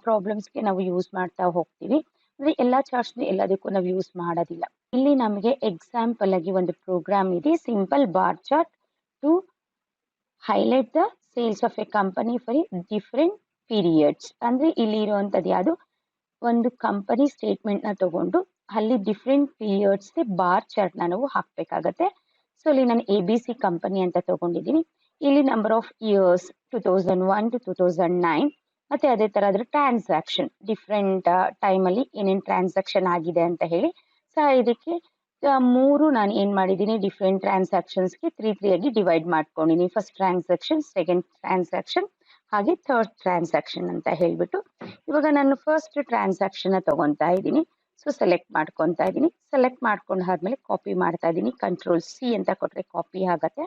ಪ್ರಾಬ್ಲಮ್ಸ್ಗೆ ನಾವು ಯೂಸ್ ಮಾಡ್ತಾ ಹೋಗ್ತೀವಿ. ಅಂದರೆ ಎಲ್ಲ ಚಾರ್ಟ್ಸ್ನ ಎಲ್ಲದಕ್ಕೂ ನಾವು ಯೂಸ್ ಮಾಡೋದಿಲ್ಲ. ಇಲ್ಲಿ ನಮಗೆ ಎಕ್ಸಾಂಪಲ್ ಆಗಿ ಒಂದು ಪ್ರೋಗ್ರಾಮ್ ಇದೆ, simple bar chart to highlight the sales of a company for different periods. ಅಂದರೆ ಇಲ್ಲಿ ಇರುವಂಥದ್ದು ಯಾವುದು, ಒಂದು ಕಂಪನಿ ಸ್ಟೇಟ್ಮೆಂಟ್ನ ತಗೊಂಡು ಅಲ್ಲಿ ಡಿಫ್ರೆಂಟ್ ಪೀರಿಯಡ್ಸ್ಗೆ ಬಾರ್ ಚಾರ್ಟ್ನ ನಾವು ಹಾಕಬೇಕಾಗತ್ತೆ. ಸೊ ಇಲ್ಲಿ ನಾನು ABC ಕಂಪನಿ ಅಂತ ತಗೊಂಡಿದ್ದೀನಿ. ಇಲ್ಲಿ ನಂಬರ್ ಆಫ್ ಇಯರ್ಸ್ 2001 to 2009, ಮತ್ತು ಅದೇ ಥರ ಅದರ ಟ್ರಾನ್ಸಾಕ್ಷನ್ ಡಿಫ್ರೆಂಟ್ ಟೈಮಲ್ಲಿ ಏನೇನು ಟ್ರಾನ್ಸಾಕ್ಷನ್ ಆಗಿದೆ ಅಂತ ಹೇಳಿ. ಸೊ ಇದಕ್ಕೆ ಮೂರು ನಾನು ಏನು ಮಾಡಿದ್ದೀನಿ, ಡಿಫ್ರೆಂಟ್ ಟ್ರಾನ್ಸಾಕ್ಷನ್ಸ್ಗೆ 3 ಆಗಿ ಡಿವೈಡ್ ಮಾಡ್ಕೊಂಡಿದ್ದೀನಿ. ಫಸ್ಟ್ ಟ್ರಾನ್ಸಾಕ್ಷನ್, ಸೆಕೆಂಡ್ ಟ್ರಾನ್ಸಾಕ್ಷನ್, ಹಾಗೆ ಥರ್ಡ್ ಟ್ರಾನ್ಸಾಕ್ಷನ್ ಅಂತ ಹೇಳಿಬಿಟ್ಟು. ಇವಾಗ ನಾನು ಫಸ್ಟ್ ಟ್ರಾನ್ಸಾಕ್ಷನ್ನ ತಗೊತಾ ಇದ್ದೀನಿ. ಸೊ ಸೆಲೆಕ್ಟ್ ಮಾಡ್ಕೊತಾ ಇದ್ದೀನಿ. ಸೆಲೆಕ್ಟ್ ಮಾಡ್ಕೊಂಡು ಆದ್ಮೇಲೆ ಕಾಪಿ ಮಾಡ್ತಾ ಇದ್ದೀನಿ. Ctrl+C ಅಂತ ಕೊಟ್ಟರೆ ಕಾಪಿ ಆಗುತ್ತೆ.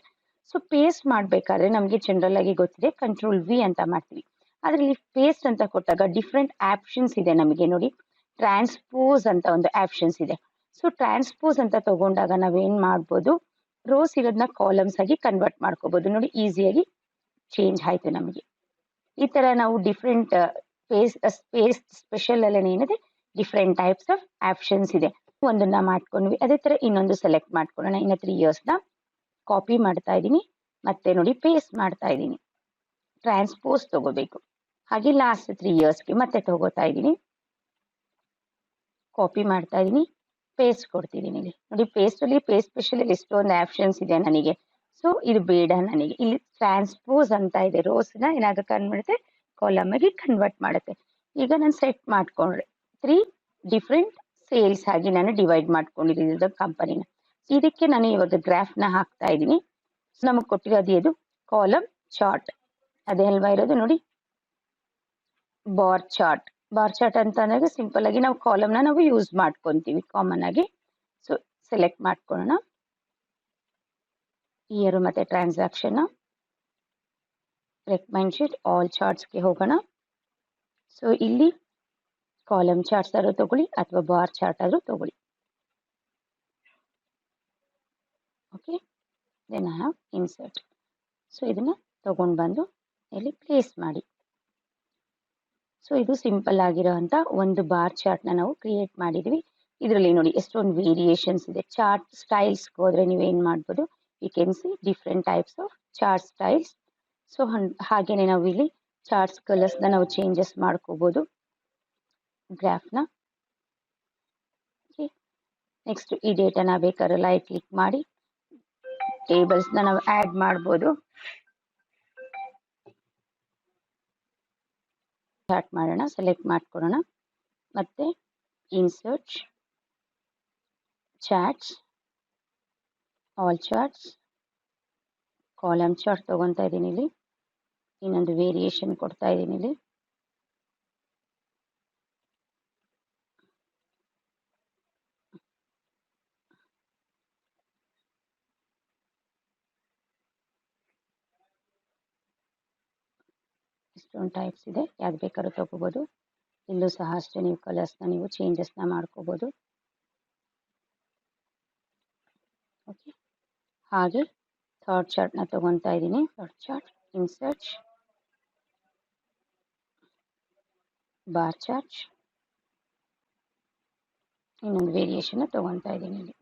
ಸೊ ಪೇಸ್ಟ್ ಮಾಡಬೇಕಾದ್ರೆ ನಮಗೆ ಜನರಲ್ ಆಗಿ ಗೊತ್ತಿದೆ Ctrl+V ಅಂತ ಮಾಡ್ತೀವಿ. ಅದರಲ್ಲಿ ಪೇಸ್ಟ್ ಅಂತ ಕೊಟ್ಟಾಗ ಡಿಫ್ರೆಂಟ್ ಆಪ್ಷನ್ಸ್ ಇದೆ ನಮಗೆ. ನೋಡಿ, ಟ್ರಾನ್ಸ್ಪೋಸ್ ಅಂತ ಒಂದು ಆಪ್ಷನ್ಸ್ ಇದೆ. ಸೊ ಟ್ರಾನ್ಸ್ಪೋಸ್ ಅಂತ ತಗೊಂಡಾಗ ನಾವೇನು ಮಾಡ್ಬೋದು, ರೋಸ್ ಇರೋದನ್ನ ಕಾಲಮ್ಸ್ ಆಗಿ ಕನ್ವರ್ಟ್ ಮಾಡ್ಕೋಬಹುದು. ನೋಡಿ, ಈಸಿಯಾಗಿ ಚೇಂಜ್ ಆಯಿತು ನಮಗೆ. ಈ ಥರ ನಾವು ಡಿಫ್ರೆಂಟ್ ಪೇಸ್ಟ್ ಸ್ಪೆಷಲ್ ಅಲ್ಲೇ ಏನಿದೆ, ಡಿಫ್ರೆಂಟ್ ಟೈಪ್ಸ್ ಆಫ್ ಆಪ್ಷನ್ಸ್ ಇದೆ. ಒಂದನ್ನ ಮಾಡ್ಕೊಂಡ್ವಿ, ಅದೇ ಥರ ಇನ್ನೊಂದು ಸೆಲೆಕ್ಟ್ ಮಾಡ್ಕೊಳ್ಳೋಣ. ಇನ್ನು 3 ಇಯರ್ಸ್ನ ಕಾಪಿ ಮಾಡ್ತಾ ಇದ್ದೀನಿ, ಮತ್ತೆ ನೋಡಿ ಪೇಸ್ಟ್ ಮಾಡ್ತಾ ಇದ್ದೀನಿ. ಟ್ರಾನ್ಸ್ಪೋಸ್ ತಗೋಬೇಕು. ಹಾಗೆ ಲಾಸ್ಟ್ 3 ಇಯರ್ಸ್ಗೆ ಮತ್ತೆ ತಗೋತಾ ಇದ್ದೀನಿ, ಕಾಪಿ ಮಾಡ್ತಾ ಇದ್ದೀನಿ, ಪೇಸ್ಟ್ ಕೊಡ್ತಿದ್ದೀನಿ. ಇಲ್ಲಿ ನೋಡಿ, ಪೇಸ್ಟಲ್ಲಿ ಪೇಸ್ಟ್ ಸ್ಪೆಷಲಲ್ಲಿ ಎಷ್ಟೊಂದು ಆಪ್ಷನ್ಸ್ ಇದೆ ನನಗೆ. ಸೊ ಇದು ಬೇಡ ನನಗೆ. ಇಲ್ಲಿ ಟ್ರಾನ್ಸ್ಪೋಸ್ ಅಂತ ಇದೆ, ರೋಸ್ನ ಏನಾಗುತ್ತೆ ಕನ್ವರ್ಟ್ ಕಾಲಮ್ ಆಗಿ ಕನ್ವರ್ಟ್ ಮಾಡುತ್ತೆ. ಈಗ ನಾನು ಸೆಟ್ ಮಾಡ್ಕೊಂಡ್ರೆ 3 ಡಿಫ್ರೆಂಟ್ ಸೇಲ್ಸ್ ಆಗಿ ನಾನು ಡಿವೈಡ್ ಮಾಡ್ಕೊಂಡಿದ್ದೀನಿ ಕಂಪನಿನ. ಇದಕ್ಕೆ ನಾನು ಇವಾಗ ಗ್ರಾಫ್ನ ಹಾಕ್ತಾ ಇದ್ದೀನಿ. ನಮಗೆ ಕೊಟ್ಟಿರೋದು ಇದು ಕಾಲಮ್ ಚಾರ್ಟ್, ಅದೇ ಅಲ್ವಾ ಇರೋದು. ನೋಡಿ, ಬಾರ್ ಚಾರ್ಟ್. ಬಾರ್ ಚಾರ್ಟ್ ಅಂತ ಅಂದಾಗ ಸಿಂಪಲ್ ಆಗಿ ನಾವು ಕಾಲಮ್ನ ನಾವು ಯೂಸ್ ಮಾಡ್ಕೊತೀವಿ ಕಾಮನ್ ಆಗಿ. ಸೊ ಸೆಲೆಕ್ಟ್ ಮಾಡ್ಕೊಳ್ಳೋಣ, ಇಯರ್ ಮತ್ತೆ ಟ್ರಾನ್ಸಾಕ್ಷನ್, ರೆಕಮೆಂಡ್ ಶೀಟ್, ಆಲ್ ಚಾರ್ಟ್ಸ್ಗೆ ಹೋಗೋಣ. ಸೊ ಇಲ್ಲಿ ಕಾಲಮ್ ಚಾರ್ಟ್ಸ್ ಆದ್ರೂ ತಗೊಳ್ಳಿ ಅಥವಾ ಬಾರ್ ಚಾರ್ಟ್ ಆದ್ರೂ ತಗೊಳ್ಳಿ. Okay, then I have insert. So ಇದನ್ನ ತಗೊಂಡು ಬಂದು ಇಲ್ಲಿ ಪ್ಲೇಸ್ ಮಾಡಿ. ಸೊ ಇದು ಸಿಂಪಲ್ ಆಗಿರೋಂಥ ಒಂದು ಬಾರ್ ಚಾರ್ಟ್ನ ನಾವು ಕ್ರಿಯೇಟ್ ಮಾಡಿದ್ವಿ. ಇದರಲ್ಲಿ ನೋಡಿ ಎಷ್ಟೊಂದು ವೇರಿಯೇಷನ್ಸ್ ಇದೆ. ಚಾರ್ಟ್ ಸ್ಟೈಲ್ಸ್ಗೆ ಹೋದರೆ ನೀವೇನು ಮಾಡ್ಬೋದು, you can see different types of chart styles. So ಹಾಗೇನೆ ನಾವು ಇಲ್ಲಿ ಚಾರ್ಟ್ಸ್ ಕಲರ್ಸ್ನ ನಾವು ಚೇಂಜಸ್ ಮಾಡ್ಕೋಬೋದು ಗ್ರಾಫ್ನ. ನೆಕ್ಸ್ಟ್ ಈ ಡೇಟಾನ ಬೇಕಾದ್ರೆ ಲೈಟ್ ಕ್ಲಿಕ್ ಮಾಡಿ ಟೇಬಲ್ಸ್ನ ನಾವು ಆ್ಯಡ್ ಮಾಡ್ಬೋದು. ಸ್ಟಾರ್ಟ್ ಮಾಡೋಣ, ಸೆಲೆಕ್ಟ್ ಮಾಡ್ಕೊಳ್ಳೋಣ, ಮತ್ತೆ insert, charts, all charts, column chart ತಗೊತಾ ಇದ್ದೀನಿ. ಇಲ್ಲಿ ಇನ್ನೊಂದು ವೇರಿಯೇಷನ್ ಕೊಡ್ತಾ ಇದ್ದೀನಿ. ಇಲ್ಲಿ ಇಷ್ಟೊಂದು ಟೈಪ್ಸ್ ಇದೆ, ಯಾವ್ದು ಬೇಕಾದ್ರೂ ತಗೋಬೋದು. ಇಲ್ಲೂ ಸಹ ಅಷ್ಟೇ ನೀವು ಕಲರ್ಸ್ನ ನೀವು ಚೇಂಜಸ್ನ ಮಾಡ್ಕೋಬೋದು. ಓಕೆ, ಹಾಗೆ ಥರ್ಡ್ ಚಾರ್ಟ್ನ ತಗೊತಾ ಇದ್ದೀನಿ. Third chart, insert, bar chart, ಇನ್ನೊಂದು ವೇರಿಯೇಷನ್ ತಗೊತಾ ಇದ್ದೀನಿ ಇಲ್ಲಿ.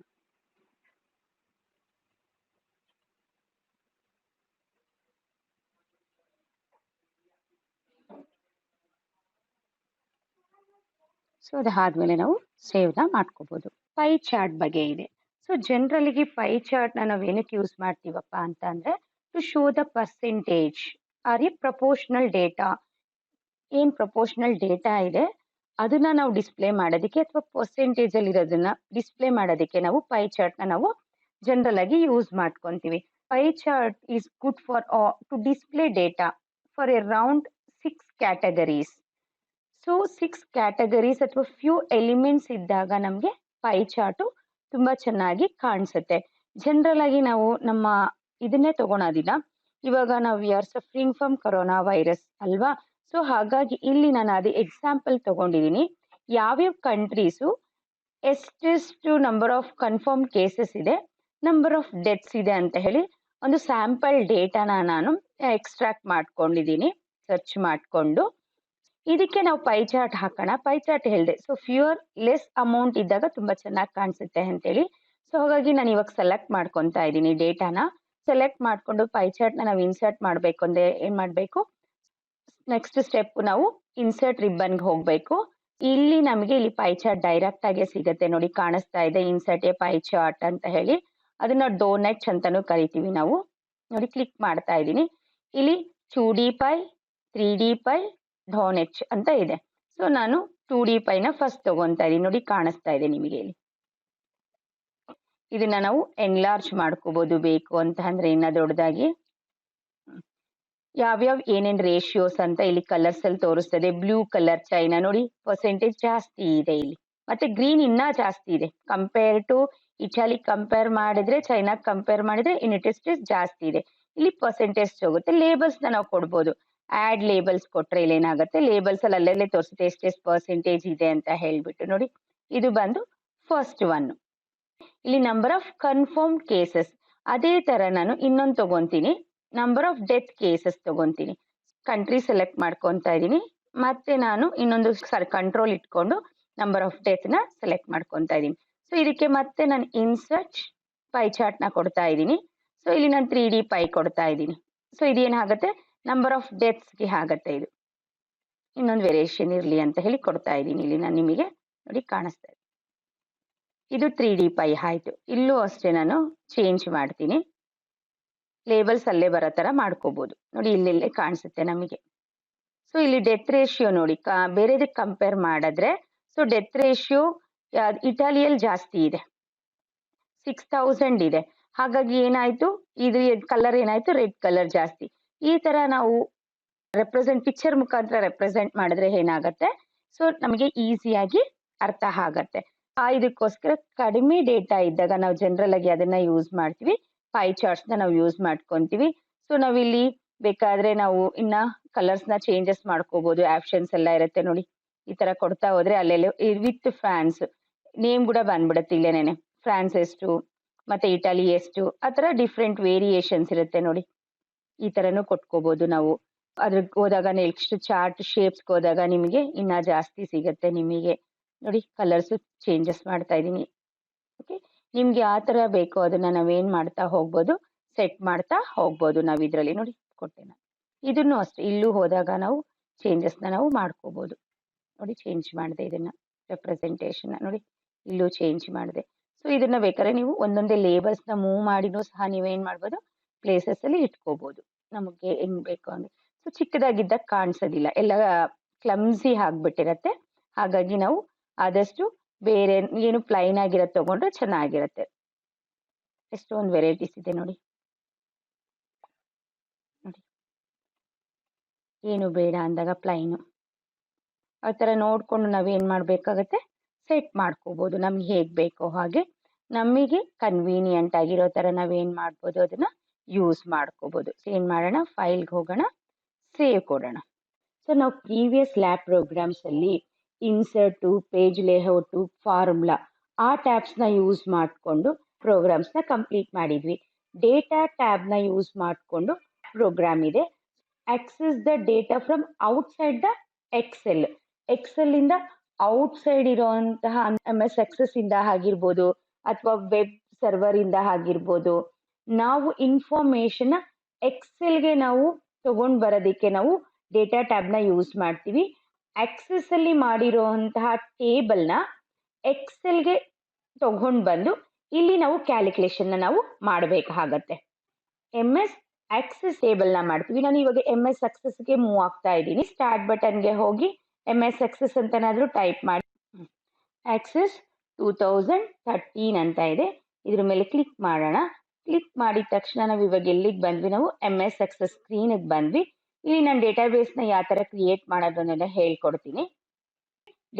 ಸೊ ಅದಾದ್ಮೇಲೆ ನಾವು ಸೇವ್ನ ಮಾಡ್ಕೋಬಹುದು. ಪೈ ಚಾರ್ಟ್ ಬಗ್ಗೆ ಇದೆ. ಸೊ ಜನರಲಿಗೆ ಪೈ ಚಾರ್ಟ್ನ ನಾವು ಏನಕ್ಕೆ ಯೂಸ್ ಮಾಡ್ತೀವಪ್ಪ ಅಂತ ಅಂದ್ರೆ to show the percentage or a proportional data. ಏನ್ ಪ್ರಪೋರ್ಷನಲ್ ಡೇಟಾ ಇದೆ ಅದನ್ನ ನಾವು ಡಿಸ್ಪ್ಲೇ ಮಾಡೋದಕ್ಕೆ ಅಥವಾ ಪರ್ಸೆಂಟೇಜ್ ಅಲ್ಲಿ ಇರೋದನ್ನ ಡಿಸ್ಪ್ಲೇ ಮಾಡೋದಕ್ಕೆ ನಾವು ಪೈ ಚಾರ್ಟ್ನ ನಾವು ಜನರಲ್ ಆಗಿ ಯೂಸ್ ಮಾಡ್ಕೊಂತೀವಿ. Pie chart is good for to display data for around 6 categories. So 6 categories ಅಥವಾ ಫ್ಯೂ ಎಲಿಮೆಂಟ್ಸ್ ಇದ್ದಾಗ ನಮಗೆ ಪೈ ಚಾರ್ಟು ತುಂಬಾ ಚೆನ್ನಾಗಿ ಕಾಣಿಸುತ್ತೆ. ಜನರಲ್ ಆಗಿ ನಾವು ನಮ್ಮ ಇದನ್ನೇ ತಗೊಳೋದಿಲ್ಲ. ಇವಾಗ ನಾವು we are suffering from corona virus ಅಲ್ವಾ. ಸೊ ಹಾಗಾಗಿ ಇಲ್ಲಿ ನಾನು ಅದೇ ಎಕ್ಸಾಂಪಲ್ ತಗೊಂಡಿದ್ದೀನಿ. ಯಾವ್ಯಾವ ಕಂಟ್ರೀಸು ಎಷ್ಟೆಷ್ಟು ನಂಬರ್ ಆಫ್ ಕನ್ಫರ್ಮ್ ಕೇಸಸ್ ಇದೆ, ನಂಬರ್ ಆಫ್ ಡೆತ್ಸ್ ಇದೆ ಅಂತ ಹೇಳಿ ಒಂದು ಸ್ಯಾಂಪಲ್ ಡೇಟಾನ ನಾನು ಎಕ್ಸ್ಟ್ರಾಕ್ಟ್ ಮಾಡ್ಕೊಂಡಿದ್ದೀನಿ ಸರ್ಚ್ ಮಾಡಿಕೊಂಡು. ಇದಕ್ಕೆ ನಾವು ಪೈ ಚಾರ್ಟ್ ಹಾಕೋಣ. ಪೈ ಚಾರ್ಟ್ ಹೇಳಿದೆ, ಸೊ ಫ್ಯೂರ್ ಲೆಸ್ ಅಮೌಂಟ್ ಇದ್ದಾಗ ತುಂಬಾ ಚೆನ್ನಾಗಿ ಕಾಣಿಸುತ್ತೆ ಅಂತೇಳಿ. ಸೊ ಹಾಗಾಗಿ ನಾನು ಇವಾಗ ಸೆಲೆಕ್ಟ್ ಮಾಡ್ಕೊತಾ ಇದ್ದೀನಿ ಡೇಟಾನ. ಸೆಲೆಕ್ಟ್ ಮಾಡ್ಕೊಂಡು ಪೈ ಚಾರ್ಟ್ನ ನಾವು ಇನ್ಸರ್ಟ್ ಮಾಡಬೇಕು ಅಂದ್ರೆ ಏನ್ ಮಾಡಬೇಕು, ನೆಕ್ಸ್ಟ್ ಸ್ಟೆಪ್ ನಾವು ಇನ್ಸರ್ಟ್ ರಿಬ್ಬನ್ಗೆ ಹೋಗ್ಬೇಕು. ಇಲ್ಲಿ ನಮಗೆ ಇಲ್ಲಿ ಪೈ ಚಾರ್ಟ್ ಡೈರೆಕ್ಟ್ ಆಗಿ ಸಿಗುತ್ತೆ ನೋಡಿ, ಕಾಣಿಸ್ತಾ ಇದೆ ಇನ್ಸರ್ಟ್ ಎ ಪೈ ಚಾರ್ಟ್ ಅಂತ ಹೇಳಿ. ಅದನ್ನ ಡೋನೆಟ್ಸ್ ಅಂತಾನು ಕರಿತೀವಿ ನಾವು. ನೋಡಿ ಕ್ಲಿಕ್ ಮಾಡ್ತಾ ಇದ್ದೀನಿ. ಇಲ್ಲಿ 2D ಪೈ, 3D ಪೈ, ಡೋನೆಟ್ಸ್ ಅಂತ ಇದೆ. ಸೊ ನಾನು 2D ಪೈನ ಫಸ್ಟ್ ತಗೊಂತಾ ಇದೀನಿ. ನೋಡಿ ಕಾಣಿಸ್ತಾ ಇದೆ ನಿಮಗೆ ಇಲ್ಲಿ. ಇದನ್ನ ನಾವು ಎನ್ಲಾರ್ಜ್ ಮಾಡ್ಕೋಬಹುದು ಬೇಕು ಅಂತ ಅಂದ್ರೆ ಇನ್ನ ದೊಡ್ಡದಾಗಿ. ಯಾವ್ಯಾವ ಏನೇನ್ ರೇಷಿಯೋಸ್ ಅಂತ ಇಲ್ಲಿ ಕಲರ್ಸ್ ಅಲ್ಲಿ ತೋರಿಸ್ತದೆ. ಬ್ಲೂ ಕಲರ್ ಚೈನಾ ನೋಡಿ ಪರ್ಸೆಂಟೇಜ್ ಜಾಸ್ತಿ ಇದೆ ಇಲ್ಲಿ, ಮತ್ತೆ ಗ್ರೀನ್ ಇನ್ನ ಜಾಸ್ತಿ ಇದೆ ಕಂಪೇರ್ ಟು ಇಟಾಲಿ ಕಂಪೇರ್ ಮಾಡಿದ್ರೆ, ಚೈನಾ ಕಂಪೇರ್ ಮಾಡಿದ್ರೆ ಯುನೈಟೆಡ್ ಸ್ಟೇಟ್ಸ್ ಜಾಸ್ತಿ ಇದೆ. ಇಲ್ಲಿ ಪರ್ಸೆಂಟೇಜ್ ಹೋಗುತ್ತೆ. ಲೇಬಲ್ಸ್ ನ ನಾವು ಕೊಡ್ಬೋದು. ಆಡ್ ಲೇಬಲ್ಸ್ ಕೊಟ್ರೆ ಇಲ್ಲಿ ಏನಾಗುತ್ತೆ, ಲೇಬಲ್ಸ್ ಅಲ್ಲಿ ಅಲ್ಲೇ ತೋರಿಸುತ್ತೆ ಎಷ್ಟೆಷ್ಟು ಪರ್ಸೆಂಟೇಜ್ ಇದೆ ಅಂತ ಹೇಳ್ಬಿಟ್ಟು. ನೋಡಿ ಇದು ಬಂದು ಫಸ್ಟ್ ಒನ್. ಇಲ್ಲಿ ನಂಬರ್ ಆಫ್ ಕನ್ಫರ್ಮ್ ಕೇಸಸ್. ಅದೇ ತರ ನಾನು ಇನ್ನೊಂದು ತಗೊಂತೀನಿ, ನಂಬರ್ ಆಫ್ ಡೆತ್ ಕೇಸಸ್ ತಗೊಂತೀನಿ. ಕಂಟ್ರಿ ಸೆಲೆಕ್ಟ್ ಮಾಡ್ಕೊಂತಾ ಇದೀನಿ. ಮತ್ತೆ ನಾನು ಇನ್ನೊಂದು ಕಂಟ್ರೋಲ್ ಇಟ್ಕೊಂಡು ನಂಬರ್ ಆಫ್ ಡೆತ್ ನ ಸೆಲೆಕ್ಟ್ ಮಾಡ್ಕೊಂತಾ ಇದೀನಿ. ಸೊ ಇದಕ್ಕೆ ಮತ್ತೆ ನಾನು ಇನ್ಸರ್ಟ್ ಪೈ ಚಾರ್ಟ್ ನ ಕೊಡ್ತಾ ಇದ್ದೀನಿ. ಸೊ ಇಲ್ಲಿ ನಾನು 3D ಪೈ ಕೊಡ್ತಾ ಇದ್ದೀನಿ. ಸೊ ಇದೇನಾಗುತ್ತೆ, ನಂಬರ್ ಆಫ್ ಡೆತ್ಸ್ ಗೆ ಆಗತ್ತೆ. ಇದು ಇನ್ನೊಂದು ವೇರಿಯೇಷನ್ ಇರ್ಲಿ ಅಂತ ಹೇಳಿ ಕೊಡ್ತಾ ಇದ್ದೀನಿ. ಇಲ್ಲಿ ನಾನು ನಿಮಗೆ ನೋಡಿ ಕಾಣಿಸ್ತಾ ಇದೆ. ಇದು 3D ಪೈ ಆಯ್ತು. ಇಲ್ಲೂ ಅಷ್ಟೇ ನಾನು ಚೇಂಜ್ ಮಾಡ್ತೀನಿ. ಲೇಬಲ್ಸ್ ಅಲ್ಲೇ ಬರೋ ತರ ಮಾಡ್ಕೋಬಹುದು. ನೋಡಿ ಇಲ್ಲೆಲ್ಲೇ ಕಾಣಿಸುತ್ತೆ ನಮಗೆ. ಸೊ ಇಲ್ಲಿ ಡೆತ್ ರೇಷಿಯೋ ನೋಡಿ ಬೇರೆದಕ್ಕೆ ಕಂಪೇರ್ ಮಾಡಿದ್ರೆ, ಸೊ ಡೆತ್ ರೇಷಿಯೋ ಇಟಾಲಿಯಲ್ಲಿ ಜಾಸ್ತಿ ಇದೆ, 6000 ಇದೆ. ಹಾಗಾಗಿ ಏನಾಯ್ತು, ಇದು ಕಲರ್ ಏನಾಯ್ತು, ರೆಡ್ ಕಲರ್ ಜಾಸ್ತಿ. ಈ ತರ ನಾವು ಪಿಕ್ಚರ್ ಮುಖಾಂತರ ರೆಪ್ರೆಸೆಂಟ್ ಮಾಡಿದ್ರೆ ಏನಾಗತ್ತೆ, ಸೊ ನಮಗೆ ಈಸಿಯಾಗಿ ಅರ್ಥ ಆಗತ್ತೆ. ಇದಕ್ಕೋಸ್ಕರ ಕಡಿಮೆ ಡೇಟಾ ಇದ್ದಾಗ ನಾವು ಜನರಲ್ ಆಗಿ ಅದನ್ನ ಯೂಸ್ ಮಾಡ್ತೀವಿ. ಪೈ ಚಾರ್ಟ್ಸ್ ನ ನಾವು ಯೂಸ್ ಮಾಡ್ಕೊಂತೀವಿ. ಸೊ ನಾವಿಲ್ಲಿ ಬೇಕಾದ್ರೆ ನಾವು ಇನ್ನ ಕಲರ್ಸ್ ನ ಚೇಂಜಸ್ ಮಾಡ್ಕೋಬಹುದು. ಆಪ್ಷನ್ಸ್ ಎಲ್ಲ ಇರುತ್ತೆ ನೋಡಿ. ಈ ತರ ಕೊಡ್ತಾ ಹೋದ್ರೆ ಅಲ್ಲೆಲ್ಲ ವಿತ್ ಫ್ರಾನ್ಸ್ ನೇಮ್ ಕೂಡ ಬಂದ್ಬಿಡುತ್ತೆ ಇಲ್ಲೇನೇನೆ. ಫ್ರಾನ್ಸ್ ಎಷ್ಟು ಮತ್ತೆ ಇಟಲಿ ಎಷ್ಟು, ಆತರ ಡಿಫ್ರೆಂಟ್ ವೇರಿಯೇಷನ್ಸ್ ಇರುತ್ತೆ ನೋಡಿ. ಈ ತರನು ಕೊಟ್ಕೋಬಹುದು ನಾವು. ಅದ್ರಿಗೆ ಹೋದಾಗ ನೆಕ್ಸ್ಟ್ ಚಾರ್ಟ್ ಶೇಪ್ಸ್ ಹೋದಾಗ ನಿಮಗೆ ಇನ್ನ ಜಾಸ್ತಿ ಸಿಗತ್ತೆ ನಿಮಗೆ. ನೋಡಿ ಕಲರ್ಸ್ ಚೇಂಜಸ್ ಮಾಡ್ತಾ ಇದೀನಿ. ಓಕೆ, ನಿಮ್ಗೆ ಯಾವ ತರ ಬೇಕೋ ಅದನ್ನ ನಾವೇನ್ ಮಾಡ್ತಾ ಹೋಗ್ಬೋದು, ಸೆಟ್ ಮಾಡ್ತಾ ಹೋಗ್ಬೋದು ನಾವು ಇದ್ರಲ್ಲಿ. ನೋಡಿ ಕೊಟ್ಟೆ ನಾನು. ಇದನ್ನು ಅಷ್ಟೇ, ಇಲ್ಲೂ ಹೋದಾಗ ನಾವು ಚೇಂಜಸ್ ನಾವು ಮಾಡ್ಕೋಬಹುದು. ನೋಡಿ ಚೇಂಜ್ ಮಾಡಿದೆ ಇದನ್ನ ರೆಪ್ರೆಸೆಂಟೇಷನ್ ನೋಡಿ, ಇಲ್ಲೂ ಚೇಂಜ್ ಮಾಡಿದೆ. ಸೊ ಇದನ್ನ ಬೇಕಾದ್ರೆ ನೀವು ಒಂದೊಂದೇ ಲೇಬಲ್ಸ್ ನ ಮೂವ್ ಮಾಡಿನೂ ಸಹ ನೀವೇನ್ ಮಾಡ್ಬೋದು, ಪ್ಲೇಸಸ್ ಅಲ್ಲಿ ಇಟ್ಕೋಬಹುದು ನಮಗೆ ಹೆಂಗ್ ಬೇಕು ಅಂದ್ರೆ. ಸೊ ಚಿಕ್ಕದಾಗಿದ್ದಾಗ ಕಾಣಿಸೋದಿಲ್ಲ, ಎಲ್ಲ ಕ್ಲಮ್ಸಿ ಆಗ್ಬಿಟ್ಟಿರತ್ತೆ. ಹಾಗಾಗಿ ನಾವು ಆದಷ್ಟು ಬೇರೆ ಏನು ಪ್ಲೈನ್ ಆಗಿರೋದು ತಗೊಂಡ್ರೆ ಚೆನ್ನಾಗಿರತ್ತೆ. ಎಷ್ಟೊಂದು ವೆರೈಟೀಸ್ ಇದೆ ನೋಡಿ. ನೋಡಿ ಏನು ಬೇಡ ಅಂದಾಗ ಪ್ಲೈನು ಆ ತರ ನೋಡ್ಕೊಂಡು ನಾವೇನ್ ಮಾಡ್ಬೇಕಾಗತ್ತೆ, ಸೆಟ್ ಮಾಡ್ಕೋಬಹುದು ನಮ್ಗೆ ಹೇಗ್ ಬೇಕೋ ಹಾಗೆ. ನಮಗೆ ಕನ್ವೀನಿಯಂಟ್ ಆಗಿರೋ ತರ ನಾವೇನ್ ಮಾಡ್ಬೋದು ಅದನ್ನ ಯೂಸ್ ಮಾಡ್ಕೋಬಹುದು. ಏನ್ ಮಾಡೋಣ, ಫೈಲ್ಗೆ ಹೋಗೋಣ, ಸೇವ್ ಕೊಡೋಣ. ಸೊ ನಾವು ಪ್ರೀವಿಯಸ್ ಲ್ಯಾಬ್ ಪ್ರೋಗ್ರಾಮ್ಸ್ ಅಲ್ಲಿ ಇನ್ಸರ್ಟು, ಪೇಜ್ ಲೇಔಟು, ಫಾರ್ಮುಲಾ ಆ ಟ್ಯಾಬ್ಸ್ ನ ಯೂಸ್ ಮಾಡಿಕೊಂಡು ಪ್ರೋಗ್ರಾಮ್ಸ್ ನ ಕಂಪ್ಲೀಟ್ ಮಾಡಿದ್ವಿ. ಡೇಟಾ ಟ್ಯಾಬ್ನ ಯೂಸ್ ಮಾಡಿಕೊಂಡು ಪ್ರೋಗ್ರಾಮ್ ಇದೆ. Access the data from outside the Excel. Excel ಇಂದ ಔಟ್ಸೈಡ್ ಇರುವಂತಹ MS ಎಕ್ಸೆಸ್ ಇಂದ ಆಗಿರ್ಬೋದು ಅಥವಾ ವೆಬ್ ಸರ್ವರ್ ಇಂದ ಆಗಿರ್ಬೋದು, ನಾವು ಇನ್ಫಾರ್ಮೇಶನ್ ಎಕ್ಸೆಲ್ಗೆ ನಾವು ತಗೊಂಡ್ ಬರೋದಕ್ಕೆ ನಾವು ಡೇಟಾ ಟ್ಯಾಬ್ನ ಯೂಸ್ ಮಾಡ್ತೀವಿ. ಆಕ್ಸೆಸ್ ಅಲ್ಲಿ ಮಾಡಿರುವಂತಹ ಟೇಬಲ್ನ ಎಕ್ಸೆಲ್ಗೆ ತಗೊಂಡ್ ಬಂದು ಇಲ್ಲಿ ನಾವು ಕ್ಯಾಲ್ಕುಲೇಷನ್ ನಾವು ಮಾಡಬೇಕಾಗತ್ತೆ. MS ಆಕ್ಸೆಸ್ ಟೇಬಲ್ ನ ಮಾಡ್ತೀವಿ. ನಾನು ಇವಾಗ MS ಆಕ್ಸೆಸ್ಗೆ ಮೂವ್ ಆಗ್ತಾ ಇದ್ದೀನಿ. ಸ್ಟಾರ್ಟ್ ಬಟನ್ಗೆ ಹೋಗಿ MS ಆಕ್ಸೆಸ್ ಅಂತನಾದ್ರೂ ಟೈಪ್ ಮಾಡಿ. ಆಕ್ಸೆಸ್ 2013 ಅಂತ ಇದೆ. ಇದ್ರ ಮೇಲೆ ಕ್ಲಿಕ್ ಮಾಡೋಣ. ಕ್ಲಿಕ್ ಮಾಡಿದ ತಕ್ಷಣ ನಾವು ಇವಾಗ ಎಲ್ಲಿಗೆ ಬಂದ್ವಿ, ನಾವು MS ಆಕ್ಸೆಸ್ ಸ್ಕ್ರೀನ್ಗೆ ಬಂದ್ವಿ. ಇಲ್ಲಿ ನಾನು ಡೇಟಾಬೇಸ್ನ ಯಾವ ಥರ ಕ್ರಿಯೇಟ್ ಮಾಡೋದನ್ನೆಲ್ಲ ಹೇಳ್ಕೊಡ್ತೀನಿ.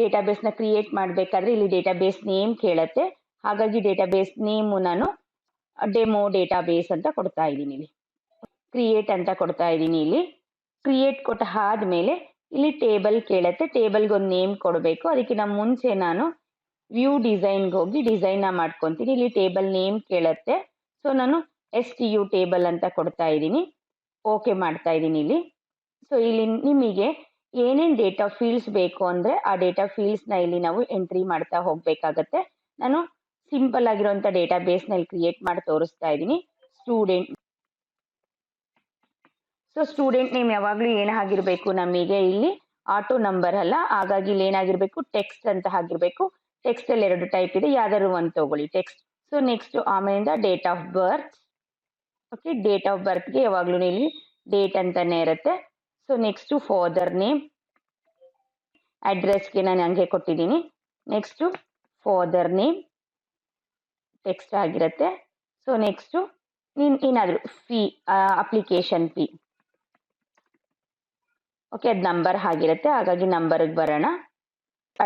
ಡೇಟಾಬೇಸ್ನ ಕ್ರಿಯೇಟ್ ಮಾಡಬೇಕಾದ್ರೆ ಇಲ್ಲಿ ಡೇಟಾಬೇಸ್ ನೇಮ್ ಕೇಳತ್ತೆ. ಹಾಗಾಗಿ ಡೇಟಾಬೇಸ್ ನೇಮು ನಾನು ಡೆಮೋ ಡೇಟಾಬೇಸ್ ಅಂತ ಕೊಡ್ತಾ ಇದ್ದೀನಿ. ಇಲ್ಲಿ ಕ್ರಿಯೇಟ್ ಅಂತ ಕೊಡ್ತಾ ಇದ್ದೀನಿ. ಇಲ್ಲಿ ಕ್ರಿಯೇಟ್ ಕೊಟ್ಟ ಆದ್ಮೇಲೆ ಇಲ್ಲಿ ಟೇಬಲ್ ಕೇಳತ್ತೆ. ಟೇಬಲ್ಗೆ ಒಂದು ನೇಮ್ ಕೊಡಬೇಕು. ಅದಕ್ಕಿಂತ ಮುಂಚೆ ನಾನು ವ್ಯೂ ಡಿಸೈನ್ಗೆ ಹೋಗಿ ಡಿಸೈನ್ನ ಮಾಡ್ಕೊತೀನಿ. ಇಲ್ಲಿ ಟೇಬಲ್ ನೇಮ್ ಕೇಳತ್ತೆ. ಸೊ ನಾನು STU ಟೇಬಲ್ ಅಂತ ಕೊಡ್ತಾ ಇದ್ದೀನಿ. ಓಕೆ ಮಾಡ್ತಾ ಇದ್ದೀನಿ ಇಲ್ಲಿ. ಸೊ ಇಲ್ಲಿ ನಿಮಗೆ ಏನೇನು ಡೇಟಾ ಫೀಲ್ಡ್ಸ್ ಬೇಕು ಅಂದರೆ ಆ ಡೇಟಾ ಫೀಲ್ಡ್ಸ್ನ ಇಲ್ಲಿ ನಾವು ಎಂಟ್ರಿ ಮಾಡ್ತಾ ಹೋಗಬೇಕಾಗತ್ತೆ. ನಾನು ಸಿಂಪಲ್ ಆಗಿರುವಂಥ ಡೇಟಾಬೇಸ್ನಲ್ಲಿ ಕ್ರಿಯೇಟ್ ಮಾಡಿ ತೋರಿಸ್ತಾ ಇದ್ದೀನಿ. ಸ್ಟೂಡೆಂಟ್. ಸೊ ಸ್ಟೂಡೆಂಟ್ ನೇಮ್ ಯಾವಾಗಲೂ ಏನಾಗಿರಬೇಕು, ನಮಗೆ ಇಲ್ಲಿ ಆಟೋ ನಂಬರ್ ಅಲ್ಲ, ಹಾಗಾಗಿ ಇಲ್ಲಿ ಏನಾಗಿರಬೇಕು, ಟೆಕ್ಸ್ಟ್ ಅಂತ ಆಗಿರಬೇಕು. ಟೆಕ್ಸ್ಟ್ ಅಲ್ಲಿ 2 ಟೈಪ್ ಇದೆ, ಯಾವ್ದಾದ್ರು ಒಂದು ತಗೊಳ್ಳಿ ಟೆಕ್ಸ್ಟ್. ಸೊ ನೆಕ್ಸ್ಟ್ ಆಮೇಲಿಂದ date of birth. Okay, date of ಬರ್ತ್ಗೆ ಯಾವಾಗಲೂ ಇಲ್ಲಿ ಡೇಟ್ ಅಂತಾನೆ ಇರುತ್ತೆ. So next father name. ಅಡ್ರೆಸ್ಗೆ ನಾನು ಹಂಗೆ ಕೊಟ್ಟಿದ್ದೀನಿ. ನೆಕ್ಸ್ಟ್ ಫಾದರ್ ನೇಮ್ ಟೆಕ್ಸ್ಟ್ ಆಗಿರುತ್ತೆ. ಸೊ ನೆಕ್ಸ್ಟ್ ಏನಾದರೂ ಫೀ, ಅಪ್ಲಿಕೇಶನ್ ಫೀ. ಓಕೆ, ಅದು ನಂಬರ್ ಆಗಿರುತ್ತೆ, ಹಾಗಾಗಿ ನಂಬರ್ಗೆ ಬರೋಣ.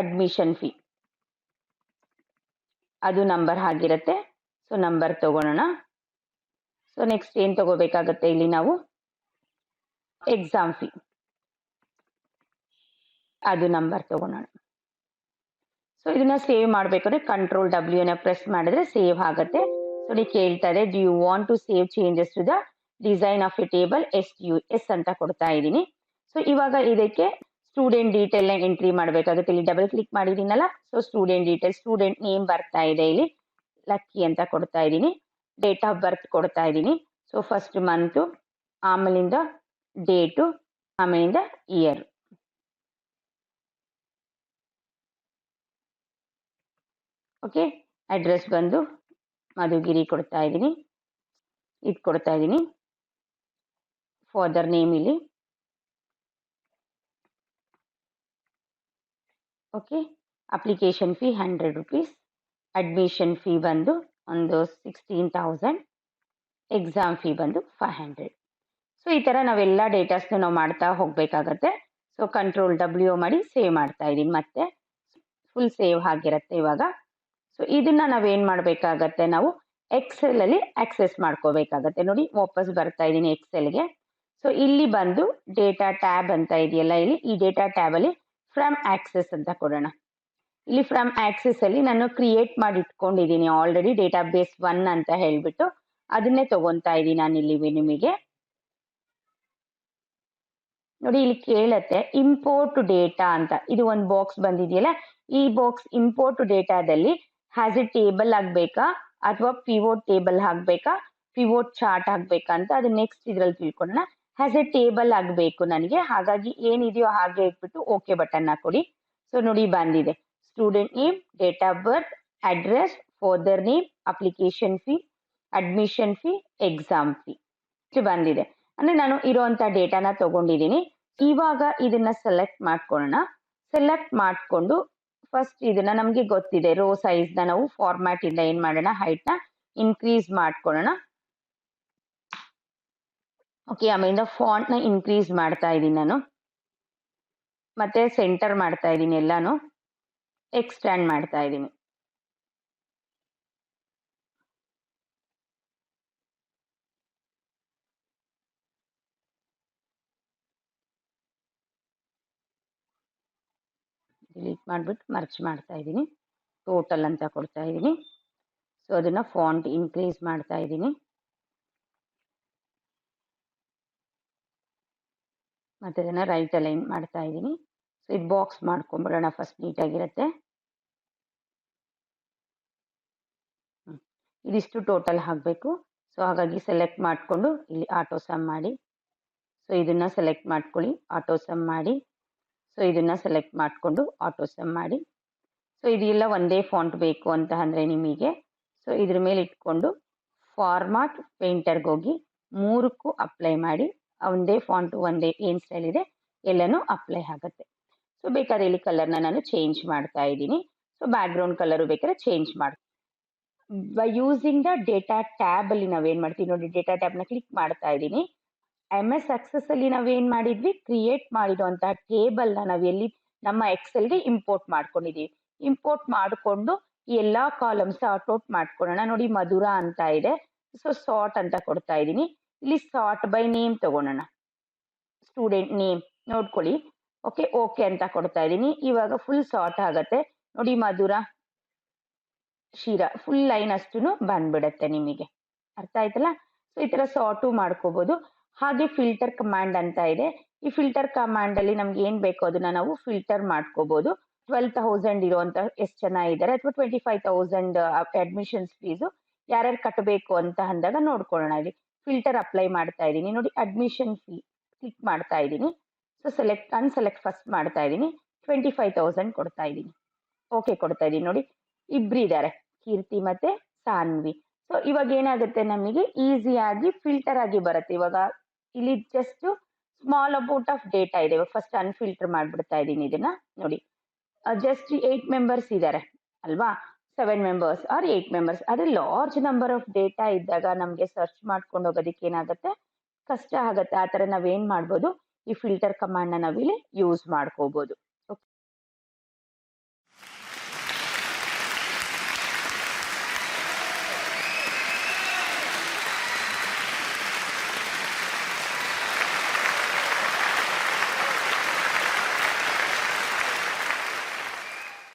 ಅಡ್ಮಿಷನ್ ಫೀ ಅದು ನಂಬರ್ ಆಗಿರುತ್ತೆ. ಸೊ ನಂಬರ್ ತಗೊಳ್ಳೋಣ. ಸೊ ನೆಕ್ಸ್ಟ್ ಏನು ತಗೋಬೇಕಾಗತ್ತೆ ಇಲ್ಲಿ ನಾವು, ಎಕ್ಸಾಮ್ ಫೀ ಅದು ನಂಬರ್ ತಗೊಳ್ಳೋಣ. ಸೊ ಇದನ್ನ ಸೇವ್ ಮಾಡಬೇಕಾದ್ರೆ Ctrl+W ಪ್ರೆಸ್ ಮಾಡಿದ್ರೆ ಸೇವ್ ಆಗುತ್ತೆ. ಸೊ ಇಲ್ಲಿ ಕೇಳ್ತಾ ಇದೆ, do you want to save changes to the design of a table? Yes ಅಂತ ಕೊಡ್ತಾ ಇದ್ದೀನಿ. ಸೊ ಇವಾಗ ಇದಕ್ಕೆ ಸ್ಟೂಡೆಂಟ್ ಡೀಟೇಲ್ನ ಎಂಟ್ರಿ ಮಾಡಬೇಕಾಗುತ್ತೆ. ಇಲ್ಲಿ ಡಬಲ್ ಕ್ಲಿಕ್ ಮಾಡಿದ್ದೀನಲ್ಲ, so student detail, student name ಬರ್ತಾ ಇದೆ. ಇಲ್ಲಿ ಲಕ್ಕಿ ಅಂತ ಕೊಡ್ತಾ ಇದ್ದೀನಿ. ಡೇಟ್ ಆಫ್ ಬರ್ತ್ ಕೊಡ್ತಾ ಇದ್ದೀನಿ. ಸೊ ಫಸ್ಟ್ ಮಂತು, ಆಮೇಲಿಂದ ಡೇಟು, ಆಮೇಲಿಂದ ಇಯರ್. ಓಕೆ, ಅಡ್ರೆಸ್ ಬಂದು ಮಧುಗಿರಿ ಕೊಡ್ತಾ ಇದ್ದೀನಿ. ಇದು ಕೊಡ್ತಾ ಇದ್ದೀನಿ. ಫಾದರ್ ನೇಮ್ ಇಲ್ಲಿ. Okay, application fee 100 rupees. Admission fee ಬಂದು ಒಂದು 16,000. ಎಕ್ಸಾಮ್ ಫೀ ಬಂದು 500. ಸೊ ಈ ಥರ ನಾವೆಲ್ಲ ಡೇಟಾಸ್ನ ನಾವು ಮಾಡ್ತಾ ಹೋಗಬೇಕಾಗತ್ತೆ. ಸೊ Ctrl+W ಮಾಡಿ ಸೇವ್ ಮಾಡ್ತಾ ಇದ್ದೀನಿ. ಮತ್ತೆ ಫುಲ್ ಸೇವ್ ಆಗಿರುತ್ತೆ ಇವಾಗ. ಸೊ ಇದನ್ನ ನಾವೇನು ಮಾಡಬೇಕಾಗತ್ತೆ, ನಾವು ಎಕ್ಸೆಲ್ ಅಲ್ಲಿ ಆಕ್ಸೆಸ್ ಮಾಡ್ಕೋಬೇಕಾಗತ್ತೆ. ನೋಡಿ ವಾಪಸ್ ಬರ್ತಾ ಇದ್ದೀನಿ ಎಕ್ಸೆಲ್ಗೆ. ಸೊ ಇಲ್ಲಿ ಬಂದು ಡೇಟಾ ಟ್ಯಾಬ್ ಅಂತ ಇದೆಯಲ್ಲ, ಇಲ್ಲಿ ಈ ಡೇಟಾ ಟ್ಯಾಬ್ ಅಲ್ಲಿ ಫ್ರಮ್ ಆಕ್ಸೆಸ್ ಅಂತ ಕೊಡೋಣ. ಇಲ್ಲಿ ಫ್ರಮ್ ಆಕ್ಸೆಸ್ ಅಲ್ಲಿ ನಾನು ಕ್ರಿಯೇಟ್ ಮಾಡಿ ಇಟ್ಕೊಂಡಿದ್ದೀನಿ ಆಲ್ರೆಡಿ ಡೇಟಾಬೇಸ್ 1 ಅಂತ ಹೇಳ್ಬಿಟ್ಟು, ಅದನ್ನೇ ತಗೊಂತಾ ಇದ್ದೀನಿ ನಾನು ಇಲ್ಲಿ ನಿಮಗೆ. ನೋಡಿ ಇಲ್ಲಿ ಕೇಳತ್ತೆ ಇಂಪೋರ್ಟ್ ಡೇಟಾ ಅಂತ, ಇದು ಒಂದು ಬಾಕ್ಸ್ ಬಂದಿದೆಯಲ್ಲ, ಈ ಬಾಕ್ಸ್ ಇಂಪೋರ್ಟ್ ಡೇಟಾದಲ್ಲಿ ಹ್ಯಾಸ್ ಎ ಟೇಬಲ್ ಆಗ್ಬೇಕಾ ಅಥವಾ ಪಿವೋಟ್ ಟೇಬಲ್ ಆಗ್ಬೇಕಾ, ಪಿವೋಟ್ ಚಾರ್ಟ್ ಆಗ್ಬೇಕಾ ಅಂತ ಅದು ನೆಕ್ಸ್ಟ್ ಇದ್ರಲ್ಲಿ ತಿಳ್ಕೊಳ್ಳೋಣ. ಹ್ಯಾಸ್ ಎ ಟೇಬಲ್ ಆಗಬೇಕು ನನಗೆ, ಹಾಗಾಗಿ ಏನಿದೆಯೋ ಹಾಗೆ ಇಟ್ಬಿಟ್ಟು ಓಕೆ ಬಟನ್ ಕೊಡಿ. ಸೊ ನೋಡಿ ಬಂದಿದೆ, student name, date of birth, address, father name, application fee, admission fee, exam fee ಬಂದಿದೆ. ಅಂದ್ರೆ ನಾನು ಇರುವಂತ ಡೇಟಾನ ತಗೊಂಡಿದ್ದೀನಿ. ಇವಾಗ ಇದನ್ನ ಸೆಲೆಕ್ಟ್ ಮಾಡ್ಕೊಳ್ಳೋಣ. ಸೆಲೆಕ್ಟ್ ಮಾಡ್ಕೊಂಡು ಫಸ್ಟ್ ಇದನ್ನ ನಮಗೆ ಗೊತ್ತಿದೆ ರೋ ಸೈಜ್ನ ನಾವು ಫಾರ್ಮ್ಯಾಟ್ ಇಂದ ಏನ್ ಮಾಡೋಣ, ಹೈಟ್ನ ಇನ್ಕ್ರೀಸ್ ಮಾಡ್ಕೊಳ್ಳೋಣ. ಓಕೆ, ಆಮೇಲಿಂದ ಫಾಂಟ್ನ ಇನ್ಕ್ರೀಸ್ ಮಾಡ್ತಾ ಇದ್ದೀನಿ ನಾನು. ಮತ್ತೆ ಸೆಂಟರ್ ಮಾಡ್ತಾ ಇದ್ದೀನಿ, ಎಲ್ಲಾನು ಎಕ್ಸ್ಟ್ಯಾಂಡ್ ಮಾಡ್ತಾ ಇದ್ದೀನಿ. ಡಿಲೀಟ್ ಮಾಡಿಬಿಟ್ಟು ಮರ್ಚ್ ಮಾಡ್ತಾ ಇದ್ದೀನಿ. ಟೋಟಲ್ ಅಂತ ಕೊಡ್ತಾ ಇದ್ದೀನಿ. ಸೊ ಅದನ್ನ ಫಾಂಟ್ ಇನ್ಕ್ರೀಸ್ ಮಾಡ್ತಾ ಇದ್ದೀನಿ. ಮತ್ತು ಇದನ್ನು ರೈಟ್ ಅಲೈನ್ ಮಾಡ್ತಾ ಇದ್ದೀನಿ. ಸೊ ಇದು ಬಾಕ್ಸ್ ಮಾಡ್ಕೊಂಬಿಡೋಣ ಫಸ್ಟ್, ನೀಟಾಗಿರುತ್ತೆ. ಇದಿಷ್ಟು ಟೋಟಲ್ ಆಗಬೇಕು. ಸೊ ಹಾಗಾಗಿ ಸೆಲೆಕ್ಟ್ ಮಾಡಿಕೊಂಡು ಇಲ್ಲಿ ಆಟೋ ಸಮ್ ಮಾಡಿ. ಸೊ ಇದನ್ನು ಸೆಲೆಕ್ಟ್ ಮಾಡ್ಕೊಳ್ಳಿ, ಆಟೋ ಸಮ್ ಮಾಡಿ. ಸೊ ಇದನ್ನು ಸೆಲೆಕ್ಟ್ ಮಾಡಿಕೊಂಡು ಆಟೋ ಸಮ್ ಮಾಡಿ. ಸೊ ಇದೆಲ್ಲ ಒಂದೇ ಫಾಂಟ್ ಬೇಕು ಅಂತ ಅಂದರೆ ನಿಮಗೆ, ಸೊ ಇದ್ರ ಮೇಲೆ ಇಟ್ಕೊಂಡು ಫಾರ್ಮಾಟ್ ಪೇಂಟರ್ಗೆ ಹೋಗಿ 3ಕ್ಕೂ ಅಪ್ಲೈ ಮಾಡಿ. ಒಂದೇ ಫಾಂಟು ಒಂದೇ ಏನು ಸ್ಟೈಲ್ ಇದೆ ಎಲ್ಲನೂ ಅಪ್ಲೈ ಆಗುತ್ತೆ. ಸೊ ಬೇಕಾದ್ರೆ ಇಲ್ಲಿ ಕಲರ್ನ ನಾನು ಚೇಂಜ್ ಮಾಡ್ತಾ ಇದ್ದೀನಿ. ಸೊ ಬ್ಯಾಕ್ಗ್ರೌಂಡ್ ಕಲರು ಬೇಕಾದ್ರೆ ಚೇಂಜ್ ಮಾಡಿ. By using the data tab ಅಲ್ಲಿ ನಾವೇನು ಮಾಡ್ತೀವಿ ನೋಡಿ, ಡೇಟಾ ಟ್ಯಾಬ್ನ ಕ್ಲಿಕ್ ಮಾಡ್ತಾ ಇದ್ದೀನಿ. MS Access ಅಲ್ಲಿ ನಾವೇನು ಮಾಡಿದ್ವಿ, ಕ್ರಿಯೇಟ್ ಮಾಡಿರುವಂತಹ ಟೇಬಲ್ನ ನಾವು ಎಲ್ಲಿ ನಮ್ಮ ಎಕ್ಸೆಲ್ಗೆ ಇಂಪೋರ್ಟ್ ಮಾಡ್ಕೊಂಡಿದ್ದೀವಿ. ಇಂಪೋರ್ಟ್ ಮಾಡಿಕೊಂಡು ಈ ಎಲ್ಲ ಕಾಲಮ್ಸ್ ಔಟ್ ಮಾಡ್ಕೊಳ್ಳೋಣ. ನೋಡಿ ಮಧುರ ಅಂತ ಇದೆ, ಸೊ ಸಾರ್ಟ್ ಅಂತ ಕೊಡ್ತಾ ಇದ್ದೀನಿ. ಇಲ್ಲಿ ಸಾರ್ಟ್ ಬೈ ನೇಮ್ ತಗೊಳ್ಳೋಣ, ಸ್ಟೂಡೆಂಟ್ ನೇಮ್ ನೋಡ್ಕೊಳ್ಳಿ. ಓಕೆ ಓಕೆ ಅಂತ ಕೊಡ್ತಾ ಇದ್ದೀನಿ. ಇವಾಗ ಫುಲ್ ಸಾರ್ಟ್ ಆಗತ್ತೆ ನೋಡಿ. ಮಧುರ ಶಿರಾ ಫುಲ್ ಲೈನ್ ಅಷ್ಟು ಬಂದ್ಬಿಡತ್ತೆ ನಿಮಗೆ, ಅರ್ಥ ಆಯ್ತಲ್ಲ. ಸೊ ಈ ತರ ಸಾರ್ಟು ಮಾಡ್ಕೋಬಹುದು. ಹಾಗೆ ಫಿಲ್ಟರ್ ಕಮಾಂಡ್ ಅಂತ ಇದೆ. ಈ ಫಿಲ್ಟರ್ ಕಮಾಂಡ್ ಅಲ್ಲಿ ನಮ್ಗೆ ಏನ್ ಬೇಕೋ ಅದನ್ನ ನಾವು ಫಿಲ್ಟರ್ ಮಾಡ್ಕೋಬಹುದು. 12,000 ಇರುವಂತ ಎಷ್ಟು ಜನ ಇದ್ದಾರೆ, ಅಥವಾ 25,000 ಅಡ್ಮಿಷನ್ಸ್ ಫೀಸು ಯಾರ್ಯಾರು ಕಟ್ಟಬೇಕು ಅಂತ ಅಂದಾಗ ನೋಡ್ಕೊಳ್ಳೋಣ. ಇಲ್ಲಿ ಫಿಲ್ಟರ್ ಅಪ್ಲೈ ಮಾಡ್ತಾ ಇದ್ದೀನಿ ನೋಡಿ, ಅಡ್ಮಿಷನ್ ಫೀ ಕ್ಲಿಕ್ ಮಾಡ್ತಾ ಇದ್ದೀನಿ. ಸೊ ಅನ್ಸೆಲೆಕ್ಟ್ ಫಸ್ಟ್ ಮಾಡ್ತಾ ಇದ್ದೀನಿ. 25,000 ಕೊಡ್ತಾ ಇದ್ದೀನಿ. ಓಕೆ ಕೊಡ್ತಾ ಇದ್ದೀನಿ. ನೋಡಿ ಇಬ್ರಿದ್ದಾರೆ, ಕೀರ್ತಿ ಮತ್ತೆ ಸಾನ್ವಿ. ಸೊ ಇವಾಗ ಏನಾಗುತ್ತೆ, ನಮಗೆ ಈಸಿಯಾಗಿ ಫಿಲ್ಟರ್ ಆಗಿ ಬರುತ್ತೆ. ಇವಾಗ ಇಲ್ಲಿ just small amount of data ಇದೆ. ಇವಾಗ ಫಸ್ಟ್ ಅನ್ಫಿಲ್ಟರ್ ಮಾಡ್ಬಿಡ್ತಾ ಇದ್ದೀನಿ ಇದನ್ನ ನೋಡಿ. ಜಸ್ಟ್ 8 ಮೆಂಬರ್ಸ್ ಇದ್ದಾರೆ ಅಲ್ವಾ, 7 ಮೆಂಬರ್ಸ್ ಆರ್ 8 ಮೆಂಬರ್ಸ್. ಅದೇ ಲಾರ್ಜ್ ನಂಬರ್ ಆಫ್ ಡೇಟಾ ಇದ್ದಾಗ ನಮಗೆ ಸರ್ಚ್ ಮಾಡ್ಕೊಂಡು ಹೋಗೋದಕ್ಕೆ ಏನಾಗುತ್ತೆ, ಕಷ್ಟ ಆಗುತ್ತೆ. ಆ ಥರ ನಾವೇನು ಮಾಡ್ಬೋದು, ಈ ಫಿಲ್ಟರ್ ಕಮಾಂಡ್ನ ನಾವಿಲ್ಲಿ ಯೂಸ್ ಮಾಡ್ಕೋಬಹುದು.